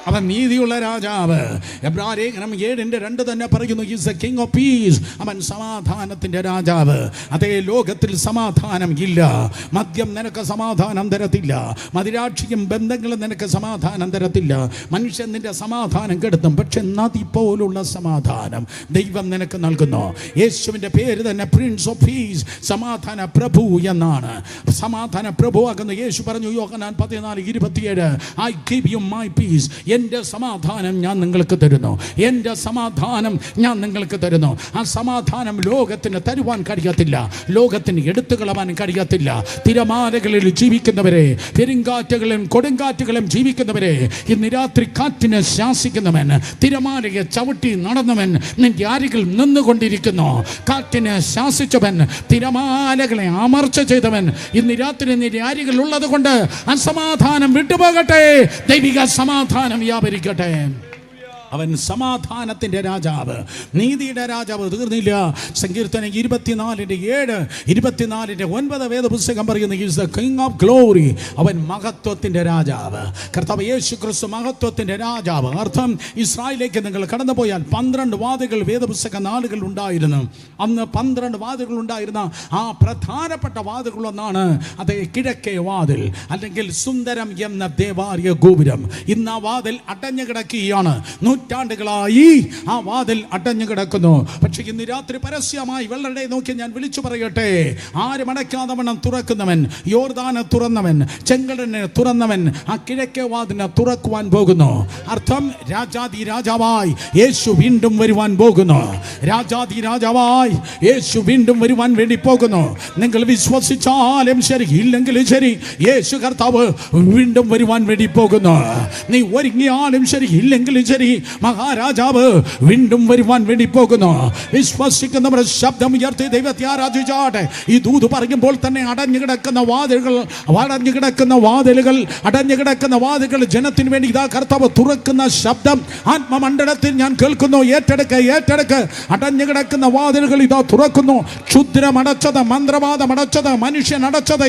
അവൻ നീതിയുള്ള രാജാവ്. എബ്രായ ലേഖനം 7:2 തന്നെ പറയുന്നു, he is the king of peace. അവൻ സമാധാനത്തിന്റെ രാജാവ്. അതേ ലോകത്തിൽ സമാധാനം ഇല്ല. മദ്യം നിനക്ക് സമാധാനം തരത്തില്ല, മദിരാക്ഷിയും ബന്ധങ്ങളും നിനക്ക് സമാധാനം തരത്തില്ല. മനുഷ്യൻ നിന്റെ സമാധാനം കെടുത്തും. പക്ഷെ നദി പോലുള്ള സമാധാനം ദൈവം നിനക്ക് നൽകുന്നു. യേശുവിന്റെ പേര് തന്നെ പ്രിൻസ് ഓഫ് പീസ്, സമാധാന പ്രഭു എന്നാണ്. സമാധാന പ്രഭു ആകുന്ന യേശു പറഞ്ഞു, യോഹന്നാൻ 14:27, I give you my peace. എൻ്റെ സമാധാനം ഞാൻ നിങ്ങൾക്ക് തരുന്നു, എൻ്റെ സമാധാനം ഞാൻ നിങ്ങൾക്ക് തരുന്നു. ആ സമാധാനം ലോകത്തിന് തരുവാൻ കഴിയത്തില്ല, ലോകത്തിന് എടുത്തു കളവാൻ കഴിയത്തില്ല. തിരമാലകളിൽ ജീവിക്കുന്നവരെ, പെരുങ്കാറ്റുകളും കൊടുങ്കാറ്റുകളും ജീവിക്കുന്നവരെ, ഇന്ന് രാത്രി കാറ്റിനെ ശാസിക്കുന്നവൻ, തിരമാലയെ ചവിട്ടി നടന്നവൻ നിന്റെ അരികിൽ നിന്നുകൊണ്ടിരിക്കുന്നു. കാറ്റിനെ ശാസിച്ചവൻ, തിരമാലകളെ അമർച്ച ചെയ്തവൻ ഇന്ന് രാത്രി നിന്റെ അരികിൽ ഉള്ളത് കൊണ്ട് അസമാധാനം വിട്ടുപോകട്ടെ, ദൈവിക സമാധാനം വ്യാപരിക്കട്ടെ. അവൻ സമാധാനത്തിന്റെ രാജാവ്, നീതിയുടെ രാജാവ്. തീർന്നില്ല. സങ്കീർത്തനം 24:7, 24:9 വേദപുസ്തകം പറയുന്നു, he is the king of glory. അവൻ മഹത്വത്തിന്റെ രാജാവ്. കർത്താവ് യേശു ക്രിസ്തു മഹത്വത്തിന്റെ രാജാവ്. അർത്ഥം, ഇസ്രായേലിലേക്ക് നിങ്ങൾ കടന്നുപോയാൽ 12 വാതിലുകൾ വേദപുസ്തക നാളുകൾ ഉണ്ടായിരുന്നു. അന്ന് 12 വാതിലുകൾ ഉണ്ടായിരുന്ന ആ പ്രധാനപ്പെട്ട വാതിലുകളൊന്നാണ് അതേ കിഴക്കേ വാതിൽ, അല്ലെങ്കിൽ സുന്ദരം എന്ന ദേവാലയ ഗോപുരം. ഇന്ന് ആ വാതിൽ അടഞ്ഞു കിടക്കുകയാണ്. നൂറ്റാണ്ടുകളായി ആ വാതിൽ അടഞ്ഞു കിടക്കുന്നു. പക്ഷേ ഇന്ന് രാത്രി പരസ്യമായി വെള്ളടെ നോക്കി ഞാൻ വിളിച്ചു പറയട്ടെ, ആരും അടയ്ക്കാതെ വണ്ണം തുറക്കുന്നവൻ, യോർദാനെ തുറന്നവൻ, ചെങ്കടലിനെ തുറന്നവൻ ആ കിഴക്കേ വാതിലിനെ തുറക്കുവാൻ പോകുന്നു. അർത്ഥം, രാജാതി രാജാവായി യേശു വീണ്ടും വരുവാൻ പോകുന്നു. രാജാതി രാജാവായി യേശു വീണ്ടും വരുവാൻ വേണ്ടി പോകുന്നു. നിങ്ങൾ വിശ്വസിച്ചാലും ശരി, ഇല്ലെങ്കിലും ശരി, യേശു കർത്താവ് വീണ്ടും വരുവാൻ വേണ്ടി പോകുന്നു. നീ ഒരുങ്ങിയാലും ശരി, ഇല്ലെങ്കിലും ശരി, മഹാരാജാവ് വീണ്ടും വരുവാൻ വേണ്ടി പോകുന്നു. വിശ്വസിക്കുന്നവരുടെ ശബ്ദം ഉയർത്തി ദൈവത്തെ ആരാധിച്ചാട്ടെ. ഈ ദൂത് പറയുമ്പോൾ തന്നെ അടഞ്ഞു കിടക്കുന്ന വാതിലുകൾ ജനത്തിന് വേണ്ടി ഇതാ കർത്താവ് തുറക്കുന്ന ശബ്ദം ആത്മമണ്ഡലത്തിൽ ഞാൻ കേൾക്കുന്നു. ഏറ്റെടുക്ക്. അടഞ്ഞു കിടക്കുന്ന വാതിലുകൾ ഇതാ തുറക്കുന്നു. ക്ഷുദ്രമടച്ചത്, മന്ത്രവാദമടച്ചത്, മനുഷ്യനടച്ചത്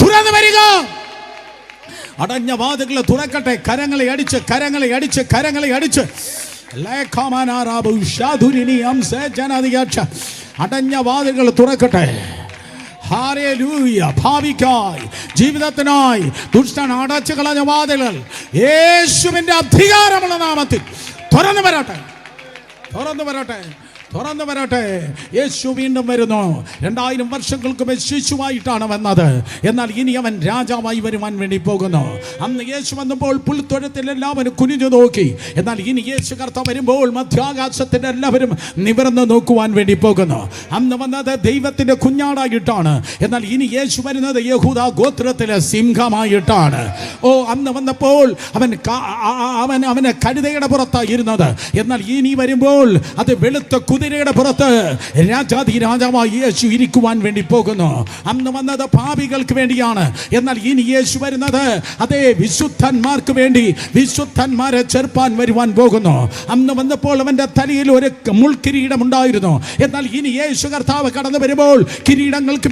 തുറന്നു വരിക. അടഞ്ഞ വാതിലുകൾ തുറക്കട്ടെ. കരങ്ങളെ അടിച്ച് അടഞ്ഞ വാതിലുകൾ തുറക്കട്ടെ. ഹല്ലേലൂയ. ഭാവിക്കായി, ജീവിതത്തിനായി ദുഷ്ടൻ അടച്ചു കളഞ്ഞ വാതിലുകൾ യേശുവിന്റെ അധികാരമുള്ള നാമത്തിൽ തുറന്നു വരട്ടെ. യേശു വീണ്ടും വരുന്നു. 2000 വർഷങ്ങൾക്ക് ശിശുവായിട്ടാണ് വന്നത്. എന്നാൽ ഇനി അവൻ രാജാവായി വരുവാൻ വേണ്ടി പോകുന്നു. അന്ന് യേശു വന്നപ്പോൾ പുൽത്തൊഴുത്തിൽ എല്ലാവരും കുനിഞ്ഞു നോക്കി. എന്നാൽ ഇനി യേശു കർത്താവ് വരുമ്പോൾ മധ്യാകാശത്തിൽ എല്ലാവരും നിവർന്ന് നോക്കുവാൻ വേണ്ടി പോകുന്നു. അന്ന് വന്നത് ദൈവത്തിന്റെ കുഞ്ഞാടായിട്ടാണ്. എന്നാൽ ഇനി യേശു വരുന്നത് യഹൂദ ഗോത്രത്തിലെ സിംഹമായിട്ടാണ്. അന്ന് വന്നപ്പോൾ അവന് കഴുതയുടെ പുറത്തായിരുന്നത്. എന്നാൽ ഇനി വരുമ്പോൾ അത് വെളുത്ത കുതിരയുടെ പുറത്ത് രാജാതി രാജാവായി യേശു ഇരിക്കുവാൻ വേണ്ടി പോകുന്നു. അന്ന് വന്നത് പാപികൾക്ക് വേണ്ടിയാണ്. എന്നാൽ ഇനി യേശു വരുന്നത് അതേ വിശുദ്ധന്മാർക്ക് വേണ്ടി, വിശുദ്ധന്മാരെ ചേർപ്പാൻ വരുവാൻ പോകുന്നു. അന്ന് വന്നപ്പോൾ അവന്റെ തലയിൽ ഒരു മുൾക്കിരീടം ഉണ്ടായിരുന്നു. എന്നാൽ ഇനി യേശു കർത്താവ് കടന്നു വരുമ്പോൾ കിരീടങ്ങൾക്ക്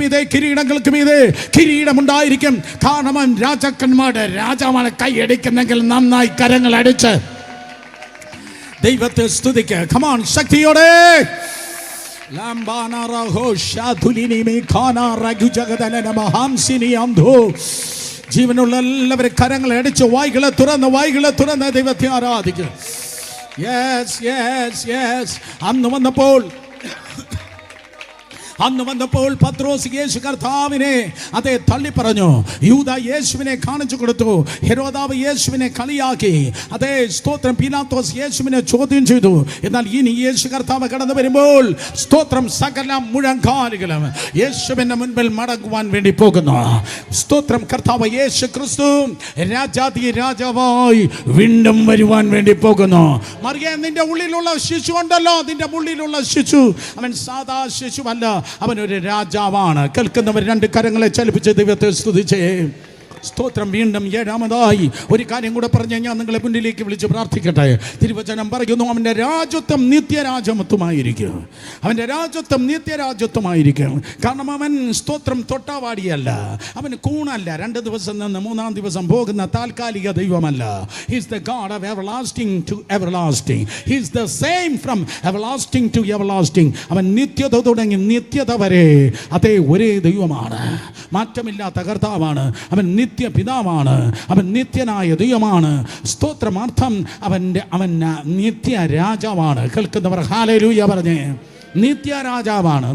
മീതെ കിരീടമുണ്ടായിരിക്കും. കാരണം അവൻ രാജാക്കന്മാരുടെ രാജാവാണ്. കൈയടിക്കുന്നെങ്കിൽ നന്നായി കരങ്ങൾ അടിച്ച് ദൈവത്തെ സ്തുതിക്ക്. കമാൺ, ശക്തിയോടെ. ജീവനുള്ള എല്ലാവരും കരങ്ങളെ അടിച്ച് വായികളെ തുറന്ന് ദൈവത്തെ ആരാധിക്കുക. അന്ന് വന്നപ്പോൾ പത്രോസ് യേശു കർത്താവിനെ അതേ തള്ളി പറഞ്ഞു. യൂദ യേശുവിനെ കാണിച്ചു കൊടുത്തു. ഹെരോദാവ് യേശുവിനെ കളിയാക്കി. അതേ സ്തോത്രം, പീലാത്തോസ് യേശുവിനെ ചോദ്യം ചെയ്തു. എന്നാൽ ഇനി യേശു കർത്താവ് കടന്നു വരുമ്പോൾ സ്തോത്രം, സകല മുഴങ്കാലുകളും യേശുവിന്റെ മുൻപിൽ മടങ്ങുവാൻ വേണ്ടി പോകുന്നു. സ്തോത്രം, കർത്താവ് യേശു ക്രിസ്തു രാജാതി രാജാവായി വീണ്ടും വരുവാൻ വേണ്ടി പോകുന്നു. മറിയ, നിന്റെ ഉള്ളിലുള്ള ശിശു ഉണ്ടല്ലോ, നിന്റെ ഉള്ളിലുള്ള ശിശു അവൻ സാധാ ശിശുവല്ല, അവനൊരു രാജാവാണ്. കേൾക്കുന്നവർ 2 കരങ്ങളെ ചലിപ്പിച്ച് ദൈവത്തെ സ്തുതിച്ചേ. സ്തോത്രം. വീണ്ടും 7ാമതായി ഒരു കാര്യം കൂടെ പറഞ്ഞ് ഞാൻ നിങ്ങളെ മുന്നിലേക്ക് വിളിച്ച് പ്രാർത്ഥിക്കട്ടെ. തിരുവചനം പറയുന്നു, അവൻ്റെ രാജ്യത്വം നിത്യരാജ്യത്വമായിരിക്കും. കാരണം അവൻ സ്തോത്രം തൊട്ടാവാടിയല്ല, അവൻ കൂണല്ല, 2 ദിവസം നിന്ന് 3-ാം ദിവസം പോകുന്ന താൽക്കാലിക ദൈവമല്ല. He is the God of everlasting to everlasting. He is the same from everlasting to everlasting. അവൻ നിത്യത തുടങ്ങി നിത്യത വരെ അതേ ഒരേ ദൈവമാണ്. മാറ്റമില്ലാത്ത കർത്താവാണ്. അവൻ നിത്യപിതാവാണ്. അവൻ നിത്യനായ ദൈവമാണ്. സ്തോത്രമാർത്ഥം അവൻ നിത്യ രാജാവാണ്. കേൾക്കുന്നവർ ഹല്ലേലൂയ പറഞ്ഞേ. നിത്യരാജാവാണ്.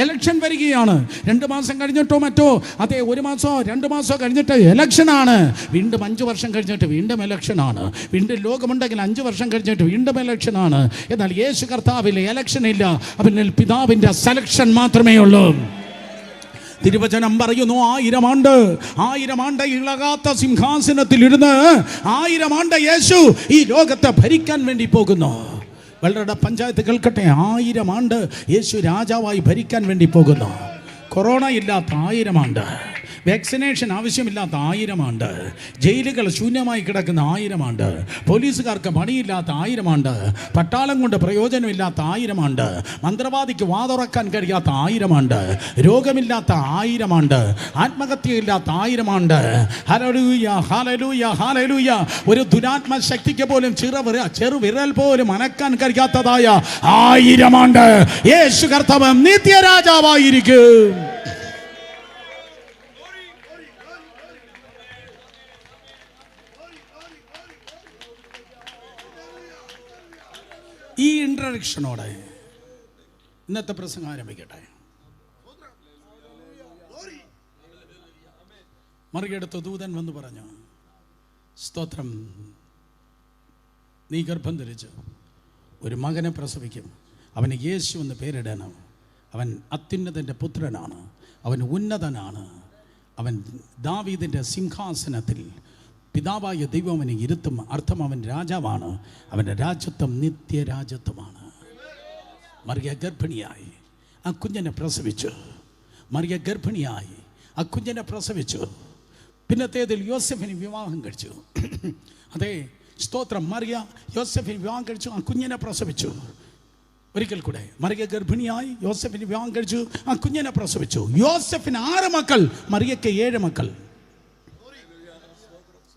ഇലക്ഷൻ വരികയാണ്. 2 മാസം കഴിഞ്ഞിട്ടോ മറ്റോ, അതെ 1 മാസമോ 2 മാസമോ കഴിഞ്ഞിട്ട് ഇലക്ഷനാണ്. വീണ്ടും 5 വർഷം കഴിഞ്ഞിട്ട് വീണ്ടും ഇലക്ഷനാണ്. വീണ്ടും ലോകമുണ്ടെങ്കിൽ 5 വർഷം കഴിഞ്ഞിട്ട് വീണ്ടും ഇലക്ഷനാണ്. എന്നാൽ യേശു കർത്താവിൽ ഇലക്ഷൻ ഇല്ല. അവനിൽ പിതാവിൻ്റെ സെലക്ഷൻ മാത്രമേ ഉള്ളൂ. തിരുവചനം പറയുന്നു, 1000 ആണ്ട് ഇളകാത്ത സിംഹാസനത്തിൽ ഇരുന്ന് 1000 ആണ്ട് യേശു ഈ ലോകത്തെ ഭരിക്കാൻ വേണ്ടി പോകുന്നു. വളരെ പഞ്ചായത്ത് കേൾക്കട്ടെ, 1000 ആണ്ട് യേശു രാജാവായി ഭരിക്കാൻ വേണ്ടി പോകുന്നു. കൊറോണ ഇല്ലാത്ത 1000 ആണ്ട്, വാക്സിനേഷൻ ആവശ്യമില്ലാത്ത 1000 ആണ്ട്, ജയിലുകൾ ശൂന്യമായി കിടക്കുന്ന 1000 ആണ്ട്, പോലീസുകാർക്ക് പണിയില്ലാത്ത 1000 ആണ്ട്, പട്ടാളം കൊണ്ട് പ്രയോജനമില്ലാത്ത 1000 ആണ്ട്, മന്ത്രവാദിക്ക് വാതുറക്കാൻ കഴിയാത്ത 1000 ആണ്ട്, രോഗമില്ലാത്ത 1000 ആണ്ട്, ആത്മഹത്യയില്ലാത്ത 1000 ആണ്ട്. Hallelujah, hallelujah, hallelujah. ഒരു ദുരാത്മ ശക്തിക്ക് പോലും ചെറുവിരൽ പോലും അനക്കാൻ കഴിയാത്തതായ 1000 ആണ്ട് യേശു കർത്താവ് നിത്യരാജാവായിരിക്കും. ഈ ഇൻട്രഡക്ഷനോടെ ഇന്നത്തെ പ്രസംഗം ആരംഭിക്കട്ടെ. മറികടത്ത് ദൂതൻ വന്ന് പറഞ്ഞു, സ്തോത്രം, നീ ഗർഭം ധരിച്ച് ഒരു മകനെ പ്രസവിക്കും, അവന് യേശു എന്ന് പേരിടണം. അവൻ അത്യുന്നതൻ്റെ പുത്രനാണ്, അവൻ ഉന്നതനാണ്, അവൻ ദാവീദിൻ്റെ സിംഹാസനത്തിൽ പിതാവായ ദൈവം അവനെ ഇരുത്തും. അർത്ഥം അവൻ രാജാവാണ്, അവൻ്റെ രാജ്യത്വം നിത്യരാജ്യത്വമാണ്. മറിയ ഗർഭിണിയായി ആ കുഞ്ഞിനെ പ്രസവിച്ചു. മറിയ ഗർഭിണിയായി ആ കുഞ്ഞിനെ പ്രസവിച്ചു. പിന്നത്തേതിൽ യോസെഫിന് വിവാഹം കഴിച്ചു. അതെ, സ്തോത്രം. മറിയ യോസെഫിന് വിവാഹം കഴിച്ചു, ആ കുഞ്ഞിനെ പ്രസവിച്ചു. ഒരിക്കൽ കൂടെ, മറിയ ഗർഭിണിയായി യോസെഫിന് വിവാഹം കഴിച്ചു, ആ കുഞ്ഞിനെ പ്രസവിച്ചു. യോസെഫിന് 6 മക്കൾ, മറിയയ്ക്ക് 7 മക്കൾ.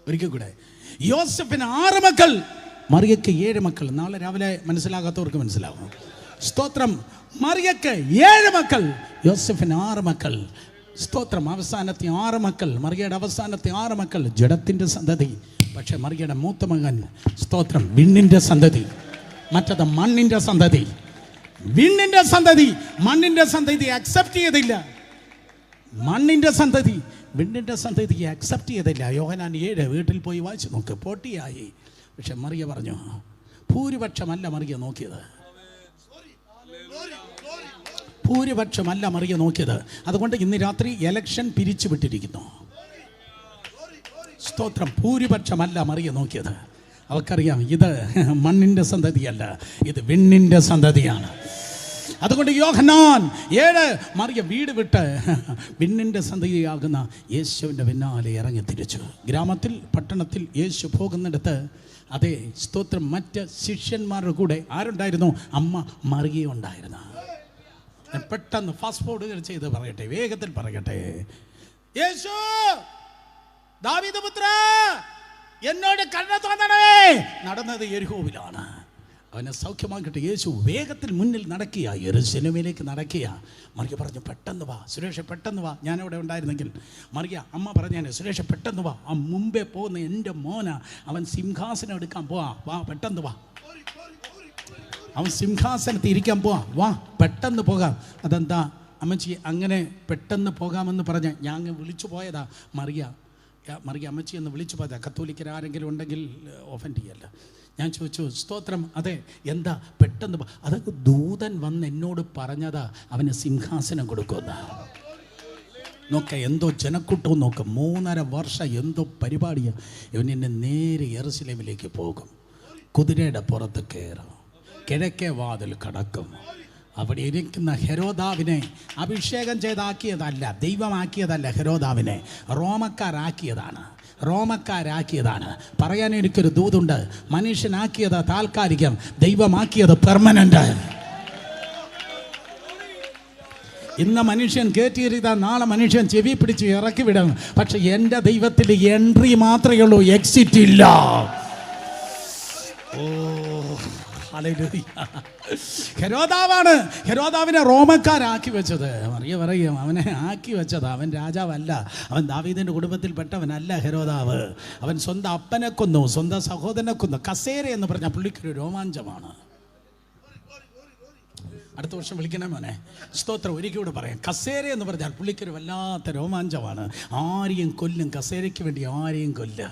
ഒരിക്കൽ കൂടെ, യോസെഫിന് 6 മക്കൾ, മറിയയ്ക്ക് 7 മക്കൾ. നാളെ രാവിലെ മനസ്സിലാകാത്തവർക്ക് മനസ്സിലാവും. സ്തോത്രം. മറിയയ്ക്ക് 7 മക്കൾ, യോസെഫിന് 6 മക്കൾ. സ്തോത്രം. അവസാനത്തെ 6 മക്കൾ, മറിയയുടെ അവസാനത്തെ 6 മക്കൾ ജഡത്തിൻ്റെ സന്തതി. പക്ഷെ മറിയയുടെ മൂത്ത മകൻ, സ്തോത്രം, വിണ്ണിൻ്റെ സന്തതി. മറ്റത് മണ്ണിൻ്റെ സന്തതി. വിണ്ണിൻ്റെ സന്തതി മണ്ണിൻ്റെ സന്തതി അക്സെപ്റ്റ് ചെയ്തില്ല. മണ്ണിൻ്റെ സന്തതി വിണ്ണിൻ്റെ സന്തതി അക്സെപ്റ്റ് ചെയ്തില്ല. യോഹന്നാൻ 7 വീട്ടിൽ പോയി വായിച്ചു നോക്ക്. പൊട്ടിയായി. പക്ഷെ മറിയ പറഞ്ഞു, ഭൂരിപക്ഷമല്ല മറിയ നോക്കിയത്. ഭൂരിപക്ഷമല്ല മറിയ നോക്കിയത്. അതുകൊണ്ട് ഇന്ന് രാത്രി എലക്ഷൻ പിരിച്ചു വിട്ടിരിക്കുന്നു. സ്തോത്രം. ഭൂരിപക്ഷമല്ല മറിയ നോക്കിയത്. അവൾക്കറിയാം ഇത് മണ്ണിൻ്റെ സന്തതിയല്ല, ഇത് വിണ്ണിൻ്റെ സന്തതിയാണ്. അതുകൊണ്ട് യോഹന്നാൻ 7 മറിയ വീട് വിട്ട് വിണ്ണിൻ്റെ സന്തതിയാകുന്ന യേശുവിൻ്റെ പിന്നാലെ ഇറങ്ങി തിരിച്ചു. ഗ്രാമത്തിൽ പട്ടണത്തിൽ യേശു പോകുന്നിടത്ത്, അതേ സ്തോത്രം, മറ്റ് ശിഷ്യന്മാരുടെ കൂടെ ആരുണ്ടായിരുന്നു? അമ്മ മറിയ ഉണ്ടായിരുന്നു. പെട്ടെന്ന് ഫാസ്റ്റ് ഫോർവേഡ് ചെയ്ത് പറയട്ടെ, വേഗത്തിൽ പറയട്ടെ. യേശു, ദാവീദ് പുത്ര, എന്നോട് കരുണ തോന്നണമേ. നടന്നത് യെരിഹോവിലാണ്. അവനെ സൗഖ്യമാക്കിയിട്ട് യേശു വേഗത്തിൽ മുന്നിൽ നടക്കുക, യെരൂശലേമിലേക്ക് നടക്കുക. മറിയ പറഞ്ഞു, പെട്ടെന്ന് വാ സുരേഷ്, പെട്ടെന്ന് വാ. ഞാനവിടെ ഉണ്ടായിരുന്നെങ്കിൽ മറിയ അമ്മ പറഞ്ഞേനെ, സുരേഷ് പെട്ടെന്ന് വാ, ആ മുമ്പേ പോകുന്ന എൻ്റെ മോന, അവൻ സിംഹാസനം എടുക്കാൻ പോവാ, വാ പെട്ടെന്ന് വാ. അവൻ സിംഹാസനത്തിൽ ഇരിക്കാൻ പോവാ, വാ പെട്ടെന്ന് പോകാം. അതെന്താ അമ്മച്ചി അങ്ങനെ പെട്ടെന്ന് പോകാമെന്ന് പറഞ്ഞ് ഞാൻ വിളിച്ചു പോയതാ. മറിയ അമ്മച്ചി എന്ന് വിളിച്ചു പോയതാ. കത്തോലിക്കരാരെങ്കിലും ഉണ്ടെങ്കിൽ ഒഫൻഡ് ചെയ്യല്ല. ഞാൻ ചോദിച്ചു, സ്തോത്രം, അതെ എന്താ പെട്ടെന്ന് അതൊക്കെ ദൂതൻ വന്ന് എന്നോട് പറഞ്ഞതാ, അവന് സിംഹാസനം കൊടുക്കുമെന്ന്. നോക്ക, എന്തോ ജനക്കൂട്ടവും നോക്ക്. 3.5 വർഷം എന്തോ പരിപാടിയാണ്. ഇവൻ എന്നെ നേരെ യെരൂശലേമിലേക്ക് പോകും. കുതിരയുടെ പുറത്ത് കയറും, കിഴക്കേ വാതിൽ കടക്കും. അവിടെ ഇരിക്കുന്ന ഹെരോദാവിനെ അഭിഷേകം ചെയ്താക്കിയതല്ല, ദൈവമാക്കിയതല്ല. ഹെരോദാവിനെ റോമക്കാരാക്കിയതാണ്. പറയാൻ എനിക്കൊരു ദൂതുണ്ട്. മനുഷ്യനാക്കിയത് താൽക്കാലികം, ദൈവമാക്കിയത് പെർമനന്റ്. ഇന്ന് മനുഷ്യൻ കയറ്റിയിരുത്താ, നാളെ മനുഷ്യൻ ചെവി പിടിച്ച് ഇറക്കി വിടും. പക്ഷെ എൻ്റെ ദൈവത്തിൽ എൻട്രി മാത്രമേ ഉള്ളൂ, എക്സിറ്റ് ഇല്ല. ഹെരോദാവിനെ റോമക്കാരാക്കി വെച്ചത്. പറയും അവനെ ആക്കി വെച്ചത്. അവൻ രാജാവല്ല, അവൻ ദാവീദിൻ്റെ കുടുംബത്തിൽപ്പെട്ടവനല്ല. ഹെരോദാവ് അവൻ സ്വന്തം അപ്പനെ കൊന്നു, സ്വന്തം സഹോദരനെ കൊന്നു. കസേര എന്ന് പറഞ്ഞാൽ പുള്ളിക്കൊരു രോമാഞ്ചമാണ്. അടുത്ത വർഷം വിളിക്കണേ മോനെ. സ്തോത്രം. ഒരിക്കൽ കൂടെ പറയാം, കസേര എന്ന് പറഞ്ഞാൽ പുള്ളിക്കൊരു വല്ലാത്ത രോമാഞ്ചമാണ്. ആരെയും കൊല്ലും, കസേരയ്ക്ക് വേണ്ടി ആരെയും കൊല്ലുക.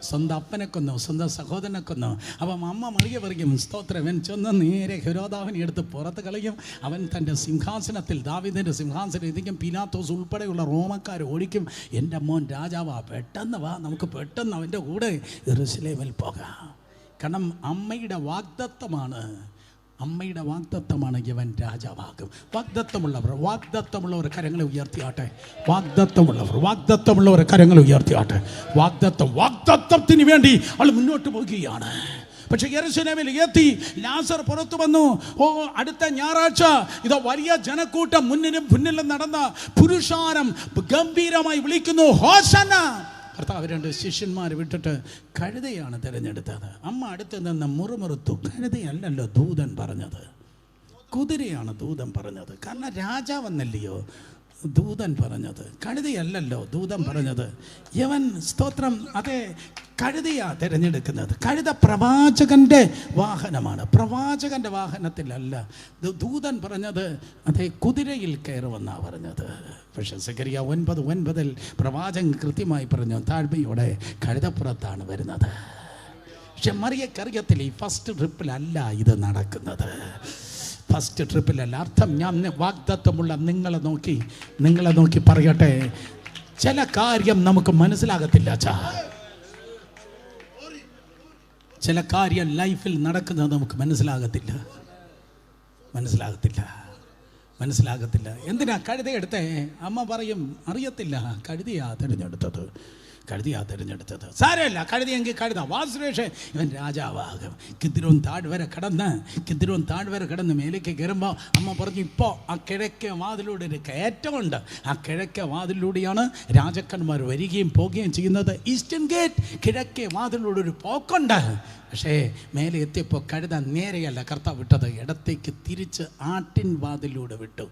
സ്വന്തം അപ്പനെ കൊന്നു, സ്വന്തം സഹോദരനെ കൊന്നു. അപ്പം അമ്മ മറിയ പറയും, സ്തോത്രം, അവൻ ചെന്ന് നേരെ ഹെരോദാവിനെ എടുത്ത് പുറത്ത് കളയും. അവൻ തൻ്റെ സിംഹാസനത്തിൽ, ദാവീദിൻ്റെ സിംഹാസനം ഇരിക്കും. പീലാത്തോസ് ഉൾപ്പെടെയുള്ള റോമക്കാർ ഓടിക്കും. എൻ്റെ മോൻ രാജാവാ, പെട്ടെന്ന് വാ, നമുക്ക് പെട്ടെന്ന് അവൻ്റെ കൂടെ യെരൂശലേമിൽ പോകാം. കാരണം അമ്മയുടെ വാഗ്ദത്തമാണ് ഇവൻ രാജാവാകും. വാഗ്ദത്തമുള്ളവർ കരങ്ങളെ ഉയർത്തിയാട്ടെ. വാഗ്ദത്തമുള്ളവർ കരങ്ങളെ ഉയർത്തിയാട്ടെ. വാഗ്ദത്തത്തിന് വേണ്ടി അവൾ മുന്നോട്ട് പോകുകയാണ്. പക്ഷെ യെരൂശലേമിൽ എത്തി. ലാസർ പുറത്തു വന്നു. അടുത്ത ഞായറാഴ്ച ഇതോ വലിയ ജനക്കൂട്ടം മുന്നിലും നടന്ന പുരുഷാരം ഗംഭീരമായി വിളിക്കുന്നു, ഹോശന്ന. ഭർത്താവ് 2 ശിഷ്യന്മാർ വിട്ടിട്ട് കഴുതയാണ് തിരഞ്ഞെടുത്തത്. അമ്മ അടുത്ത് നിന്ന് മുറുമുറുത്തു. കഴുതയല്ലല്ലോ ദൂതൻ പറഞ്ഞത്, കുതിരയാണ് ദൂതൻ പറഞ്ഞത്. കാരണം രാജാവെന്നല്ലയോ ദൂതൻ പറഞ്ഞത്, കഴുതയല്ലല്ലോ ദൂതൻ പറഞ്ഞത്. യവൻ സ്തോത്രം, അതെ കഴുതയാ തിരഞ്ഞെടുക്കുന്നത്. കഴുത പ്രവാചകൻ്റെ വാഹനമാണ്, പ്രവാചകൻ്റെ വാഹനത്തിലല്ല. ദൂതൻ പറഞ്ഞത് അതെ കുതിരയിൽ കയറുമെന്നാണ് പറഞ്ഞത്. പക്ഷേ സെഖരിയ 9:9 പ്രവാചകൻ കൃത്യമായി പറഞ്ഞു, താഴ്മയോടെ കഴുതപ്പുറത്താണ് വരുന്നത്. പക്ഷെ മറിയക്കറിയത്തില്ല, ഈ ഫസ്റ്റ് ട്രിപ്പിലല്ല ഇത് നടക്കുന്നത്. ഫസ്റ്റ് ട്രിപ്പിലല്ല. അർത്ഥം, ഞാൻ വാഗ്ദത്തമുള്ള നിങ്ങളെ നോക്കി പറയട്ടെ, ചില കാര്യം നമുക്ക് മനസ്സിലാകത്തില്ല. ചില കാര്യം ലൈഫിൽ നടക്കുന്നത് നമുക്ക് മനസ്സിലാകത്തില്ല. എന്തിനാ കഴുത എടുത്തേ? അമ്മ പറയും അറിയത്തില്ല, കഴുതിയാ തിരഞ്ഞെടുത്തത്. സാരമില്ല, കഴുതിയെങ്കിൽ കഴുത. വാസുരേഷ് ഇവൻ രാജാവാകും. കിദ്രോൻ താഴ്വര കടന്ന് മേലേക്ക് കയറുമ്പോൾ അമ്മ പറഞ്ഞു, ഇപ്പോൾ ആ കിഴക്കേ വാതിലൂടെ ഒരു കയറ്റമുണ്ട്. ആ കിഴക്കേ വാതിലൂടെയാണ് രാജാക്കന്മാർ വരികയും പോവുകയും ചെയ്യുന്നത്. ഈസ്റ്റേൺ ഗേറ്റ്, കിഴക്കേ വാതിലൂടെ ഒരു പോക്കുണ്ട്. പക്ഷേ മേലെ എത്തിയപ്പോൾ കഴുത നേരെയല്ല കർത്താവ് വിട്ടത്, ഇടത്തേക്ക് തിരിച്ച് ആട്ടിൻ വാതിലൂടെ വിട്ടു.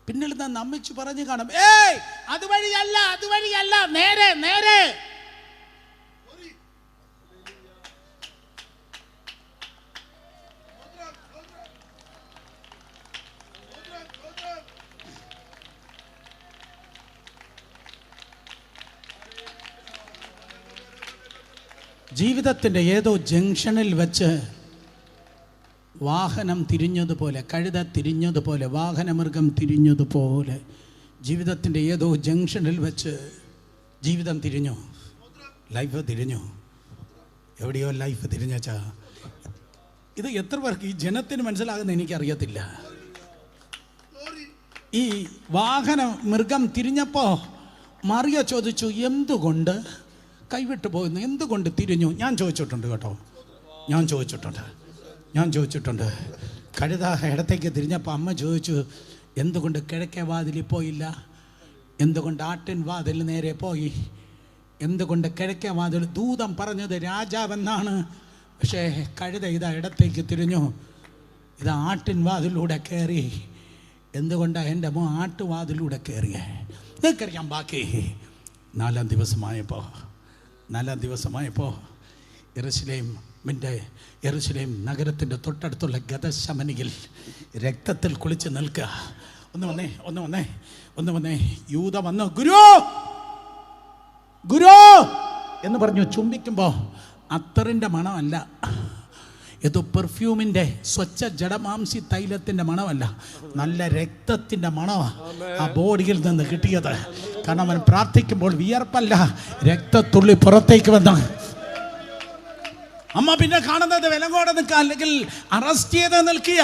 പിന്നിൽ നിന്ന് അമ്മച്ചു പറഞ്ഞു കാണും, ഏയ് അതുവഴിയല്ല, നേരെ. ജീവിതത്തിൻ്റെ ഏതോ ജംഗ്ഷനിൽ വെച്ച് വാഹനം തിരിഞ്ഞതുപോലെ, കഴുത തിരിഞ്ഞതുപോലെ, വാഹനമൃഗം തിരിഞ്ഞതുപോലെ ജീവിതത്തിൻ്റെ ഏതോ ജംഗ്ഷനിൽ വെച്ച് ജീവിതം തിരിഞ്ഞു, ലൈഫ് തിരിഞ്ഞു. എവിടെയോ ലൈഫ് തിരിഞ്ഞാ. ഇത് എത്ര പേർക്ക് ഈ ജനത്തിന് മനസ്സിലാകുന്ന എനിക്കറിയത്തില്ല. ഈ വാഹന മൃഗം തിരിഞ്ഞപ്പോൾ മറിയ ചോദിച്ചു, എന്തുകൊണ്ട് കൈവിട്ടു പോകുന്നു, എന്തുകൊണ്ട് തിരിഞ്ഞു? ഞാൻ ചോദിച്ചിട്ടുണ്ട് കേട്ടോ, ഞാൻ ചോദിച്ചിട്ടുണ്ട്. കഴുത ഇടത്തേക്ക് തിരിഞ്ഞപ്പോൾ അമ്മ ചോദിച്ചു, എന്തുകൊണ്ട് കിഴക്കേ വാതിലിൽ പോയില്ല? എന്തുകൊണ്ട് ആട്ടിൻ വാതിൽ നേരെ പോയി? എന്തുകൊണ്ട് കിഴക്കേ വാതിൽ? ദൂതം പറഞ്ഞത് രാജാവെന്നാണ്, പക്ഷേ കഴുത ഇതാ ഇടത്തേക്ക് തിരിഞ്ഞു, ഇതാ ആട്ടിൻ വാതിലൂടെ കയറി. എന്തുകൊണ്ടാണ് എൻ്റെ അമ്മ ആട്ടുവാതിലൂടെ കയറിയേ? നിങ്ങൾക്കറിയാം ബാക്കി. നാലാം ദിവസമായപ്പോൾ യെരുശലേം നഗരത്തിൻ്റെ തൊട്ടടുത്തുള്ള ഗദശമനിയിൽ രക്തത്തിൽ കുളിച്ച് നിൽക്കുക. ഒന്ന് വന്നേ. യൂദ വന്നു, ഗുരു എന്ന് പറഞ്ഞു. ചുംബിക്കുമ്പോൾ അത്തറിൻ്റെ മണമല്ല, ഇത് പെർഫ്യൂമിൻ്റെ സ്വച്ഛ ജഡമാംസി തൈലത്തിൻ്റെ മണമല്ല, നല്ല രക്തത്തിൻ്റെ മണമാണ് ആ ബോഡിയിൽ നിന്ന് കിട്ടിയത്. കാരണം അവൻ പ്രാർത്ഥിക്കുമ്പോൾ വിയർപ്പല്ല, രക്തത്തുള്ളി പുറത്തേക്ക് വന്ന അമ്മ പിന്നെ കാണുന്നത് വിലങ്ങോടെ നിൽക്കുക, അല്ലെങ്കിൽ അറസ്റ്റ് ചെയ്ത് നിൽക്കുക,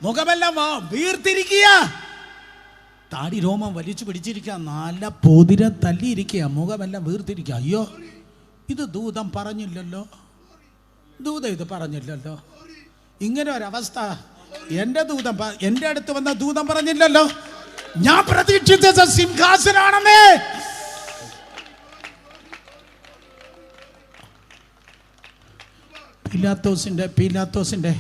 മുഖമെല്ലാം വീർത്തിരിക്കുക, താടി രോമം വലിച്ചു പിടിച്ചിരിക്കുക, നല്ല പൊതിര തല്ലിയിരിക്കുക, മുഖമെല്ലാം വീർത്തിരിക്കുക. അയ്യോ, ഇത് ദൂതം പറഞ്ഞില്ലല്ലോ, ഇത് പറഞ്ഞില്ലല്ലോ. ഇങ്ങനെ ഒരവസ്ഥ എൻ്റെ അടുത്ത് വന്ന ദൂതം പറഞ്ഞില്ലല്ലോ. ഞാൻ പ്രതീക്ഷിച്ച സിംഹാസനാണെന്നേ. പീലാത്തോസിൻ്റെ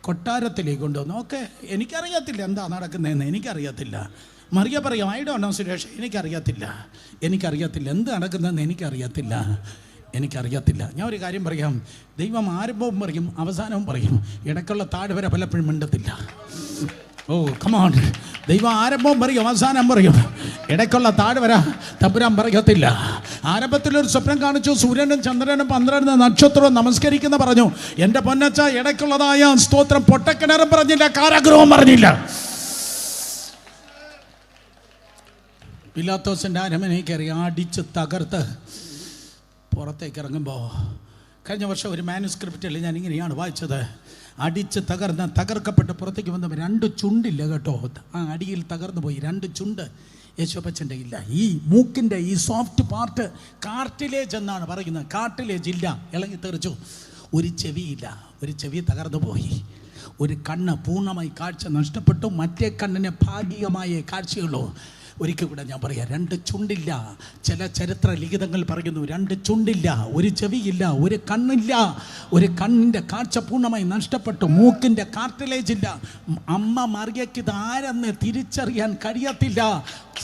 കൊട്ടാരത്തിലേക്ക് കൊണ്ടുവന്നു. ഓക്കെ, എനിക്കറിയത്തില്ല എന്താ നടക്കുന്നതെന്ന്, എനിക്കറിയത്തില്ല. മറിയ പറയും, ഐ ഡോണ്ട് നോ സുരേഷ്, എനിക്കറിയത്തില്ല എന്ത് നടക്കുന്നതെന്ന് എനിക്കറിയത്തില്ല. ഞാൻ ഒരു കാര്യം പറയാം, ദൈവം ആരംഭവും പറയും അവസാനവും പറയും, ഇടയ്ക്കുള്ള താഴ്വര പലപ്പോഴും മിണ്ടത്തില്ല. ഓ കമോൺ, ദൈവം ആരംഭവും പറയും അവസാനം പറയും, ഇടയ്ക്കുള്ള താഴ്വര തമ്പുരാൻ പറയത്തില്ല. ആരംഭത്തിലൊരു സ്വപ്നം കാണിച്ചു, സൂര്യനും ചന്ദ്രനും 12 നക്ഷത്രവും നമസ്കരിക്കുന്ന പറഞ്ഞു. എൻ്റെ പൊന്നച്ച, ഇടയ്ക്കുള്ളതായ സ്തോത്രം പൊട്ടക്കിണറും പറഞ്ഞില്ല, കാരാഗ്രഹവും പറഞ്ഞില്ല. പീലാത്തോസിൻ്റെ അരമനയിൽ കയറി അടിച്ച് തകർത്ത് പുറത്തേക്ക് ഇറങ്ങുമ്പോൾ, കഴിഞ്ഞ വർഷം ഒരു മാനുസ്ക്രിപ്റ്റിൽ ഞാൻ ഇങ്ങനെയാണ് വായിച്ചത്, അടിച്ച് തകർക്കപ്പെട്ട് പുറത്തേക്ക് വന്നപ്പോൾ 2 ചുണ്ടില്ല കേട്ടോ, ആ അടിയിൽ തകർന്നു പോയി 2 ചുണ്ട് യേശോപ്പച്ചൻ്റെ ഇല്ല. ഈ മൂക്കിൻ്റെ ഈ സോഫ്റ്റ് പാർട്ട് കാർട്ടിലേജ് എന്നാണ് പറയുന്നത്, കാർട്ടിലേജ് ഇല്ല, ഇളകി തെറിച്ചു. ഒരു ചെവി തകർന്നു പോയി. ഒരു കണ്ണ് പൂർണ്ണമായി കാഴ്ച നഷ്ടപ്പെട്ടു, മറ്റേ കണ്ണിന് ഭാഗികമായ കാഴ്ചയുള്ളൂ. ഒരിക്കൽ കൂടെ ഞാൻ പറയാം, 2 ചുണ്ടില്ല. ചില ചരിത്ര ലിഖിതങ്ങൾ പറയുന്നു 2 ചുണ്ടില്ല, ഒരു ചെവിയില്ല, ഒരു കണ്ണില്ല, ഒരു കണ്ണിൻ്റെ കാഴ്ച പൂർണ്ണമായി നഷ്ടപ്പെട്ടു, മൂക്കിൻ്റെ കാർട്ടിലേജ് ഇല്ല. അമ്മ മറിയയ്ക്ക് ഇത് ആരെന്ന് തിരിച്ചറിയാൻ കഴിയത്തില്ല,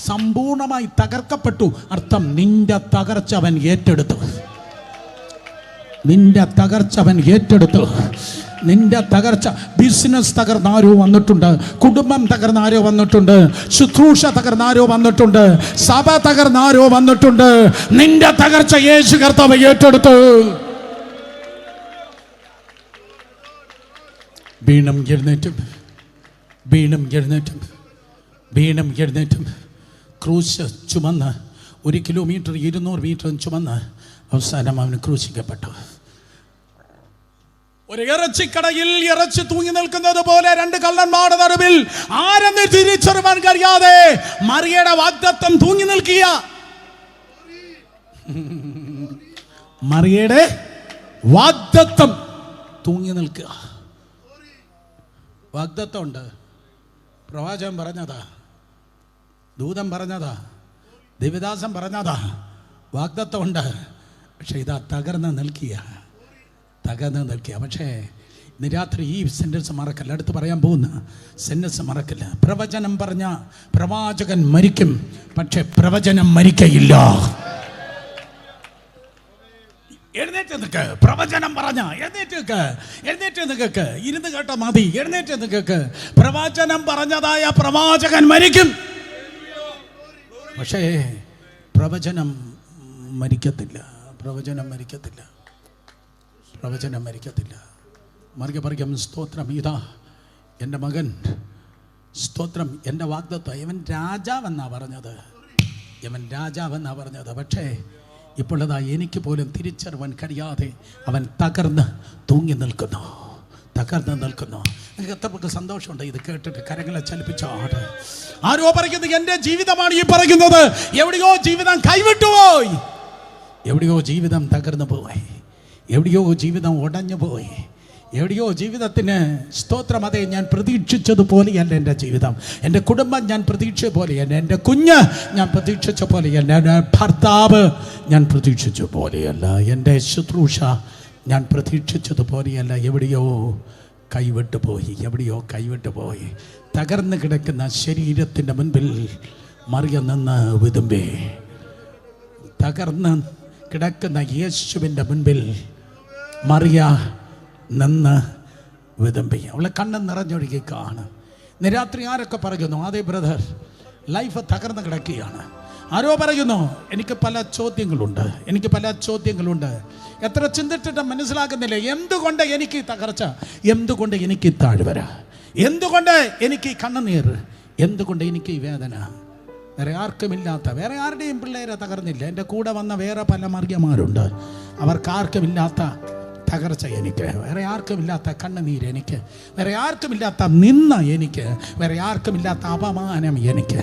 സമ്പൂർണ്ണമായി തകർക്കപ്പെട്ടു. അർത്ഥം, നിന്റെ തകർച്ച അവൻ ഏറ്റെടുത്തു. നിന്റെ തകർച്ച, ബിസിനസ് തകർന്നാരോ വന്നിട്ടുണ്ട്, കുടുംബം തകർന്നാരോ വന്നിട്ടുണ്ട്, ശുശ്രൂഷ തകർന്നാരോ വന്നിട്ടുണ്ട്, സഭ തകർന്നാരോ വന്നിട്ടുണ്ട്. നിന്റെ തകർച്ച യേശു കർത്താവ് ഏറ്റെടുത്തു. വീണ്ടും എഴുന്നേറ്റും ക്രൂശ് ചുമന്ന് 1 കിലോമീറ്റർ 200 മീറ്റർ ചുമന്ന് അവസാനം അവന് ക്രൂശിക്കപ്പെട്ടു. ഒരു ഇറച്ചിക്കടയിൽ ഇറച്ചി തൂങ്ങി നിൽക്കുന്നത് പോലെ രണ്ട് കള്ളന്മാരുടെ നടുവിൽ ആരെന്ന് തിരിച്ചറിയാൻ കഴിയാതെ മറിയയുടെ വാഗ്ദത്തം തൂങ്ങി നിൽക്കുക. മറിയയുടെ വാഗ്ദത്തം തൂങ്ങി നിൽക്കുക. വാഗ്ദത്തം ഉണ്ട്, പ്രവാചകൻ പറഞ്ഞതാ, ദൂതൻ പറഞ്ഞതാ, ദേവദാസൻ പറഞ്ഞതാ, വാഗ്ദത്തം ഉണ്ട്. പക്ഷെ ഇതാ തകർന്ന് നിൽക്കുക. പക്ഷേ ഇന്ന് രാത്രി ഈ സെന്റൻസ് മറക്കല്ല. അടുത്ത് പറയാൻ പോകുന്ന സെന്റൻസ് മറക്കല്ല. പ്രവചനം പറഞ്ഞ പ്രവാചകൻ മരിക്കും, പക്ഷെ പ്രവചനം മരിക്കയില്ല. എഴുന്നേറ്റ് നിൽക്ക്. പ്രവചനം പറഞ്ഞ എഴുന്നേറ്റ് നിൽക്ക്. ഇരുന്ന് കേട്ട മതി. എഴുന്നേറ്റ് നിൽക്ക്. പ്രവചനം പറഞ്ഞതായ പ്രവാചകൻ മരിക്കും, പക്ഷേ പ്രവചനം മരിക്കത്തില്ല. മറിയം സ്തോത്രം. ഇതാ എൻ്റെ മകൻ, സ്തോത്രം, എൻ്റെ വാഗ്ദത്തം. ഇവൻ രാജാവെന്നാ പറഞ്ഞത്. പക്ഷേ ഇപ്പോഴതാ എനിക്ക് പോലും തിരിച്ചറിയാൻ കഴിയാതെ അവൻ തകർന്ന് തൂങ്ങി നിൽക്കുന്നു. എനിക്ക് എത്രക്ക് സന്തോഷമുണ്ട് ഇത് കേട്ടിട്ട്. കരങ്ങളെ ചലിപ്പിച്ചാട്. ആരോ പറയുന്നത് എൻ്റെ ജീവിതമാണ് ഈ പറയുന്നത്. എവിടെയോ ജീവിതം കൈവിട്ടുപോയി, എവിടെയോ ജീവിതം തകർന്നു പോയി, എവിടെയോ ജീവിതം ഉടഞ്ഞു പോയി, എവിടെയോ ജീവിതത്തിന് സ്തോത്രം. അതെ, ഞാൻ പ്രതീക്ഷിച്ചതുപോലെയല്ല എൻ്റെ ജീവിതം. എൻ്റെ കുടുംബം ഞാൻ പ്രതീക്ഷിച്ച പോലെയല്ല, എൻ്റെ കുഞ്ഞ് ഞാൻ പ്രതീക്ഷിച്ച പോലെയല്ല, എൻ്റെ ഭർത്താവ് ഞാൻ പ്രതീക്ഷിച്ച പോലെയല്ല, എൻ്റെ ശുശ്രൂഷ ഞാൻ പ്രതീക്ഷിച്ചതുപോലെയല്ല. എവിടെയോ കൈവിട്ടു പോയി. തകർന്നു കിടക്കുന്ന ശരീരത്തിൻ്റെ മുൻപിൽ മറിയം നിന്ന് വിതുമ്പി. തകർന്ന് കിടക്കുന്ന യേശുവിൻ്റെ മുൻപിൽ മറിയ നിന്ന് വിതുമ്പി. അവളെ കണ്ണ് നിറഞ്ഞൊഴുകി കാണും. ഇന്ന് രാത്രി ആരൊക്കെ പറയുന്നു, അതേ ബ്രദർ, ലൈഫ് തകർന്ന് കിടക്കുകയാണ്. ആരോ പറയുന്നു, എനിക്ക് പല ചോദ്യങ്ങളുണ്ട്. എത്ര ചിന്തിച്ചിട്ട് മനസ്സിലാക്കുന്നില്ല. എന്തുകൊണ്ട് എനിക്ക് തകർച്ച? എന്തുകൊണ്ട് എനിക്ക് താഴ്വര? എന്തുകൊണ്ട് എനിക്ക് കണ്ണുനീർ? എന്തുകൊണ്ട് എനിക്ക് വേദന? വേറെ ആർക്കുമില്ലാത്ത, വേറെ ആരുടെയും പിള്ളേരെ തകർന്നില്ല. എൻ്റെ കൂടെ വന്ന വേറെ പല മറിയമാരുണ്ട്. അവർക്കാർക്കുമില്ലാത്ത തകർച്ച എനിക്ക്, വേറെ ആർക്കുമില്ലാത്ത കണ്ണുനീര് എനിക്ക്, വേറെ ആർക്കുമില്ലാത്ത നിന്ന എനിക്ക്, വേറെ ആർക്കുമില്ലാത്ത അപമാനം എനിക്ക്.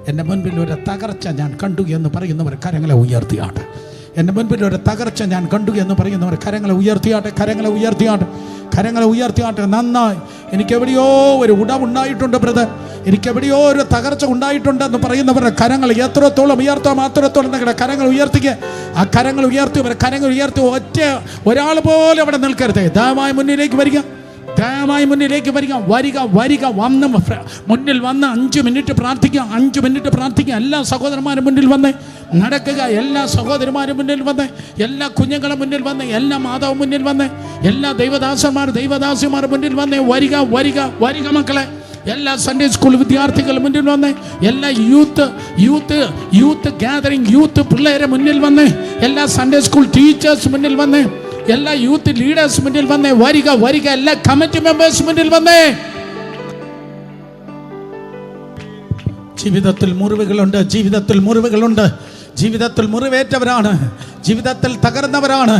എൻ്റെ മുൻപിൽ ഒരു തകർച്ച ഞാൻ കണ്ടു എന്ന് പറയുന്നവർ കരങ്ങളെ ഉയർത്തിയാട്ടെ. എൻ്റെ മുൻപിൽ ഒരു തകർച്ച ഞാൻ കണ്ടു എന്ന് പറയുന്നവർ കരങ്ങളെ ഉയർത്തിയാട്ടെ. നന്നായി. എനിക്കെവിടെയോ ഒരു ഉടവുണ്ടായിട്ടുണ്ട് ബ്രദർ, എനിക്കെവിടെയോ ഒരു തകർച്ച ഉണ്ടായിട്ടുണ്ട് എന്ന് പറയുന്നവരുടെ കരങ്ങൾ എത്രത്തോളം ഉയർത്താം അത്രത്തോളം നിങ്ങളുടെ കരങ്ങൾ ഉയർത്തിക്കുക. ആ കരങ്ങൾ ഉയർത്തി ഒറ്റ ഒരാൾ പോലും അവിടെ നിൽക്കരുത്. ദയവായി മുന്നിലേക്ക് വരിക. വന്ന് മുന്നിൽ വന്ന് 5 മിനിറ്റ് പ്രാർത്ഥിക്കുക. എല്ലാ സഹോദരന്മാരും മുന്നിൽ വന്ന് നടക്കുക. എല്ലാ സഹോദരിമാരും മുന്നിൽ വന്ന്, എല്ലാ കുഞ്ഞുങ്ങളും മുന്നിൽ വന്ന്, എല്ലാ മാതാവ് മുന്നിൽ വന്ന്, എല്ലാ ദൈവദാസിമാർ മുന്നിൽ വന്ന് വരിക മക്കളെ. എല്ലാ സൺഡേ സ്കൂൾ വിദ്യാർത്ഥികൾ മുന്നിൽ വന്ന്, എല്ലാ യൂത്ത് ഗാദറിംഗ് യൂത്ത് പിള്ളേരെ മുന്നിൽ വന്ന്, എല്ലാ സൺഡേ സ്കൂൾ ടീച്ചേഴ്സ് മുന്നിൽ വന്ന്, എല്ലാ യൂത്ത് ലീഡേഴ്സ് മുന്നിൽ വന്ന് വരിക. എല്ലാ കമ്മിറ്റി മെമ്പേഴ്സ് മുന്നിൽ വന്ന്. ജീവിതത്തിൽ മുറിവുകളുണ്ട്. ജീവിതത്തിൽ മുറിവേറ്റവരാണ്, ജീവിതത്തിൽ തകർന്നവരാണ്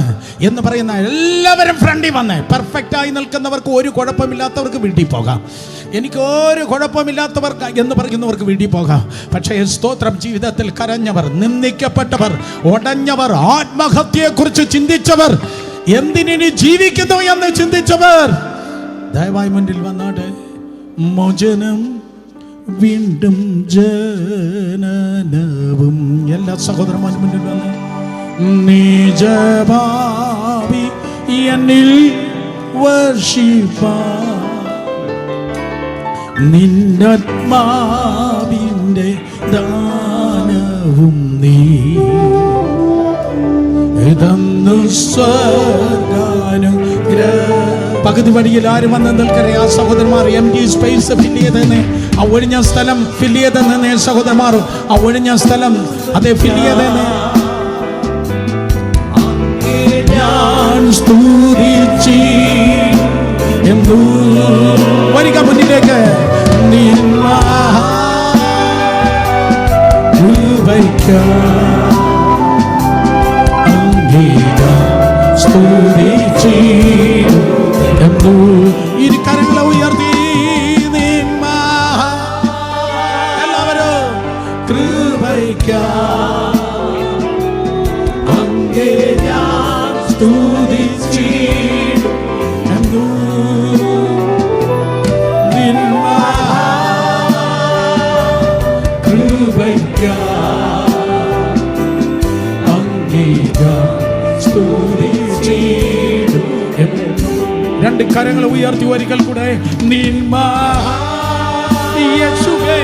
എന്ന് പറയുന്ന എല്ലാവരും ഫ്രണ്ടിൽ വന്ന്. പെർഫെക്റ്റായി നിൽക്കുന്നവർക്ക് ഒരു കുഴപ്പമില്ലാത്തവർക്ക് വീട്ടിൽ പോകാം. എനിക്ക് ഒരു കുഴപ്പമില്ലാത്തവർക്ക് എന്ന് പറയുന്നവർക്ക് വീട്ടിൽ പോകാം. പക്ഷേ സ്തോത്രം, ജീവിതത്തിൽ കരഞ്ഞവർ, നിന്ദിക്കപ്പെട്ടവർ, ഉടഞ്ഞവർ, ആത്മഹത്യയെക്കുറിച്ച് ചിന്തിച്ചവർ, എന്തിനി ജീവിക്കുന്നു എന്ന് ചിന്തിച്ചവർ ദയവായി മുന്നിൽ വന്നാട്ടെ. മോചനം വീണ്ടും ജനനവും. എല്ലാ സഹോദരന്മാരും മുന്നിൽ വന്ന്, നിജഭാവി എന്നിൽ വർഷിപ്പാൻ നിന്നാത്മാവിൻ്റെ ദാനവും നീ പകുതി വഴിയിൽ ആരും വന്ന് നിൽക്കറേ. ആ സഹോദരന്മാർ empty space ഫില്ല് ചെയ്തെന്ന്, ആ ഒഴിഞ്ഞ സ്ഥലം ഫില്ല് ചെയ്തെന്ന് സഹോദരന്മാർ, ആ ഒഴിഞ്ഞ സ്ഥലം അതെ ഫില്ല് ചെയ്തെന്ന്. വരിക മുന്നിലേക്ക്. രണ്ട് കരങ്ങൾ ഉയർത്തി ഒരിക്കൽ കൂടെ. നിൻ യേശുവേ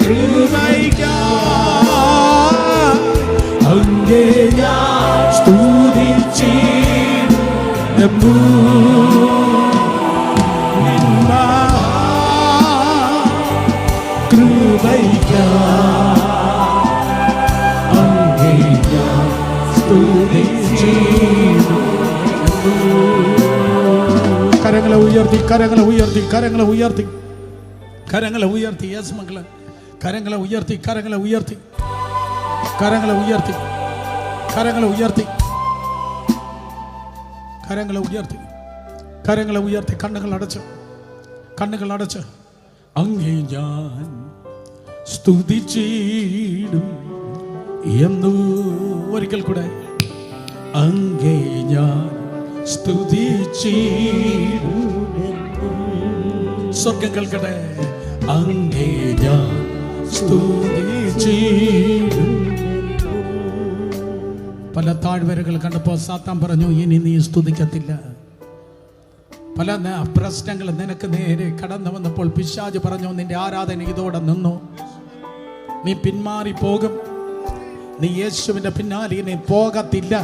കൃപയ്ക്കായി അങ്ങേ ഞാൻ സ്തുതിച്ചിടുന്നു. നിൻ കൃപയ്ക്കായി അങ്ങേ ഞാൻ സ്തുതിച്ചിടുന്നു. കരങ്ങളെ ഉയർത്തി, കരങ്ങളെ ഉയർത്തി, കരങ്ങളെ ഉയർത്തി, കരങ്ങളെ ഉയർത്തി. യേശു മക്കളെ കരങ്ങളെ ഉയർത്തി, കരങ്ങളെ ഉയർത്തി, കരങ്ങളെ ഉയർത്തി, കരങ്ങളെ ഉയർത്തി, കരങ്ങളെ ഉയർത്തി, കരങ്ങളെ ഉയർത്തി. കണ്ണുകൾ അടച്ച്, കണ്ണുകൾ അടച്ച്. അങ്ങേ ഞാൻ സ്തുതിച്ചിടും എന്നു. ഒരിക്കൽ കൂടെ. അങ്ങേ ഞാൻ സ്തുതിച്ചിടും. സ്വർഗ്ഗം കേൾക്കട്ടെ. അങ്ങേ ഞാൻ സ്തുതിച്ചിടും. പല താഴ്വരകൾ കണ്ടപ്പോൾ സാത്താൻ പറഞ്ഞു, ഇനി നീ സ്തുതിക്കത്തില്ല. പല പ്രശ്നങ്ങൾ നിനക്ക് നേരെ കടന്നു വന്നപ്പോൾ പിശാച് പറഞ്ഞു, നിന്റെ ആരാധന ഇതോടെ നിന്നു, നീ പിന്മാറി പോകും, നീ യേശുവിൻ്റെ പിന്നാലെ നീ പോകത്തില്ല,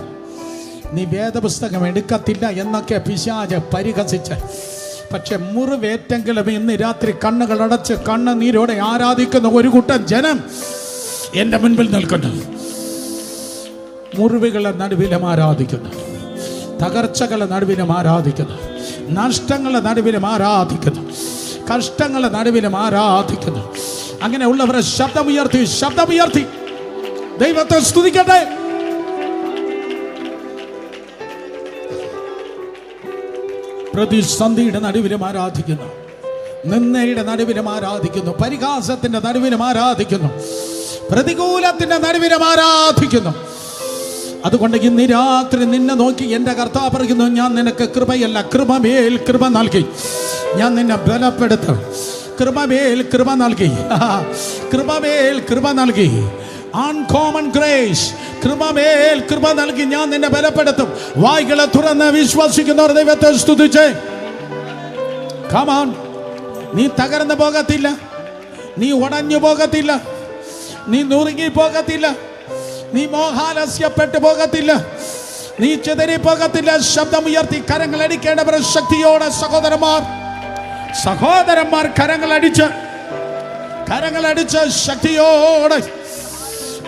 നീ വേദപുസ്തകം എടുക്കത്തില്ല എന്നൊക്കെ പിശാച് പരിഹസിച്ച്. പക്ഷെ മുറിവേറ്റെങ്കിലും ഇന്ന് രാത്രി കണ്ണുകൾ അടച്ച് കണ്ണുനീരോടെ ആരാധിക്കുന്ന ഒരു കൂട്ടം ജനം എൻ്റെ മുൻപിൽ നിൽക്കുന്നു. മുറിവുകളുടെ നടുവിലും ആരാധിക്കുന്നു, തകർച്ചകളുടെ നടുവിലും ആരാധിക്കുന്നു, നഷ്ടങ്ങളുടെ നടുവിലും ആരാധിക്കുന്നു, കഷ്ടങ്ങളുടെ നടുവിലും ആരാധിക്കുന്നു. അങ്ങനെയുള്ളവരെ ശബ്ദമുയർത്തി, ശബ്ദമുയർത്തി ദൈവത്തെ സ്തുതിക്കട്ടെ. പ്രതിസന്ധിയുടെ നടുവിലും ആരാധിക്കുന്നു, നിന്ദയുടെ നടുവിലും ആരാധിക്കുന്നു, പരിഹാസത്തിന്റെ നടുവിലും ആരാധിക്കുന്നു, പ്രതികൂലത്തിന്റെ നടുവിലും ആരാധിക്കുന്നു. അതുകൊണ്ട് ഇന്ന് രാത്രി നിന്നെ നോക്കി എൻ്റെ കർത്താവ് പറയുന്നു, ഞാൻ നിനക്ക് കൃപയല്ല കൃപമേൽ കൃപ നൽകി, ഞാൻ നിന്നെ ബലപ്പെടുത്തും. കൃപമേൽ കൃപ നൽകി, കൃപമേൽ കൃപ നൽകി. അൺകോമൺ ഗ്രേസ്, കൃപമേൽ കൃപ നൽകി ഞാൻ നിന്നെ ബലപ്പെടുത്തും. വായ്കളെ തുറന്ന് വിശ്വസിക്കുന്നവർ ദൈവത്തെ സ്തുതിച്ചേ. Come on. നീ തകർന്നു പോകത്തില്ല, നീ ഉടഞ്ഞു പോകത്തില്ല, നീ നുറുങ്ങി പോകത്തില്ല, നീ മോഹാലസ്യപ്പെട്ടു പോകത്തില്ല, നീ ചിതറി പോകത്തില്ല. ശബ്ദമുയർത്തി കരങ്ങളടിക്കേണ്ടവർ ശക്തിയോടെ സഹോദരന്മാർ കരങ്ങളടിച്ച് ശക്തിയോടെ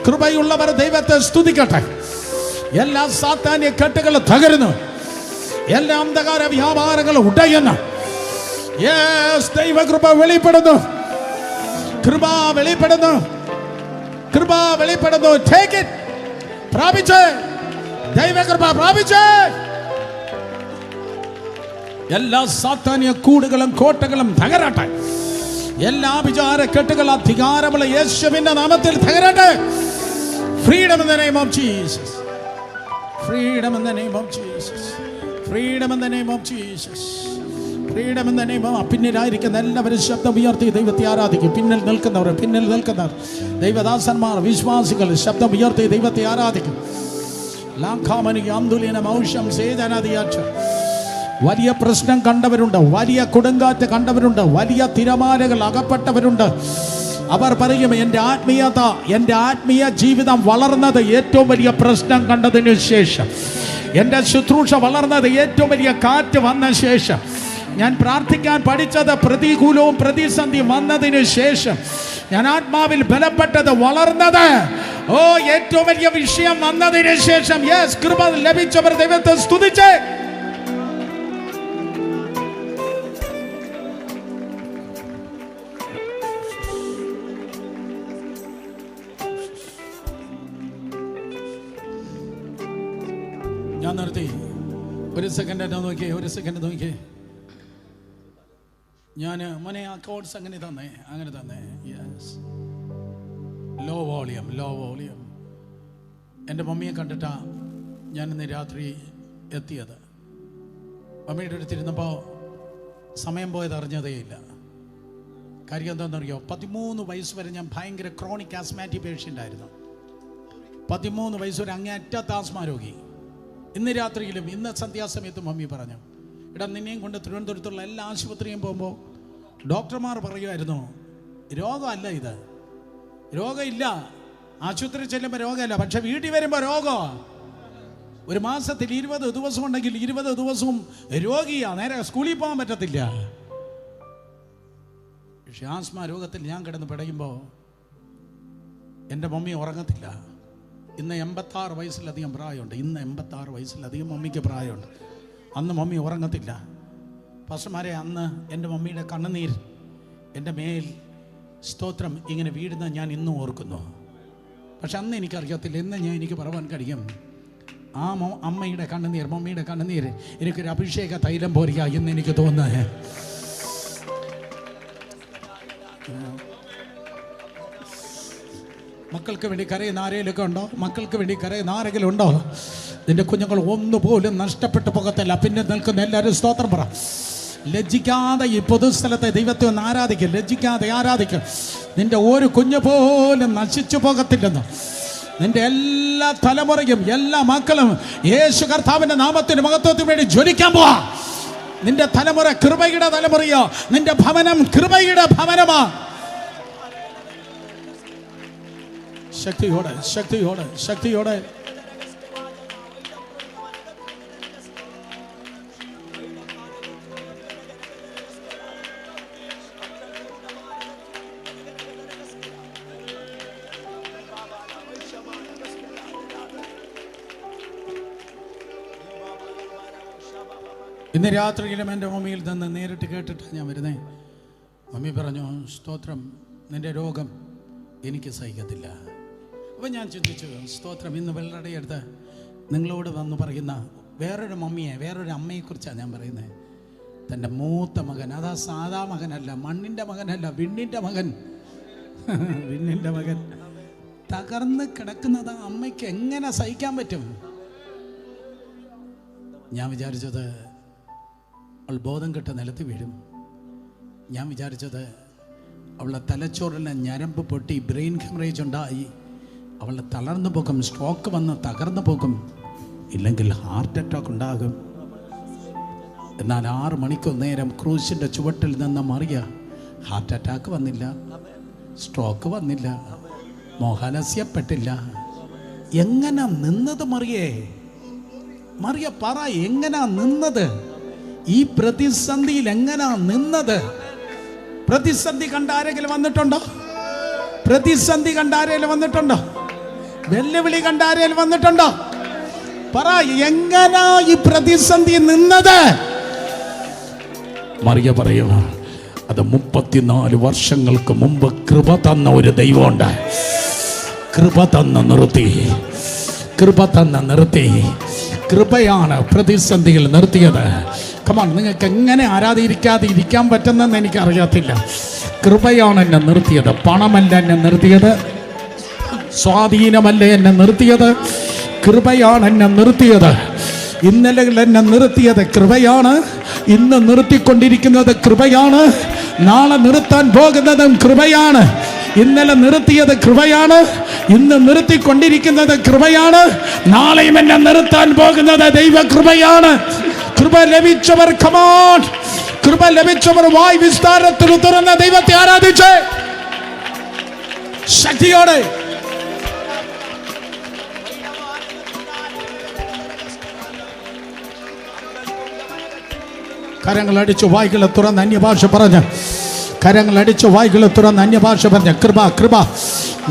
കൃപയുള്ളവർ ദൈവത്തെ സ്തുതിക്കട്ടെ. എല്ലാ സാത്താന്യ കെട്ടുകൾ തകരുന്നു, എല്ലാ അന്ധകാര വ്യാപാരങ്ങൾ ഉടയുന്നു. യെസ്, ദൈവകൃപ വെളിപ്പെടുന്നു, കൃപ വെളിപ്പെടുന്നു, കൃപ വെളിപ്പെടുന്നു. ടേക്ക് ഇറ്റ്, പ്രാപിച്ചേ, ദൈവകൃപ പ്രാപിച്ചേ. എല്ലാ സാത്താന്യ കൂടുകളും കോട്ടകളും തകരട്ടെ. എല്ലാ വിചാര കെട്ടുകൾ അധികാരമുള്ള യേശുവിന്റെ നാമത്തിൽ തകരട്ടെ. Freedom in the name of Jesus. Freedom in the name of Jesus. Freedom in the name of Jesus. Freedom in the name of. പിന്നിലായിരിക്കുന്ന എല്ലാവരും ശബ്ദം ഉയർത്തി ദൈവത്തെ ആരാധിക്കും. പിന്നിൽ നിൽക്കുന്നവർ ദൈവദാസന്മാർ, വിശ്വാസികൾ ശബ്ദം ഉയർത്തി ദൈവത്തെ ആരാധിക്കും. വലിയ പ്രശ്നം കണ്ടവരുണ്ട്, വലിയ കൊടുങ്കാറ്റ് കണ്ടവരുണ്ട്, വലിയ തിരമാലകൾ അകപ്പെട്ടവരുണ്ട്. അവർ പറയും, എൻ്റെ ആത്മീയ ജീവിതം വളർന്നത് ഏറ്റവും വലിയ പ്രശ്നം കണ്ടതിന് ശേഷം, എൻ്റെ ശുശ്രൂഷ വളർന്നത് ഏറ്റവും വലിയ കാറ്റ് വന്ന ശേഷം, ഞാൻ പ്രാർത്ഥിക്കാൻ പഠിച്ചത് പ്രതികൂലവും പ്രതിസന്ധി വന്നതിന് ശേഷം, ഞാൻ ആത്മാവിൽ ബലപ്പെട്ടത് വളർന്നത് ഏറ്റവും വലിയ വിഷയം വന്നതിന് ശേഷം. യെസ്, കൃപ ലഭിച്ചവർ ദൈവത്തെ സ്തുതിച്ചേ. ഞാൻ നിർത്തി. ഒരു സെക്കൻഡ് നോക്കിയേ. ഞാൻ മോനെ ആ കോഡ്സ് അങ്ങനെ തന്നെ. Yes, low volume. എൻ്റെ മമ്മിയെ കണ്ടിട്ടാ ഞാൻ ഇന്ന് രാത്രി എത്തിയത്. മമ്മിയുടെ അടുത്തിരുന്നപ്പോൾ സമയം പോയത് അറിഞ്ഞതേയില്ല. കാര്യം എന്താണെന്നറിയോ, 13 വയസ്സ് വരെ ഞാൻ ഭയങ്കര ക്രോണിക് ആസ്മാറ്റിക് പേഷ്യൻ്റ് ആയിരുന്നു. 13 വയസ്സ് വരെ അങ്ങേയറ്റത്തെ ആസ്മാ രോഗി. ഇന്ന് രാത്രിയിലും ഇന്ന് സന്ധ്യാസമയത്ത് മമ്മി പറഞ്ഞു, ഇവിടെ നിന്നെയും കൊണ്ട് തിരുവനന്തപുരത്തുള്ള എല്ലാ ആശുപത്രിയും പോകുമ്പോൾ ഡോക്ടർമാർ പറയുമായിരുന്നു, രോഗമല്ല ഇത്, രോഗമില്ല. ആശുപത്രി ചെല്ലുമ്പോൾ രോഗമല്ല, പക്ഷെ വീട്ടിൽ വരുമ്പോൾ രോഗമാണ്. ഒരു മാസത്തിൽ 20 ദിവസം ഉണ്ടെങ്കിൽ 20 ദിവസവും രോഗിയാ, നേരെ സ്കൂളിൽ പോകാൻ പറ്റത്തില്ല. പക്ഷെ ആസ്മ രോഗത്തിൽ ഞാൻ കിടന്ന് പിടയുമ്പോൾ എൻ്റെ മമ്മി ഉറങ്ങത്തില്ല. ഇന്ന് 86 വയസ്സിലധികം പ്രായമുണ്ട്. ഇന്ന് 86 വയസ്സിലധികം മമ്മിക്ക് പ്രായമുണ്ട്. അന്ന് മമ്മി ഉറങ്ങത്തില്ല. പാസ്റ്റർമാരെ, അന്ന് എൻ്റെ മമ്മിയുടെ കണ്ണുനീർ എൻ്റെ മേൽ സ്തോത്രം ഇങ്ങനെ വീഴുന്ന ഞാൻ ഇന്നും ഓർക്കുന്നു. പക്ഷെ അന്ന് എനിക്കറിയത്തില്ല. ഇന്ന് എനിക്ക് പറയാൻ കഴിയും, ആ അമ്മയുടെ കണ്ണുനീർ, മമ്മിയുടെ കണ്ണുനീർ എനിക്കൊരു അഭിഷേക തൈലം പോരിക എന്ന് എനിക്ക് തോന്നുന്നത്. മക്കൾക്ക് വേണ്ടി കരയുന്ന ആരെങ്കിലൊക്കെ ഉണ്ടോ? മക്കൾക്ക് വേണ്ടി കരയുന്ന ആരെങ്കിലും ഉണ്ടോ? നിന്റെ കുഞ്ഞുങ്ങൾ ഒന്നുപോലും നഷ്ടപ്പെട്ടു പോകത്തില്ല. പിന്നെ നിൽക്കുന്ന എല്ലാവരും സ്തോത്രം പറ. ലജ്ജിക്കാതെ ഈ പൊതുസ്ഥലത്തെ ദൈവത്തെ ഒന്ന് ആരാധിക്കും. ലജ്ജിക്കാതെ ആരാധിക്കും. നിന്റെ ഒരു കുഞ്ഞു പോലും നശിച്ചു പോകത്തില്ലെന്ന്. നിന്റെ എല്ലാ തലമുറയും എല്ലാ മക്കളും യേശു കർത്താവിന്റെ നാമത്തിന് മഹത്വത്തിന് വേണ്ടി ജ്വലിക്കാൻ പോവാ. നിന്റെ തലമുറ കൃപയുടെ തലമുറയോ, നിന്റെ ഭവനം കൃപയുടെ ഭവനമാ. ശക്തിയോടെ ശക്തിയോടെ ശക്തിയോടെ ഇന്ന് രാത്രിയിലും എൻ്റെ മമ്മിയിൽ നിന്ന് നേരിട്ട് കേട്ടിട്ട് ഞാൻ വരുന്നേ. മമ്മി പറഞ്ഞു, സ്തോത്രം, നിന്റെ രോഗം എനിക്ക് സഹിക്കത്തില്ല. അപ്പം ഞാൻ ചിന്തിച്ചു, സ്തോത്രം, ഇന്ന് വെള്ളയുടെ അടുത്ത് നിങ്ങളോട് വന്ന് പറയുന്ന വേറൊരു മമ്മിയെ, വേറൊരു അമ്മയെക്കുറിച്ചാണ് ഞാൻ പറയുന്നത്. തൻ്റെ മൂത്ത മകൻ, അതാ സാധാ മകനല്ല, മണ്ണിൻ്റെ മകനല്ല, വിണ്ണിൻ്റെ മകൻ, വിണ്ണിൻ്റെ മകൻ തകർന്ന് കിടക്കുന്നത് അമ്മയ്ക്ക് എങ്ങനെ സഹിക്കാൻ പറ്റും? ഞാൻ വിചാരിച്ചത് അവൾ ബോധം കെട്ട് നിലത്ത് വീഴും. ഞാൻ വിചാരിച്ചത് അവളുടെ തലച്ചോറിലെ ഞരമ്പ് പൊട്ടി ബ്രെയിൻ ഹെമറേജ് ഉണ്ടായി, അവളുടെ തളർന്നു പോകും, സ്ട്രോക്ക് വന്ന് തകർന്നു പോകും, ഇല്ലെങ്കിൽ ഹാർട്ട് അറ്റാക്ക് ഉണ്ടാകും. എന്നാൽ 6 മണിക്കൂർ നേരം ക്രൂശിൻ്റെ ചുവട്ടിൽ നിന്ന് മറിയ ഹാർട്ട് അറ്റാക്ക് വന്നില്ല, സ്ട്രോക്ക് വന്നില്ല, മോഹാലസ്യപ്പെട്ടില്ല. എങ്ങനെ നിന്നത് മറിയേ? മറിയ പറ, എങ്ങനാ നിന്നത്? ഈ പ്രതിസന്ധിയിൽ എങ്ങനാ നിന്നത്? പ്രതിസന്ധി കണ്ട ആരെങ്കിലും വന്നിട്ടുണ്ടോ? പ്രതിസന്ധി കണ്ട ആരെങ്കിലും വന്നിട്ടുണ്ടോ? വെല്ലുവിളി കണ്ട ആരെങ്കിലും വന്നിട്ടുണ്ടോ? പറ, എങ്ങനാ ഈ പ്രതിസന്ധി നിന്നത്? മറിയ പറയുക, അത് 34 വർഷങ്ങൾക്ക് മുമ്പ് കൃപ തന്ന ഒരു ദൈവമുണ്ട്. കൃപ തന്ന നിർത്തി, കൃപ തന്ന നിർത്തി. കൃപയാണ് പ്രതിസന്ധിയിൽ നിർത്തിയത്. കമാൺ, നിങ്ങൾക്ക് എങ്ങനെ ആരാധിക്കാതെ ഇരിക്കാൻ പറ്റുന്നെന്ന് എനിക്കറിയത്തില്ല. കൃപയാണ് എന്നെ നിർത്തിയത്. പണമല്ല എന്നെ നിർത്തിയത്, സ്വാധീനമല്ല എന്നെ നിർത്തിയത്, കൃപയാണ് എന്നെ നിർത്തിയത്. ഇന്നലകൾ എന്നെ നിർത്തിയത് കൃപയാണ്, ഇന്ന് നിർത്തിക്കൊണ്ടിരിക്കുന്നത് കൃപയാണ്, നാളെ നിർത്താൻ പോകുന്നതും കൃപയാണ്. ഇന്നലെ നിർത്തിയത് കൃപയാണ്, ഇന്ന് നിർത്തിക്കൊണ്ടിരിക്കുന്നത് കൃപയാണ്, നാളെയും എന്നെ നിർത്താൻ പോകുന്നത് ദൈവ കൃപയാണ്. കൃപ ലഭിച്ചവർ, കമാൺ, കൃപ ലഭിച്ചവർ വായ് വിസ്താരത്തിൽ തുറന്ന ദൈവത്തെ ആരാധിച്ച് ശക്തിയോടെ കരങ്ങൾ അടിച്ചു വായ്കളെ തുറന്ന് അന്യഭാഷ പറഞ്ഞ്, കരങ്ങൾ അടിച്ചു വായ്കളെ തുറന്ന് അന്യഭാഷ പറഞ്ഞ്, കൃപ കൃപ.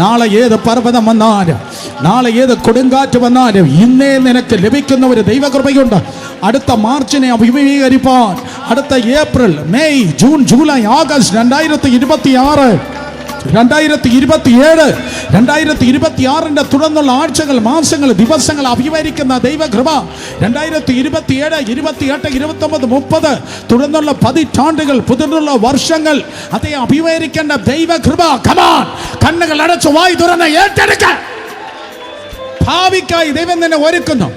നാളെ ഏത് പർവ്വതം വന്നാലും, നാളെ ഏത് കൊടുങ്കാറ്റ് വന്നാലും ഇന്നേ നിനക്ക് ലഭിക്കുന്ന ഒരു ദൈവകൃപയുണ്ട്. അടുത്ത മാർച്ചിനെ അഭിമുഖീകരിപ്പാൻ, അടുത്ത April, May, June, July, August 2026, 2027, 2026 തുടർന്നുള്ള ആഴ്ചകൾ, മാസങ്ങൾ, ദിവസങ്ങൾ അഭിമുഖീകരിക്കുന്ന ദൈവകൃപ. 2027, 28, 29, 30 തുടർന്നുള്ള പതിറ്റാണ്ടുകൾ, തുടർന്നുള്ള വർഷങ്ങൾ അതേ അഭിമുഖീകരിക്കേണ്ട ദൈവകൃപ. കമാൺ, കണ്ണുകൾ അടച്ചു വായി തുറന്ന് ഏറ്റെടുക്കാൻ. ഭാവിക്കായി ദൈവം തന്നെ ഒരുക്കുന്നു.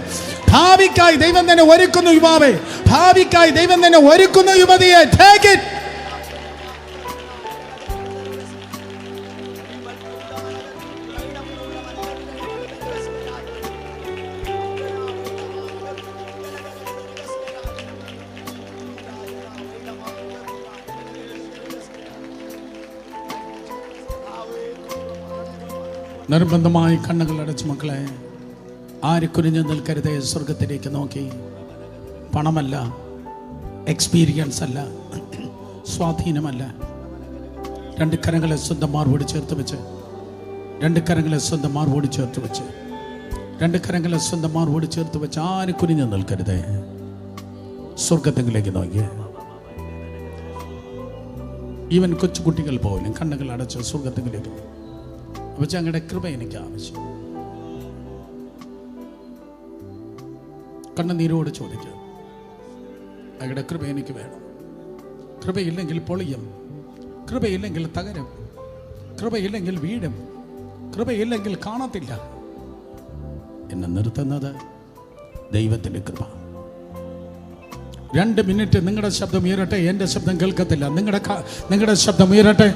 ഭാവിക്കായി ദൈവം തന്നെ ഒരുക്കുന്നു യുവാവേ. ഭാവിക്കായി ദൈവം തന്നെ ഒരുക്കുന്നു യുവതിയെ. Take it. നിർബന്ധമായി കണ്ണുകൾ അടച്ച് മക്കളെ, ആര് കുനിഞ്ഞു നിൽക്കരുതേ. സ്വർഗത്തിലേക്ക് നോക്കി. പണമല്ല, എക്സ്പീരിയൻസ് അല്ല, സ്വാധീനമല്ല. രണ്ട് കരങ്ങളെ സ്വന്തം മാർവോട് ചേർത്ത് വെച്ച്, രണ്ട് കരങ്ങളെ സ്വന്തം മാർവോട് ചേർത്ത് വെച്ച്, രണ്ട് കരങ്ങളെ സ്വന്തം മാർവോട് ചേർത്ത് വെച്ച് ആര് കുനിഞ്ഞു നിൽക്കരുതേ. സ്വർഗത്തിലേക്ക് നോക്കി. ഈവൻ കൊച്ചുകുട്ടികൾ പോലും കണ്ണുകൾ അടച്ച് സ്വർഗത്തിലേക്ക്. അപ്പോൾ ഞങ്ങളുടെ കൃപ എനിക്ക് ആവശ്യം. കണ്ണുനീരോട് ചോദിക്കാം, ഞങ്ങളുടെ കൃപ എനിക്ക് വേണം. കൃപയില്ലെങ്കിൽ പൊളിയും, കൃപയില്ലെങ്കിൽ തകരും, കൃപയില്ലെങ്കിൽ വീടും, കൃപയില്ലെങ്കിൽ കാണത്തില്ല. എന്നെ നിർത്തുന്നത് ദൈവത്തിൻ്റെ കൃപ. 2 മിനിറ്റ് നിങ്ങളുടെ ശബ്ദം ഉയരട്ടെ. എൻ്റെ ശബ്ദം കേൾക്കത്തില്ല. നിങ്ങളുടെ ശബ്ദം ഉയരട്ടെ.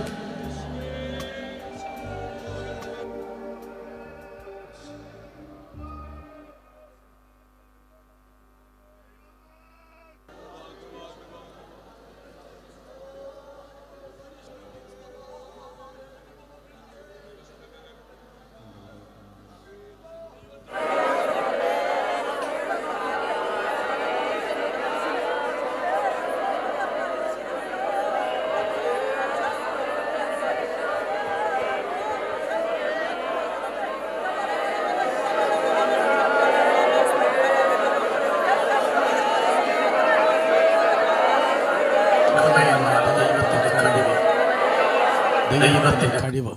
ദൈവത്തിൻ്റെ കഴിവ്.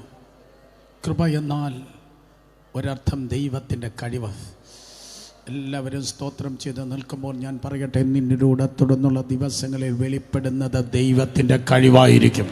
കൃപ എന്നാൽ ഒരർത്ഥം ദൈവത്തിൻ്റെ കഴിവ്. എല്ലാവരും സ്തോത്രം ചെയ്ത് നിൽക്കുമ്പോൾ ഞാൻ പറയട്ടെ, നിന്നിലൂടെ തുടർന്നുള്ള ദിവസങ്ങളിൽ വെളിപ്പെടുന്നത് ദൈവത്തിൻ്റെ കഴിവായിരിക്കും.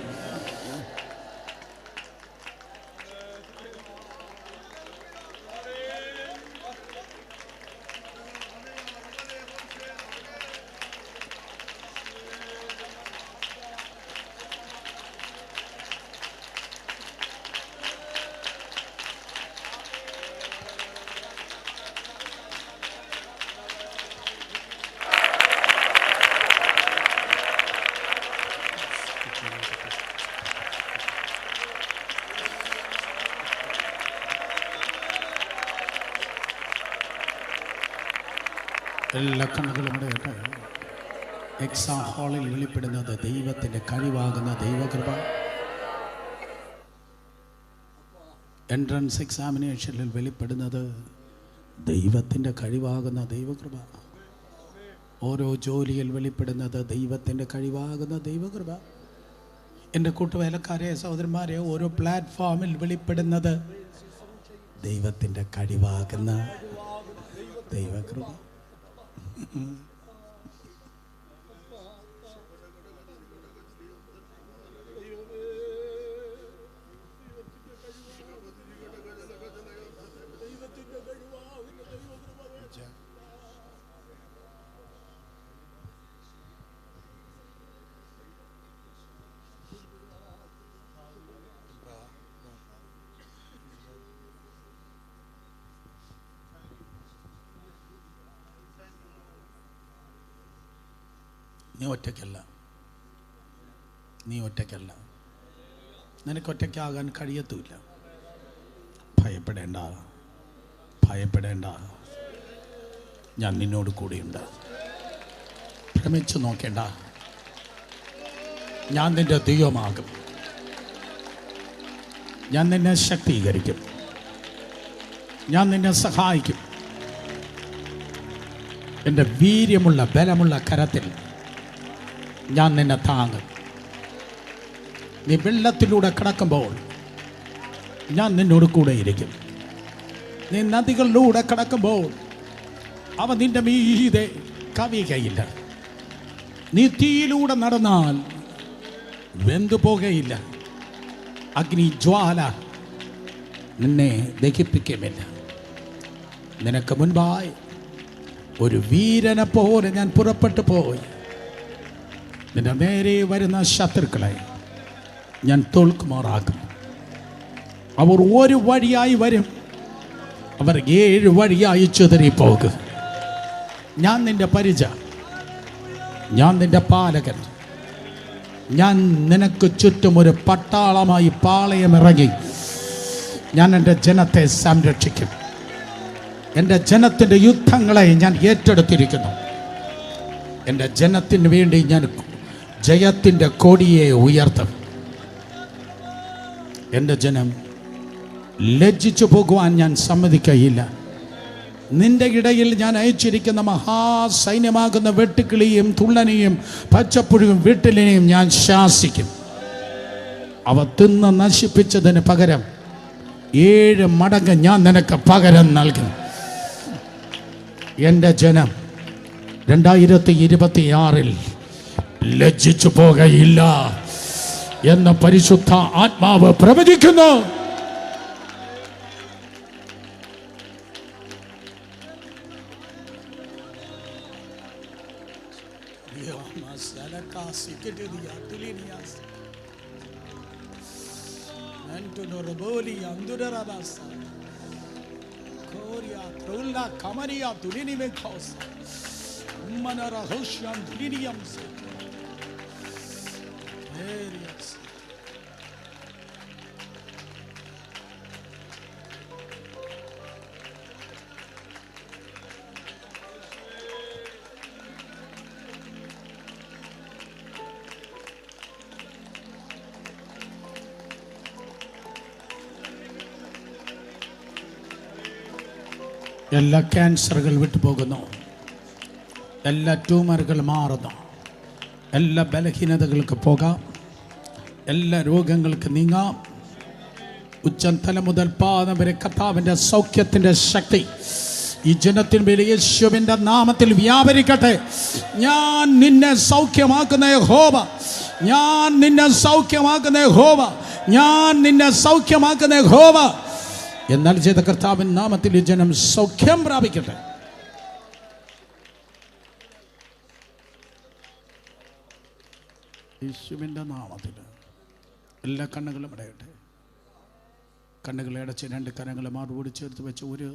എല്ലാ കണ്ണുകളും അടയട്ടെ. എക്സാം ഹാളിൽ വെളിപ്പെടുന്നത് ദൈവത്തിൻ്റെ കഴിവാകുന്ന ദൈവകൃപ. എൻട്രൻസ് എക്സാമിനേഷനിൽ വെളിപ്പെടുന്നത് ദൈവത്തിൻ്റെ കഴിവാകുന്ന ദൈവകൃപ. ഓരോ ജോലിയിൽ വെളിപ്പെടുന്നത് ദൈവത്തിൻ്റെ കഴിവാകുന്ന ദൈവകൃപ. എൻ്റെ കൂട്ടുവേലക്കാരെ, സഹോദരന്മാരെ, ഓരോ പ്ലാറ്റ്ഫോമിൽ വെളിപ്പെടുന്നത് ദൈവത്തിൻ്റെ കഴിവാകുന്ന ദൈവകൃപ. നീ ഒറ്റയ്ക്കല്ല, നീ ഒറ്റയ്ക്കല്ല, നിനക്കൊറ്റയ്ക്കാകാൻ കഴിയത്തുമില്ല. ഭയപ്പെടേണ്ട, ഭയപ്പെടേണ്ട, ഞാൻ നിന്നോട് കൂടെയുണ്ട്. ഭ്രമിച്ചു നോക്കേണ്ട, ഞാൻ നിന്റെ ദൈവമാകും. ഞാൻ നിന്നെ ശക്തീകരിക്കും, ഞാൻ നിന്നെ സഹായിക്കും. എൻ്റെ വീര്യമുള്ള ബലമുള്ള കരത്തിൽ ഞാൻ നിന്നെ താങ്ങും. നീ വെള്ളത്തിലൂടെ കടക്കുമ്പോൾ ഞാൻ നിന്നോട് കൂടെ ഇരിക്കും. നീ നദികളിലൂടെ കടക്കുമ്പോൾ അവ നിന്റെ മീതെ കവിയുകയില്ല. നീ തീയിലൂടെ നടന്നാൽ വെന്തു പോകുകയില്ല. അഗ്നി ജ്വാല നിന്നെ ദഹിപ്പിക്കുമില്ല. നിനക്ക് മുൻപായി ഒരു വീരനെ പോലെ ഞാൻ പുറപ്പെട്ടു പോയി. നിന്റെ നേരെ വരുന്ന ശത്രുക്കളെ ഞാൻ തോൽക്കുമാറാക്കും. അവർ ഒരു വഴിയായി വരും, അവർ 7 വഴിയായി ചിതറിപ്പോകും. ഞാൻ നിന്റെ പരിച, ഞാൻ നിന്റെ പാലകൻ. ഞാൻ നിനക്ക് ചുറ്റും ഒരു പട്ടാളമായി പാളയമിറങ്ങി ഞാൻ എൻ്റെ ജനത്തെ സംരക്ഷിക്കും. എൻ്റെ ജനത്തിൻ്റെ യുദ്ധങ്ങളെ ഞാൻ ഏറ്റെടുത്തിരിക്കുന്നു. എൻ്റെ ജനത്തിന് വേണ്ടി ഞാൻ ജയത്തിൻ്റെ കൊടിയെ ഉയർത്തും. എൻ്റെ ജനം ലജ്ജിച്ചു പോകുവാൻ ഞാൻ സമ്മതിക്കുകയില്ല. നിന്റെ ഇടയിൽ ഞാൻ അയച്ചിരിക്കുന്ന മഹാസൈന്യമാകുന്ന വെട്ടുക്കിളിയും തുള്ളനെയും പച്ചപ്പുഴുവും വീട്ടിലെയും ഞാൻ ശാസിക്കും. അവ തിന്ന് നശിപ്പിച്ചതിന് പകരം 7 മടങ്ങ് ഞാൻ നിനക്ക് പകരം നൽകും. എൻ്റെ ജനം 2026 ലജ്ജിച്ചു പോകയില്ല എന്ന് പരിശുദ്ധ ആത്മാവ് പ്രവചിക്കുന്നു. എല്ലാ ക്യാൻസറുകൾ വിട്ടുപോകുന്നു. എല്ലാ ട്യൂമറുകൾ മാറുന്നു. എല്ലാ ബലഹീനതകൾക്ക് പോകാം. എല്ലാ രോഗങ്ങൾക്ക് നീങ്ങാം. ഉച്ചം തല മുതൽ പാദം വരെ കർത്താവിൻ്റെ സൗഖ്യത്തിൻ്റെ ശക്തി ഈ ജനത്തിന്മേൽ യേശുവിൻ്റെ നാമത്തിൽ വ്യാപരിക്കട്ടെ. ഞാൻ നിന്നെ സൗഖ്യമാക്കുന്ന യഹോവ, ഞാൻ നിന്നെ സൗഖ്യമാക്കുന്ന യഹോവ, ഞാൻ നിന്നെ സൗഖ്യമാക്കുന്ന യഹോവ. എന്നാൽ ചെയ്ത കർത്താവിൻ നാമത്തിൽ ഈ ജനം സൗഖ്യം പ്രാപിക്കട്ടെ. യേശുവിൻ്റെ നാമത്തിൽ എല്ലാ കണ്ണുകളും അടയട്ടെ. കണ്ണുകളെ അടച്ച് 2 കരങ്ങൾ മാറോട് ചേർത്ത് വെച്ച് ഒരു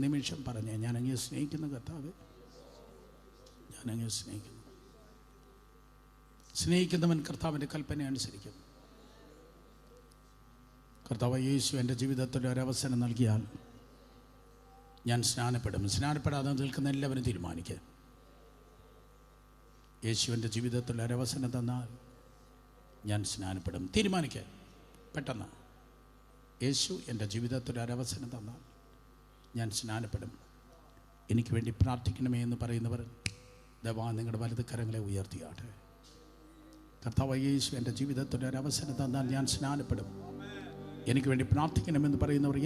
നിമിഷം പറഞ്ഞ്, ഞാൻ അങ്ങേ സ്നേഹിക്കുന്ന കർത്താവ്, ഞാൻ അങ്ങേ സ്നേഹിക്കുന്നു. സ്നേഹിക്കുന്നവൻ കർത്താവിൻ്റെ കൽപ്പന അനുസരിക്കും. കർത്താവ് യേശു എൻ്റെ ജീവിതത്തിൽ ഒരവസരം നൽകിയാൽ ഞാൻ സ്നാനപ്പെടും. സ്നാനപ്പെടാതെ നിൽക്കുന്ന എല്ലാവരും തീരുമാനിക്കുക. യേശു എൻ്റെ ജീവിതത്തിൽ ഒരവസരം തന്നാൽ ഞാൻ സ്നാനപ്പെടും. തീരുമാനിക്കുക പെട്ടെന്ന്. യേശു എൻ്റെ ജീവിതത്തിൽ ഒരവസരം തന്നാൽ ഞാൻ സ്നാനപ്പെടും. എനിക്ക് വേണ്ടി പ്രാർത്ഥിക്കണമേ എന്ന് പറയുന്നവർ ദയവാ നിങ്ങളുടെ വലത് കരങ്ങളെ ഉയർത്തിയാട്ടെ. കർത്താവ് യേശു എൻ്റെ ജീവിതത്തിൽ ഒരവസരം തന്നാൽ ഞാൻ സ്നാനപ്പെടും. എനിക്ക് വേണ്ടി പ്രാർത്ഥിക്കണമെന്ന് പറയുന്നവർ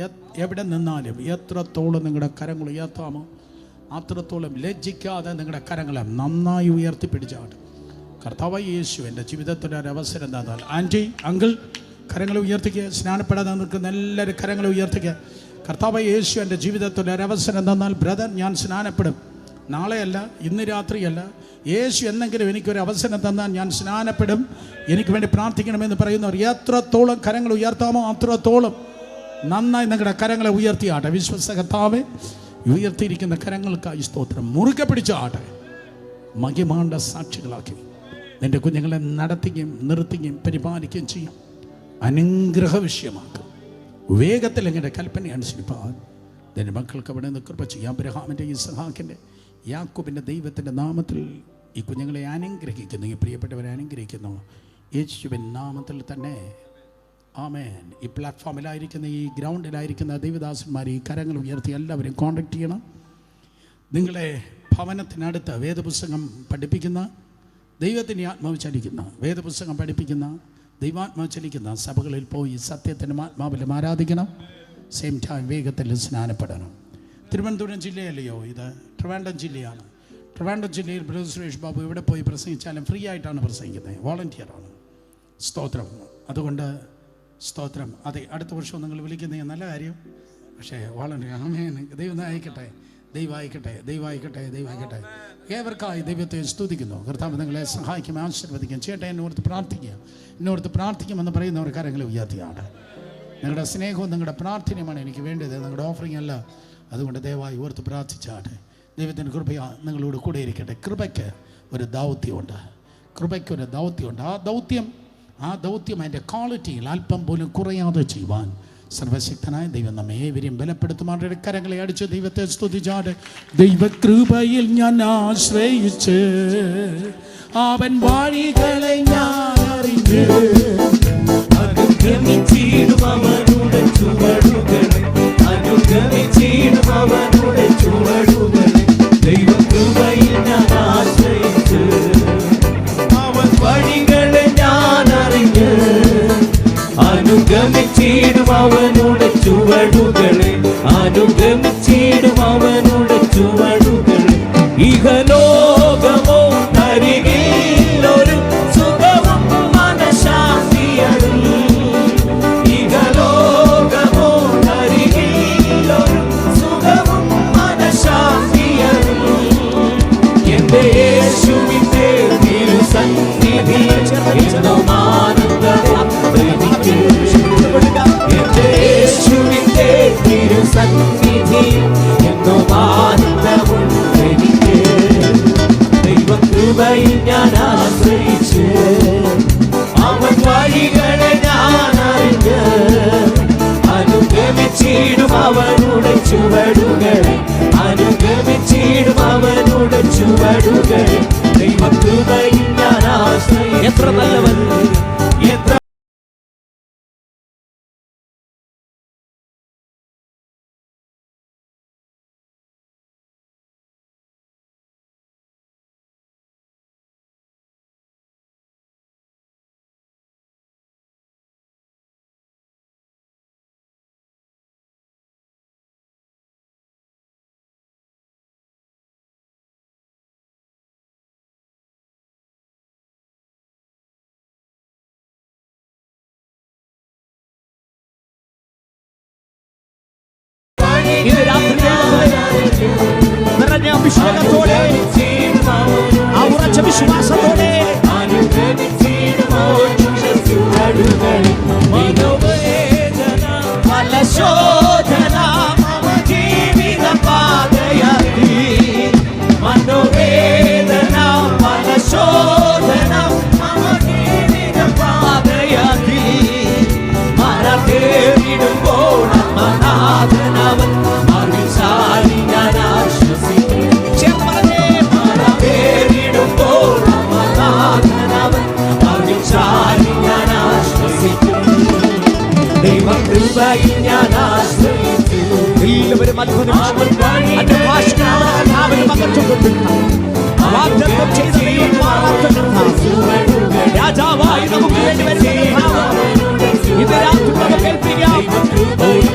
എവിടെ നിന്നാലും എത്രത്തോളം നിങ്ങളുടെ കരങ്ങൾ ഉയർത്താമോ അത്രത്തോളം ലജ്ജിക്കാതെ നിങ്ങളുടെ കരങ്ങളെ നന്നായി ഉയർത്തിപ്പിടിച്ചാട്ടെ. കർത്താവ് യേശു എൻ്റെ ജീവിതത്തിൽ ഒരവസരം തന്നാൽ, ആൻറ്റി അങ്കിൾ കരങ്ങൾ ഉയർത്തിക്കുക. സ്നാനപ്പെടാതെ നിൽക്കുന്ന എല്ലാവരും കരങ്ങൾ ഉയർത്തിക്കുക. കർത്താവ് യേശു എൻ്റെ ജീവിതത്തിൽ ഒരവസരം തന്നാൽ ബ്രദർ ഞാൻ സ്നാനപ്പെടും. നാളെയല്ല, ഇന്ന് രാത്രിയല്ല, യേശു എന്നെങ്കിലും എനിക്കൊരു അവസരം തന്നാൽ ഞാൻ സ്നാനപ്പെടും. എനിക്ക് വേണ്ടി പ്രാർത്ഥിക്കണമെന്ന് പറയുന്നവർ എത്രത്തോളം കരങ്ങൾ ഉയർത്താമോ അത്രത്തോളം നന്നായി നിങ്ങളുടെ കരങ്ങളെ ഉയർത്തിയാട്ടെ. വിശ്വസ കർത്താവേ, ഉയർത്തിയിരിക്കുന്ന കരങ്ങൾക്കായി സ്തോത്രം. മുറുകെ പിടിച്ചാട്ടെ. മഹിമാണ്ട സാക്ഷികളാക്കി നിൻ്റെ കുഞ്ഞുങ്ങളെ നടത്തുകയും നിർത്തുകയും പരിപാലിക്കുകയും ചെയ്യും. അനുഗ്രഹ വിഷയമാക്കും. വേഗത്തിൽ എങ്ങനെ കൽപ്പന അനുസരിപ്പാൻ നിൻ്റെ മക്കൾക്ക് അവിടെ നിന്ന് കൃപ ചെയ്യാം. അബ്രഹാമിൻ്റെ, ഇസ്ഹാക്കിൻ്റെ, യാക്കോബിൻ്റെ ദൈവത്തിൻ്റെ നാമത്തിൽ ഈ കുഞ്ഞുങ്ങളെ അനുഗ്രഹിക്കുന്നു. ഈ പ്രിയപ്പെട്ടവരെ അനുഗ്രഹിക്കുന്നു യേശുവിൻ നാമത്തിൽ തന്നെ. ആമേൻ. ഈ പ്ലാറ്റ്ഫോമിലായിരിക്കുന്ന, ഈ ഗ്രൗണ്ടിലായിരിക്കുന്ന ദൈവദാസന്മാർ ഈ കരങ്ങൾ ഉയർത്തി എല്ലാവരും കോൺടാക്ട് ചെയ്യണം. നിങ്ങളെ ഭവനത്തിനടുത്ത് വേദപുസ്തകം പഠിപ്പിക്കുന്ന, ദൈവത്തിൻ്റെ ആത്മാവ് ചലിക്കുന്ന, വേദപുസ്തകം പഠിപ്പിക്കുന്ന, ദൈവാത്മാവ് ചലിക്കുന്ന സഭകളിൽ പോയി സത്യത്തിൻ്റെ ആത്മാവിലും ആരാധിക്കണം. സെയിം ടൈം വേഗത്തിൽ സ്നാനപ്പെടണം. തിരുവനന്തപുരം ജില്ലയല്ലയോ ഇത്? ട്രിവാൻഡ്രം ജില്ലയാണ്. ട്രിവാൻഡ്രം ജില്ലയിൽ ബ്രദർ സുരേഷ് ബാബു എവിടെ പോയി പ്രസംഗിച്ചാലും ഫ്രീ ആയിട്ടാണ് പ്രസംഗിക്കുന്നത്. വോളണ്ടിയറാണ്. സ്തോത്രം. അതുകൊണ്ട് സ്തോത്രം. അതെ, അടുത്ത വർഷം നിങ്ങൾ വിളിക്കുന്ന നല്ല കാര്യം. പക്ഷേ വോളണ്ടിയർ. ആമേൻ. ദൈവം അയക്കട്ടെ, ദൈവമായിക്കട്ടെ, ദൈവമായിക്കട്ടെ, ദൈവമായിക്കട്ടെ. ഏവർക്കായി ദൈവത്തെ സ്തുതിക്കുന്നു. കർത്താവ് നിങ്ങളെ സഹായിക്കും, ആശീർവദിക്കും. ചേട്ടാ എന്നോർത്ത് പ്രാർത്ഥിക്കുക, എന്നോർത്ത് പ്രാർത്ഥിക്കുമെന്ന് പറയുന്നവർ കരങ്ങളെ ഉയർത്തിയാണ്. നിങ്ങളുടെ സ്നേഹവും നിങ്ങളുടെ പ്രാർത്ഥനയുമാണ് എനിക്ക് വേണ്ടത്, നിങ്ങളുടെ ഓഫറിംഗ് അല്ല. അതുകൊണ്ട് ദയവായി ഓർത്ത് പ്രാർത്ഥിച്ചാട്ടെ. ദൈവത്തിൻ്റെ കൃപ നിങ്ങളോട് കൂടെ ഇരിക്കട്ടെ. കൃപയ്ക്ക് ഒരു ദൗത്യമുണ്ട്. കൃപയ്ക്കൊരു ദൗത്യമുണ്ട്. ആ ദൗത്യം അതിൻ്റെ ക്വാളിറ്റിയിൽ അല്പം പോലും കുറയാതെ ചെയ്യുവാൻ സർവശക്തനായ ദൈവം നമ്മെ ഏവരെയും ബലപ്പെടുത്തുമാരുടെ കരങ്ങളെ അടിച്ച് ദൈവത്തെ സ്തുതിച്ചാട്. ദൈവകൃപയിൽ ഞാൻ ആശ്രയിച്ച് അവൻ വഴികളെ ഞാൻ അറിഞ്ഞ് അനുഗമിച്ചിടും അവനുടെ ചുവടുകളെ, അനുഗമിച്ചിടും അവനുടെ ചുവടുകളെ. ദൈവകൃപയിൽ ഞാൻ ആശ്രയിച്ച് അവൻ വഴികളെ ഞാൻ അറിഞ്ഞ് അനുഗമിച്ചിടും അവനുടെ ചുവടുകളെ, അനുഗമിച്ചിടും അവനുടെ ചുവടുകളെ. ഇഹലോകമോ അരികിലൊരു സുഖവും മനഃശാന്തിയരുൾ, ഇഹലോകമോ അരികിലൊരു സുഖവും മനഃശാന്തിയരുൾ. എന്റെ യേശുവിന്റെ തിരുസന്നിധി എന്നും ആനന്ദമെനിക്ക്, എന്റെ യേശുവിന്റെ തിരുസന്നിധി എന്നും ആനന്ദമുണ്ടെനിക്ക്. ദൈവകൃപയിൽ ഞാൻ ആശ്രയിച്ച് അവൻ വഴികളെ ഞാൻ അറിഞ്ഞ് അനുഗമിച്ചിടും അവനുടെ ചുവടുകളെ, അനുഗമിച്ചിടും അവനുടെ ചുവടുകളെ. ദൈവകൃപയിൽ ഞാൻ ആശ്രയിച്ച്. എത്ര നല്ലവൻ, എത്ര ഇന്ന് രാത്രി നിറഞ്ഞ അഭിഷേകത്തോടെ, ആ ഉറച്ച വിശ്വാസത്തോടെ മനോവേദന ഫലശോധന ജീവിത പാതയാക്കി, മനോവേദന ഫലശോധന ജീവിത പാതയാക്കി. മറതേറിടുമ്പോൾ അമ്മനാഥനവൻ മറിച്ചാരി ഞാൻ ആശ്വസിക്കും. മറതേറിടുമ്പോൾ അമ്മനാഥനവൻ മറിച്ചാരി ഞാൻ ആശ്വസിക്കും. ദൈവകൃപയിൽ ഞാൻ ആശ്രയിച്ചു. എല്ലാവരും അത്ഭുതം വാഗ്ദത്തം ചെയ്ത ദൈവം രാജാവായി നമുക്ക് വേണ്ടി വരുന്ന ഇത് രാത്രി നമുക്ക് കേൾപ്പിക്കാം. ദേവ